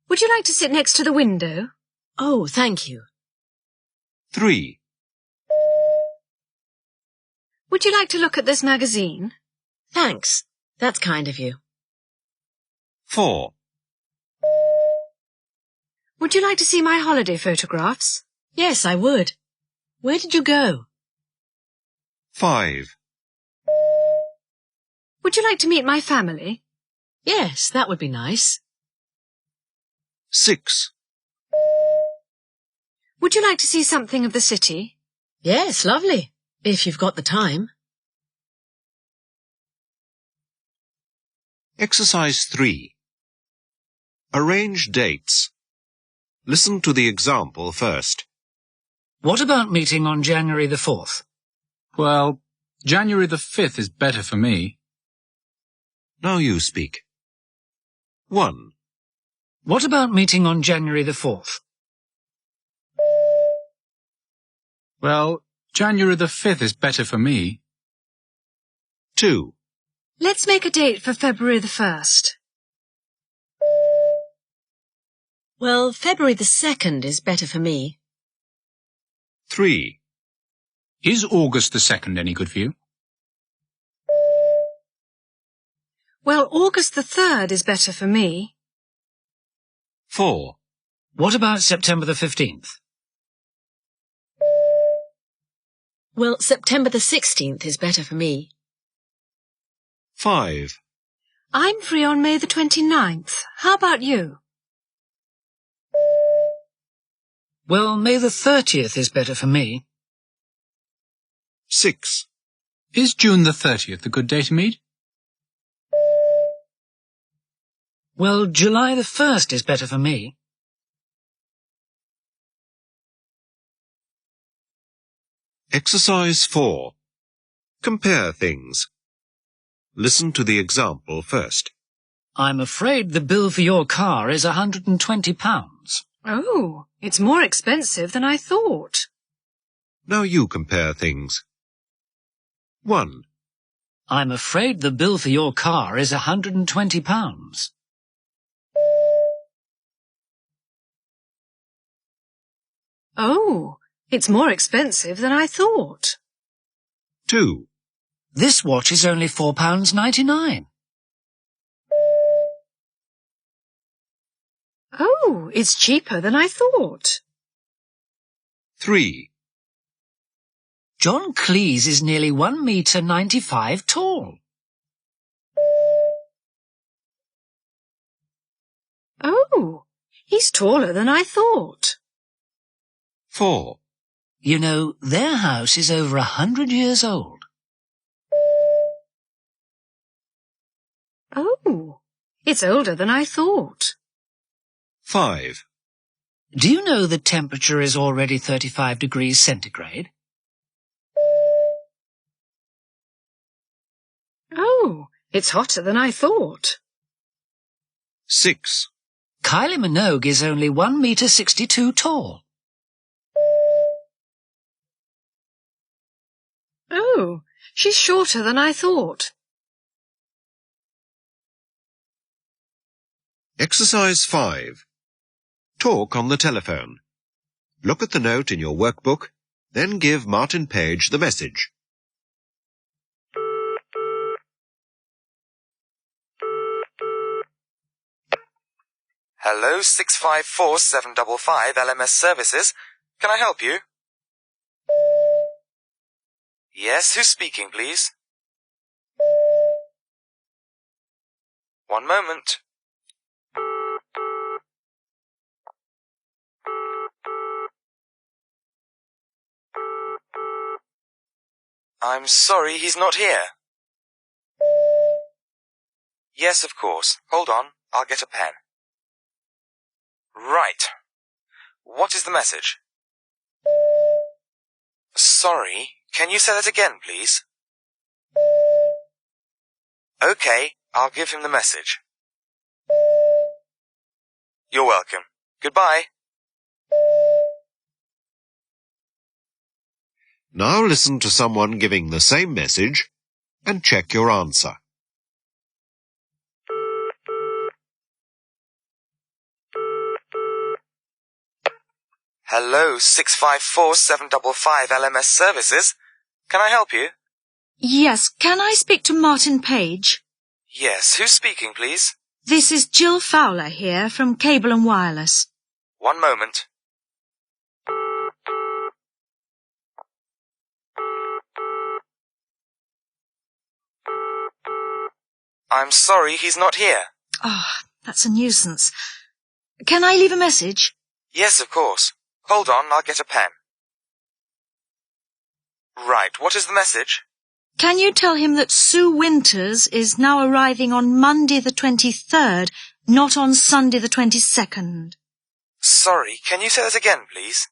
Would you like to sit next to the window? Oh, thank you. 3. Would you like to look at this magazine? Thanks. That's kind of you. 4. Would you like to see my holiday photographs? Yes, I would. Where did you go? 5. Would you like to meet my family? Yes, that would be nice. 6. Would you like to see something of the city? Yes, lovely. If you've got the time. Exercise 3. Arrange dates. Listen to the example first. What about meeting on January the 4th? Well, January the 5th is better for me. Now you speak. 1. What about meeting on January the 4th? Well, January the 5th is better for me. 2. Let's make a date for February the 1st. Well, February the 2nd is better for me. 3. Is August the 2nd any good for you? Well, August the 3rd is better for me. 4. What about September the 15th? Well, September the 16th is better for me. 5. I'm free on May the 29th. How about you? Well, May the 30th is better for me. 6. Is June the 30th a good day to meet? Well, July the 1st is better for me. Exercise 4. Compare things. Listen to the example first. I'm afraid the bill for your car is £120. Oh, it's more expensive than I thought. Now you compare things. 1. I'm afraid the bill for your car is £120. Oh, it's more expensive than I thought. 2. This watch is only £4.99. Oh, it's cheaper than I thought. 3. John Cleese is nearly 1 metre 95 tall. Oh, he's taller than I thought. 4. You know, their house is over 100 years old. Oh, it's older than I thought. 5. Do you know the temperature is already 35 degrees centigrade? Oh, it's hotter than I thought. 6. Kylie Minogue is only 1 metre 62 tall. Oh, she's shorter than I thought. Exercise 5. Talk on the telephone. Look at the note in your workbook, then give Martin Page the message. Hello, 654-755 LMS Services. Can I help you? Yes, who's speaking, please? One moment. I'm sorry, he's not here. Yes, of course. Hold on, I'll get a pen. Right. What is the message? Sorry, can you say that again, please? Okay, I'll give him the message. You're welcome. Goodbye. Now listen to someone giving the same message and check your answer. Hello, 654-755 LMS Services. Can I help you? Yes, can I speak to Martin Page? Yes, who's speaking, please? This is Jill Fowler here from Cable and Wireless. One moment. I'm sorry, he's not here. Oh, that's a nuisance. Can I leave a message? Yes, of course. Hold on, I'll get a pen. Right, what is the message? Can you tell him that Sue Winters is now arriving on Monday the 23rd, not on Sunday the 22nd? Sorry, can you say that again, please?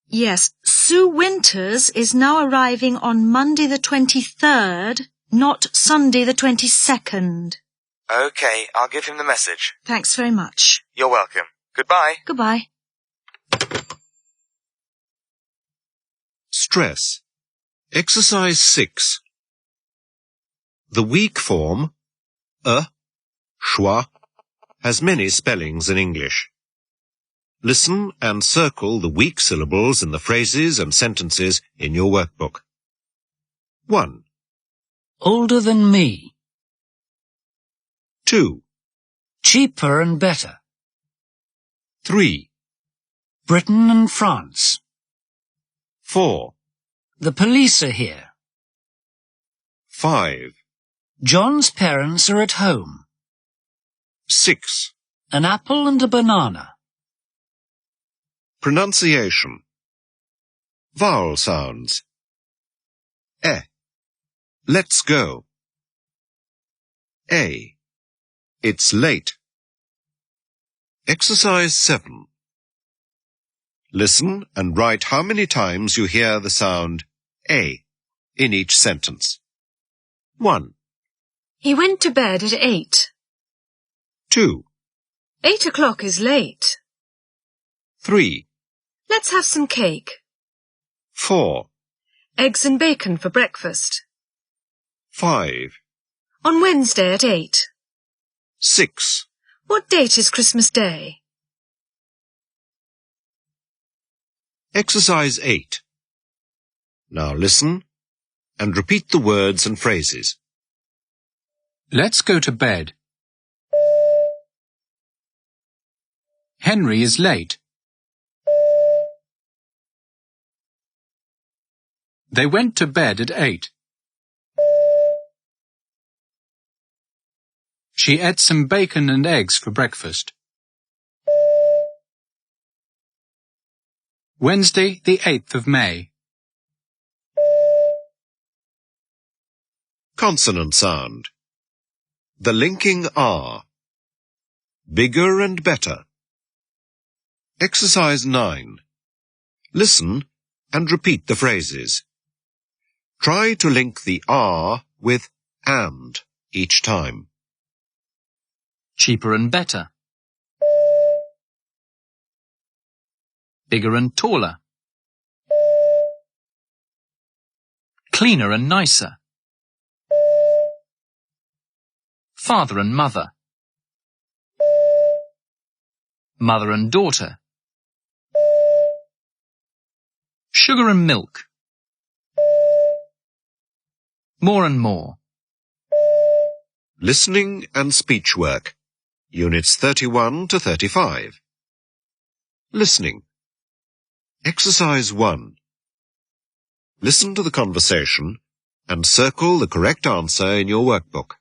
Yes, Sue Winters is now arriving on Monday the 23rd, not Sunday the 22nd. Okay, I'll give him the message. Thanks very much. You're welcome. Goodbye. Goodbye. Stress. Exercise 6. The weak form, schwa, has many spellings in English. Listen and circle the weak syllables in the phrases and sentences in your workbook. 1. Older than me. 2. Cheaper and better. 3. Britain and France. 4. The police are here. 5. John's parents are at home. 6. An apple and a banana. Pronunciation. Vowel sounds. Let's go. A. It's late. Exercise 7. Listen and write how many times you hear the sound A in each sentence. 1. He went to bed at 8. 2. 8 o'clock is late. 3. Let's have some cake. 4. Eggs and bacon for breakfast. 5. On Wednesday at 8. 6. What date is Christmas Day? Exercise 8. Now listen and repeat the words and phrases. Let's go to bed. Henry is late. They went to bed at 8. She ate some bacon and eggs for breakfast. Wednesday, the 8th of May. Consonant sound. The linking R. Bigger and better. Exercise 9. Listen and repeat the phrases. Try to link the R with and each time. Cheaper and better. Bigger and taller. Cleaner and nicer. Father and mother. Mother and daughter. Sugar and milk. More and more. Listening and speech work. Units 31 to 35. Listening. Exercise 1. Listen to the conversation and circle the correct answer in your workbook.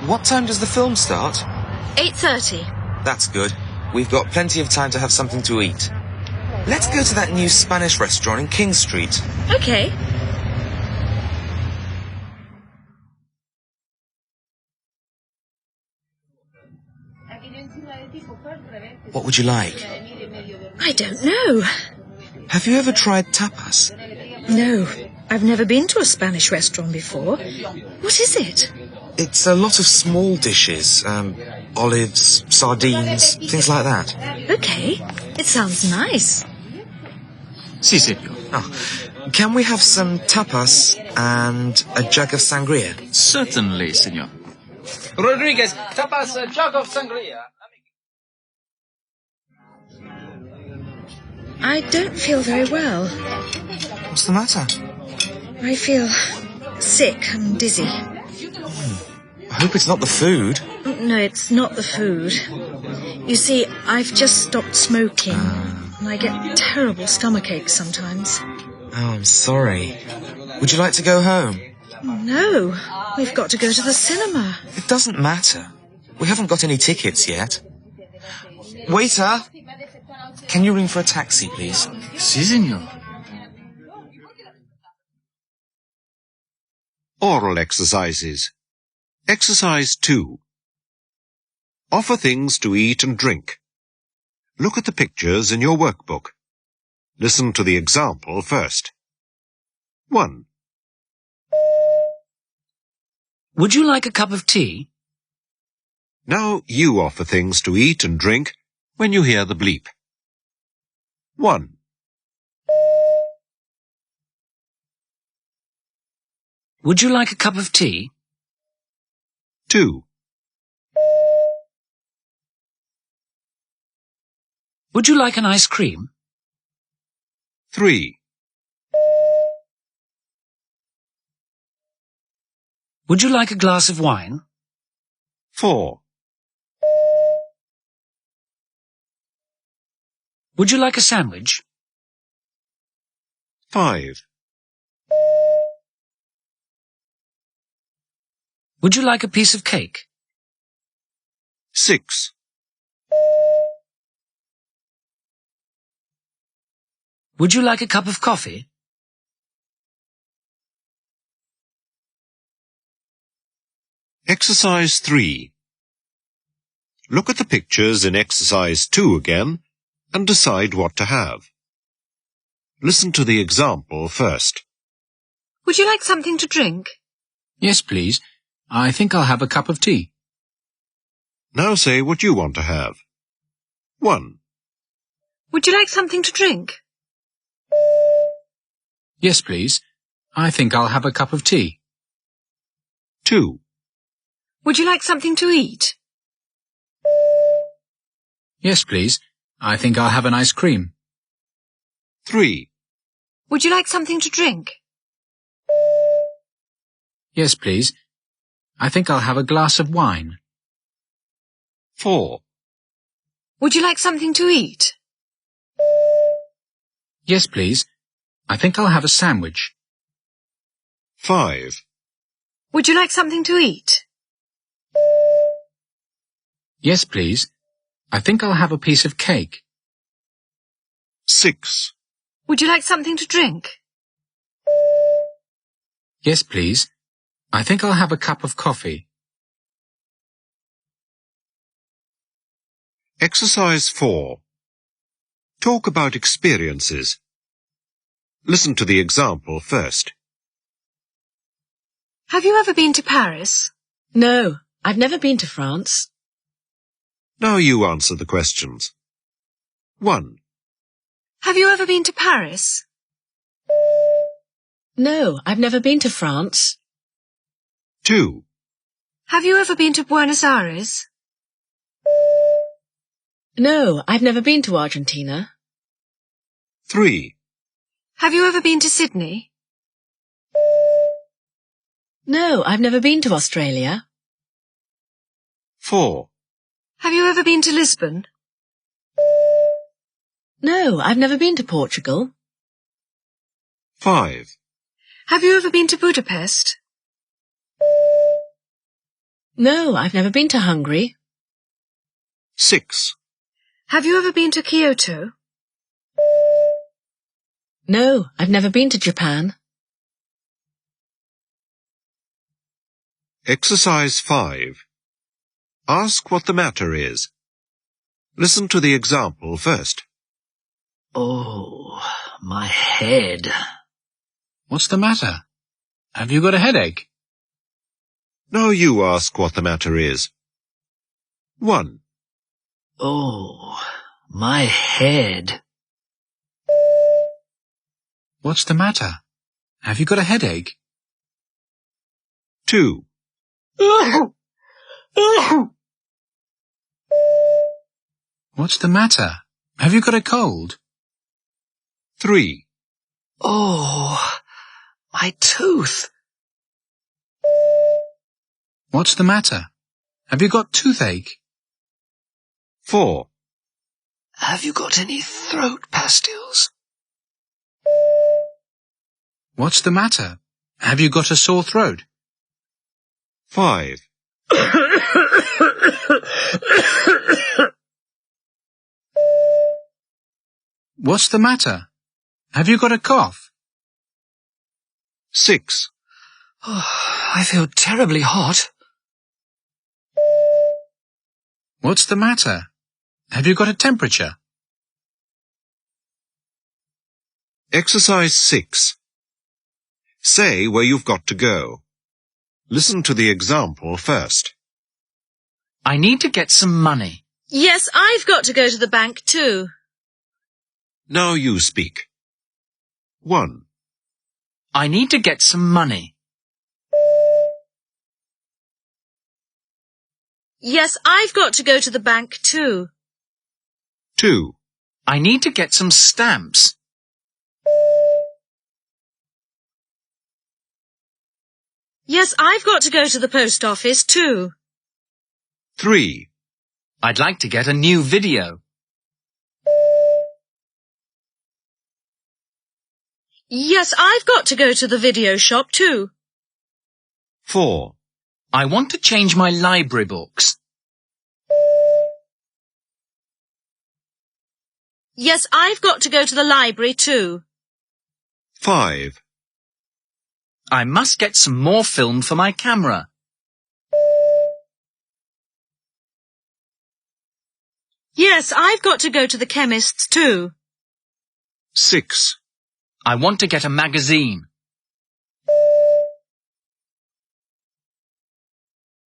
What time does the film start? 8:30. That's good. We've got plenty of time to have something to eat. Let's go to that new Spanish restaurant in King Street. Okay. What would you like? I don't know. Have you ever tried tapas? No, I've never been to a Spanish restaurant before. What is it? It's a lot of small dishes. Olives, sardines, things like that. Okay, it sounds nice. Si, senor. Oh, can we have some tapas and a jug of sangria? Certainly, senor. Rodriguez, tapas, a jug of sangria. I don't feel very well. What's the matter? I feel sick and dizzy. I hope it's not the food. No, it's not the food. You see, I've just stopped smoking, and I get terrible stomachache sometimes. Oh, I'm sorry. Would you like to go home? No, we've got to go to the cinema. It doesn't matter. We haven't got any tickets yet. Waiter! Can you ring for a taxi, please? Si, senor. Oral exercises. Exercise 2. Offer things to eat and drink. Look at the pictures in your workbook. Listen to the example first. 1. Would you like a cup of tea? Now you offer things to eat and drink when you hear the bleep. 1. Would you like a cup of tea? 2. Would you like an ice cream? 3. Would you like a glass of wine? 4. Would you like a sandwich? 5. Would you like a piece of cake? 6. Would you like a cup of coffee? Exercise 3. Look at the pictures in Exercise 2 again and decide what to have. Listen to the example first. Would you like something to drink? Yes, please. I think I'll have a cup of tea. Now say what you want to have. 1. Would you like something to drink? Yes, please. I think I'll have a cup of tea. 2. Would you like something to eat? Yes, please. I think I'll have an ice cream. 3. Would you like something to drink? Yes, please. I think I'll have a glass of wine. 4. Would you like something to eat? Yes, please. I think I'll have a sandwich. 5. Would you like something to eat? Yes, please. I think I'll have a piece of cake. 6. Would you like something to drink? Yes, please. I think I'll have a cup of coffee. Exercise 4. Talk about experiences. Listen to the example first. Have you ever been to Paris? No, I've never been to France. Now you answer the questions. 1. Have you ever been to Paris? No, I've never been to France. 2. Have you ever been to Buenos Aires? No, I've never been to Argentina. 3. Have you ever been to Sydney? No, I've never been to Australia. 4. Have you ever been to Lisbon? No, I've never been to Portugal. 5. Have you ever been to Budapest? No, I've never been to Hungary. 6. Have you ever been to Kyoto? No, I've never been to Japan. Exercise 5. Ask what the matter is. Listen to the example first. Oh, my head. What's the matter? Have you got a headache? Now you ask what the matter is. 1. Oh, my head. What's the matter? Have you got a headache? 2. What's the matter? Have you got a cold? 3. Oh, my tooth. What's the matter? Have you got toothache? 4. Have you got any throat pastilles? What's the matter? Have you got a sore throat? 5. What's the matter? Have you got a cough? 6. Oh, I feel terribly hot. What's the matter? Have you got a temperature? Exercise 6. Say where you've got to go. Listen to the example first. I need to get some money. Yes, I've got to go to the bank too. Now you speak. 1. I need to get some money. Yes, I've got to go to the bank too. 2. I need to get some stamps. Yes, I've got to go to the post office too. 3. I'd like to get a new video. Yes, I've got to go to the video shop too. 4. I want to change my library books. Yes, I've got to go to the library too. 5. I must get some more film for my camera. Yes, I've got to go to the chemist's too. 6. I want to get a magazine.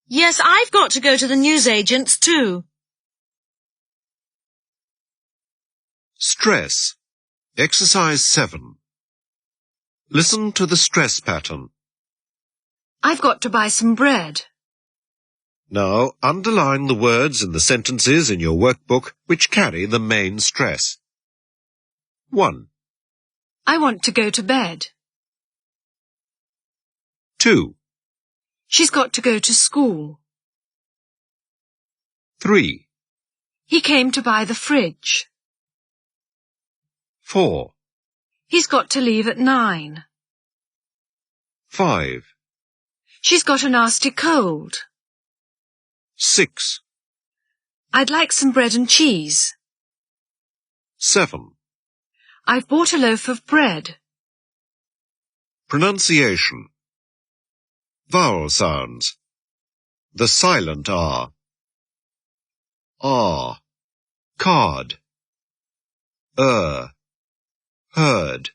Yes, I've got to go to the newsagent's too. Stress. Exercise 7. Listen to the stress pattern. I've got to buy some bread. Now underline the words in the sentences in your workbook which carry the main stress. 1. I want to go to bed. 2. She's got to go to school. 3. He came to buy the fridge. 4. He's got to leave at 9. 5. She's got a nasty cold. 6. I'd like some bread and cheese. 7. I've bought a loaf of bread. Pronunciation. Vowel sounds. The silent R. Card. Heard.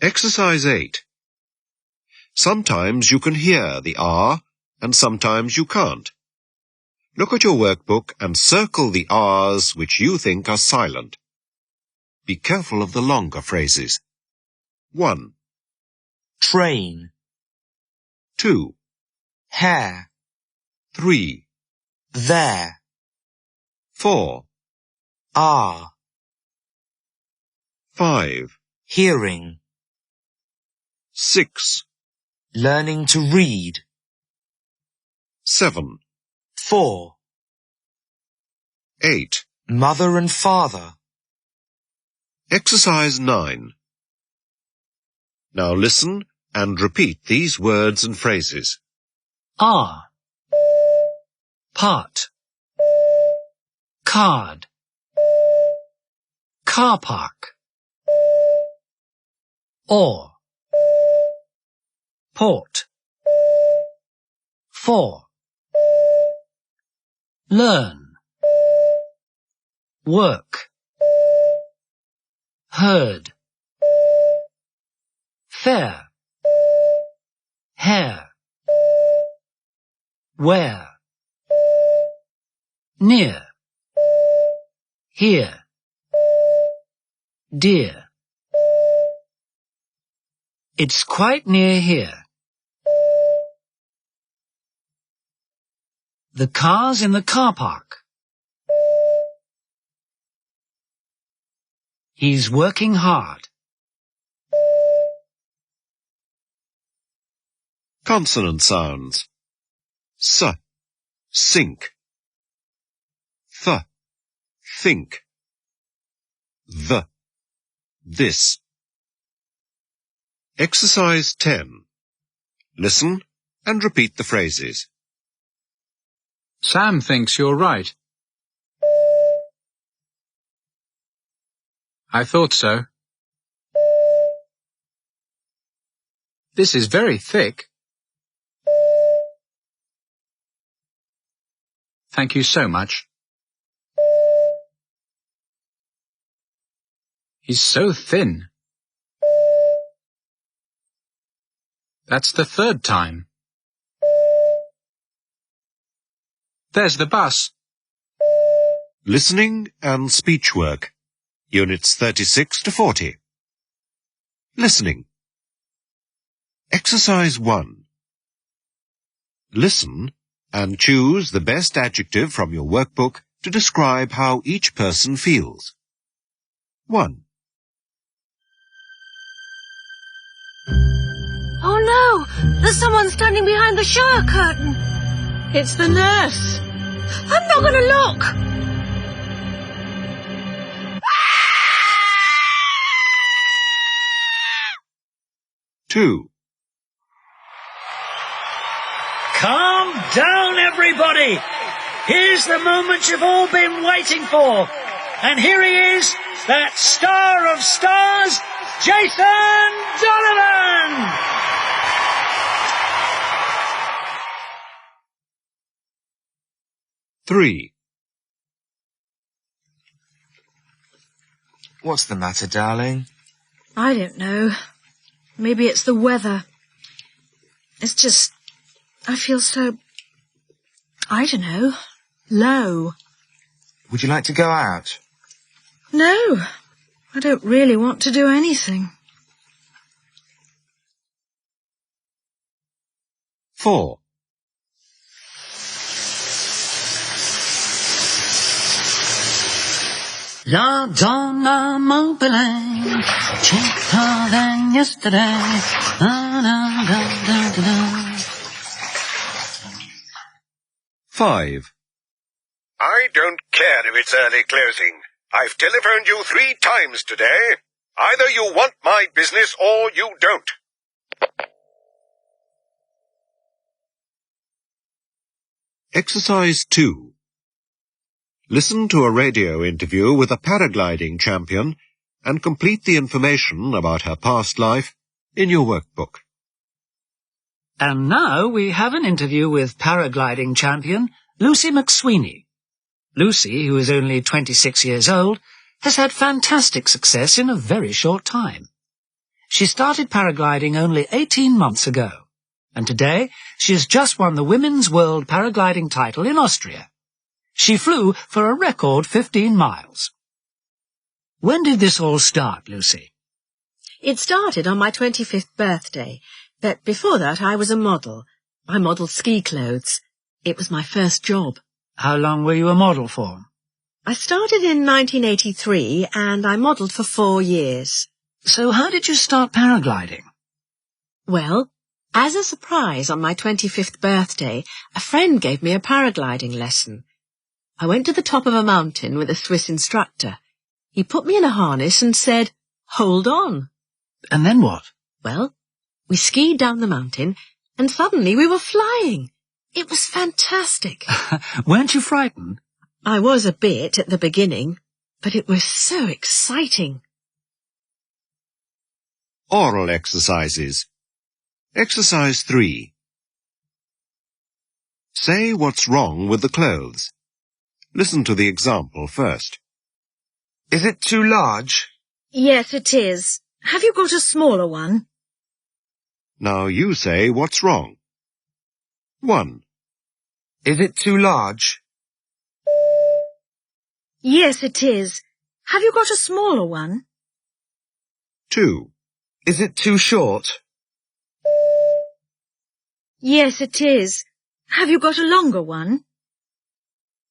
Exercise 8. Sometimes you can hear the R and sometimes you can't. Look at your workbook and circle the R's which you think are silent. Be careful of the longer phrases. 1. Train. 2. Hair. 3. There. 4. Are. 5. Hearing. 6. Learning to read. 7. 4. 8. Mother and father. Exercise 9. Now listen and repeat these words and phrases. Are. Part. Card. Car park. Or. Port. For. Learn. Work. Heard. Fair. Hair. Where. Near. Here. Dear. It's quite near here. The car's in the car park. He's working hard. Consonant sounds. S, sink. Th, think. The, this. Exercise 10. Listen and repeat the phrases. Sam thinks you're right. I thought so. This is very thick. Thank you so much. He's so thin. That's the third time. There's the bus. Listening and speech work. Units 36 to 40. Listening. Exercise 1. Listen and choose the best adjective from your workbook to describe how each person feels. 1. Oh no! There's someone standing behind the shower curtain. It's the nurse. I'm not going to look. Two. Calm down, everybody. Here's the moment you've all been waiting for. And here he is, that star of stars, Jason Donovan! 3. What's the matter, darling? I don't know. Maybe it's the weather. It's just, I feel so, I don't know, low. Would you like to go out? No, I don't really want to do anything. 4. La donna mobile, cheaper than yesterday. Da, da, da, da, da, da. 5. I don't care if it's early closing. I've telephoned you 3 times today. Either you want my business or you don't. Exercise 2. Listen to a radio interview with a paragliding champion and complete the information about her past life in your workbook. And now we have an interview with paragliding champion Lucy McSweeney. Lucy, who is only 26 years old, has had fantastic success in a very short time. She started paragliding only 18 months ago, and today she has just won the Women's World Paragliding title in Austria. She flew for a record 15 miles. When did this all start, Lucy? It started on my 25th birthday, but before that I was a model. I modelled ski clothes. It was my first job. How long were you a model for? I started in 1983 and I modelled for 4 years. So how did you start paragliding? Well, as a surprise on my 25th birthday, a friend gave me a paragliding lesson. I went to the top of a mountain with a Swiss instructor. He put me in a harness and said, "Hold on." And then what? Well, we skied down the mountain and suddenly we were flying. It was fantastic. Weren't you frightened? I was a bit at the beginning, but it was so exciting. Oral exercises. Exercise 3. Say what's wrong with the clothes. Listen to the example first. Is it too large? Yes, it is. Have you got a smaller one? Now you say what's wrong. 1. Is it too large? Yes, it is. Have you got a smaller one? 2. Is it too short? Yes, it is. Have you got a longer one?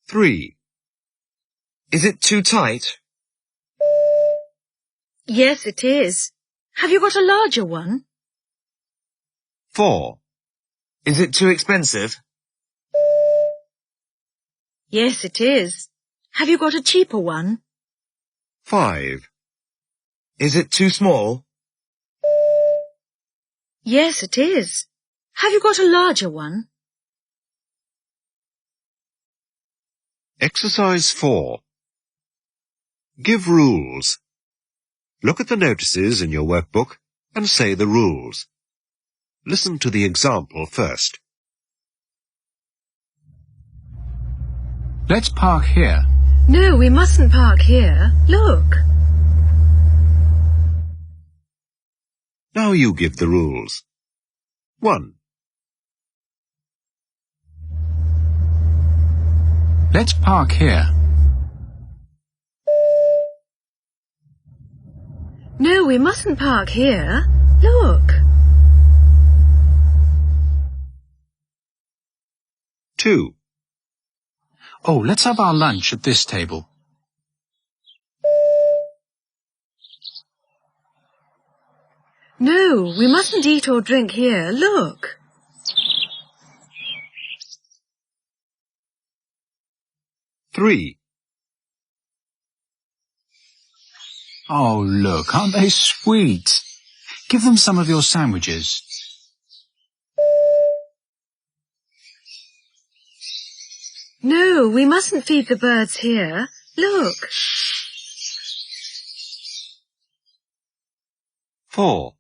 3. Is it too tight? Yes, it is. Have you got a larger one? 4. Is it too expensive? Yes, it is. Have you got a cheaper one? 5. Is it too small? Yes, it is. Have you got a larger one? Exercise 4. Give rules. Look at the notices in your workbook and say the rules. Listen to the example first. Let's park here. No, we mustn't park here. Look. Now you give the rules. 1. Let's park here. No, we mustn't park here. Look. 2. Oh, let's have our lunch at this table. No, we mustn't eat or drink here. Look. 3. Oh, look, aren't they sweet? Give them some of your sandwiches. No, we mustn't feed the birds here. Look. 4.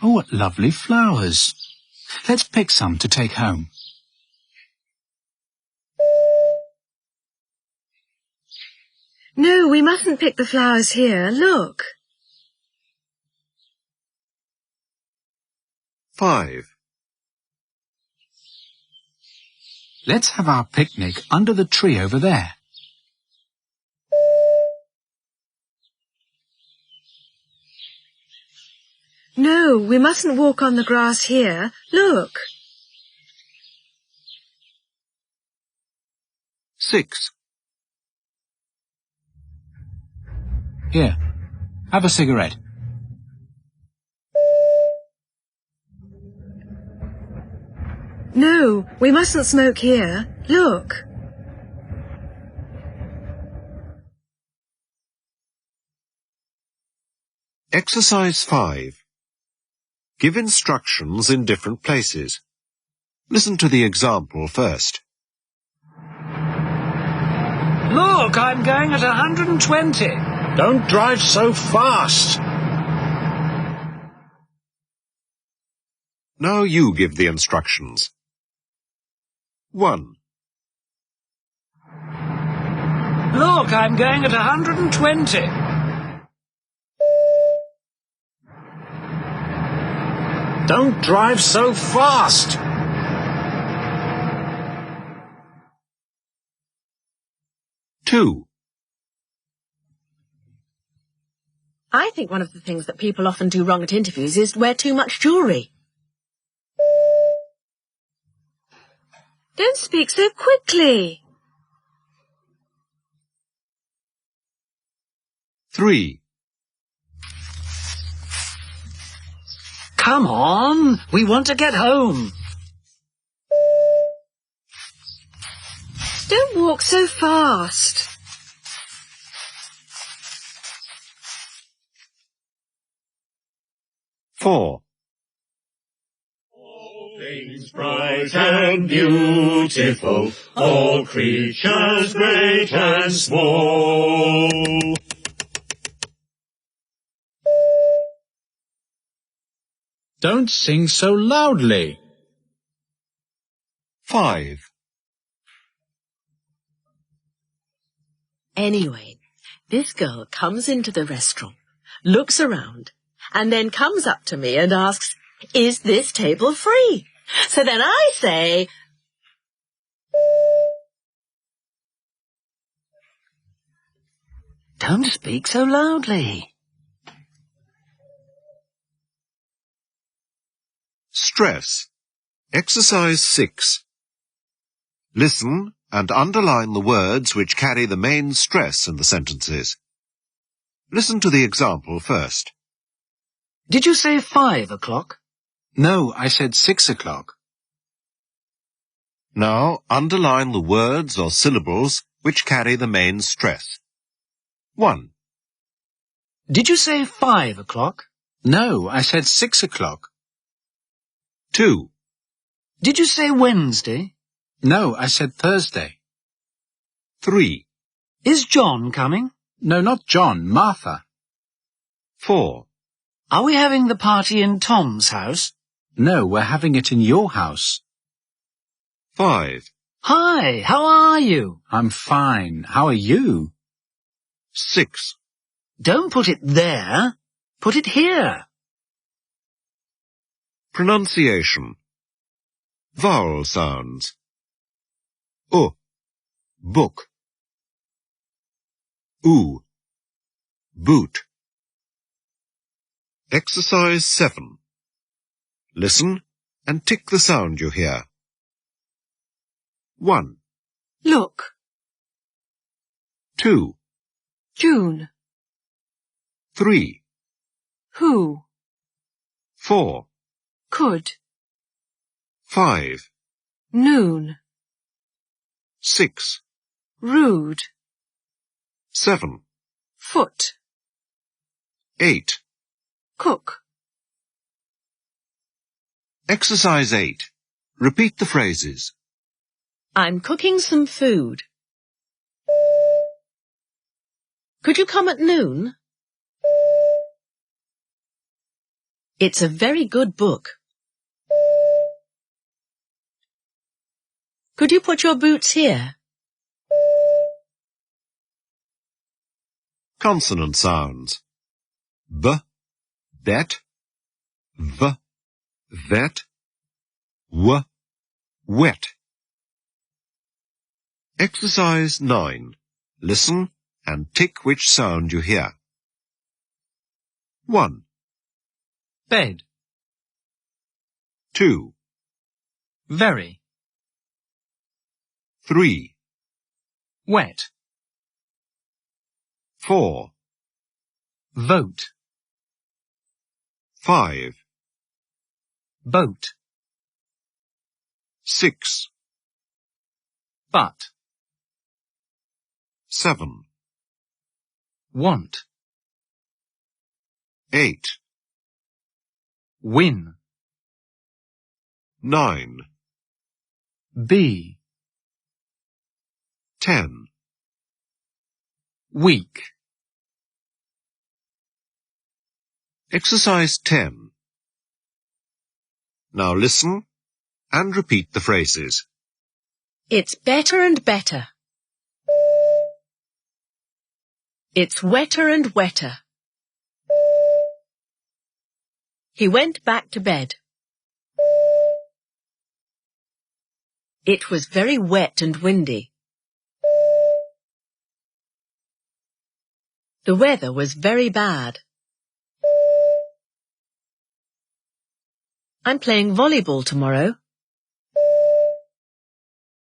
Oh, what lovely flowers. Let's pick some to take home. No, we mustn't pick the flowers here. Look. 5. Let's have our picnic under the tree over there. No, we mustn't walk on the grass here. Look. 6. Here, have a cigarette. No, we mustn't smoke here. Look. Exercise 5. Give instructions in different places. Listen to the example first. Look, I'm going at 120. Don't drive so fast. Now you give the instructions. 1. Look, I'm going at 120. Don't drive so fast. 2. I think one of the things that people often do wrong at interviews is wear too much jewellery. Don't speak so quickly. 3. Come on, we want to get home. Don't walk so fast. 4. All things bright and beautiful, all creatures great and small. Don't sing so loudly. 5. Anyway, this girl comes into the restaurant, looks around, and then comes up to me and asks, "Is this table free?" So then I say, Don't speak so loudly. Stress. Exercise 6. Listen and underline the words which carry the main stress in the sentences. Listen to the example first. Did you say 5 o'clock? No, I said 6 o'clock. Now underline the words or syllables which carry the main stress. 1. Did you say 5 o'clock? No, I said 6 o'clock. 2. Did you say Wednesday? No, I said Thursday. 3. Is John coming? No, not John, Martha. 4. Are we having the party in Tom's house? No, we're having it in your house. 5. Hi, how are you? I'm fine. How are you? 6. Don't put it there. Put it here. Pronunciation. Vowel sounds. Book. Boot. Exercise 7. Listen and tick the sound you hear. 1, Look. 2, June. 3, Who? 4, Could. 5, Noon. 6, Rude. 7, Foot. 8. Cook. Exercise 8. Repeat the phrases. "I'm cooking some food. Could you come at noon?" It's a very good book. Could you put your boots here? Consonant sounds. B, bet, v, vet, w, wet. Exercise 9. Listen and tick which sound you hear. 1, Bed. 2, Very. 3, Wet. 4, Vote. 5, Boat. 6, But. 7, Want. 8, Win. 9, Be. 10. Week. Exercise 10. Now listen and repeat the phrases. It's better and better. It's wetter and wetter. He went back to bed. It was very wet and windy. The weather was very bad. I'm playing volleyball tomorrow.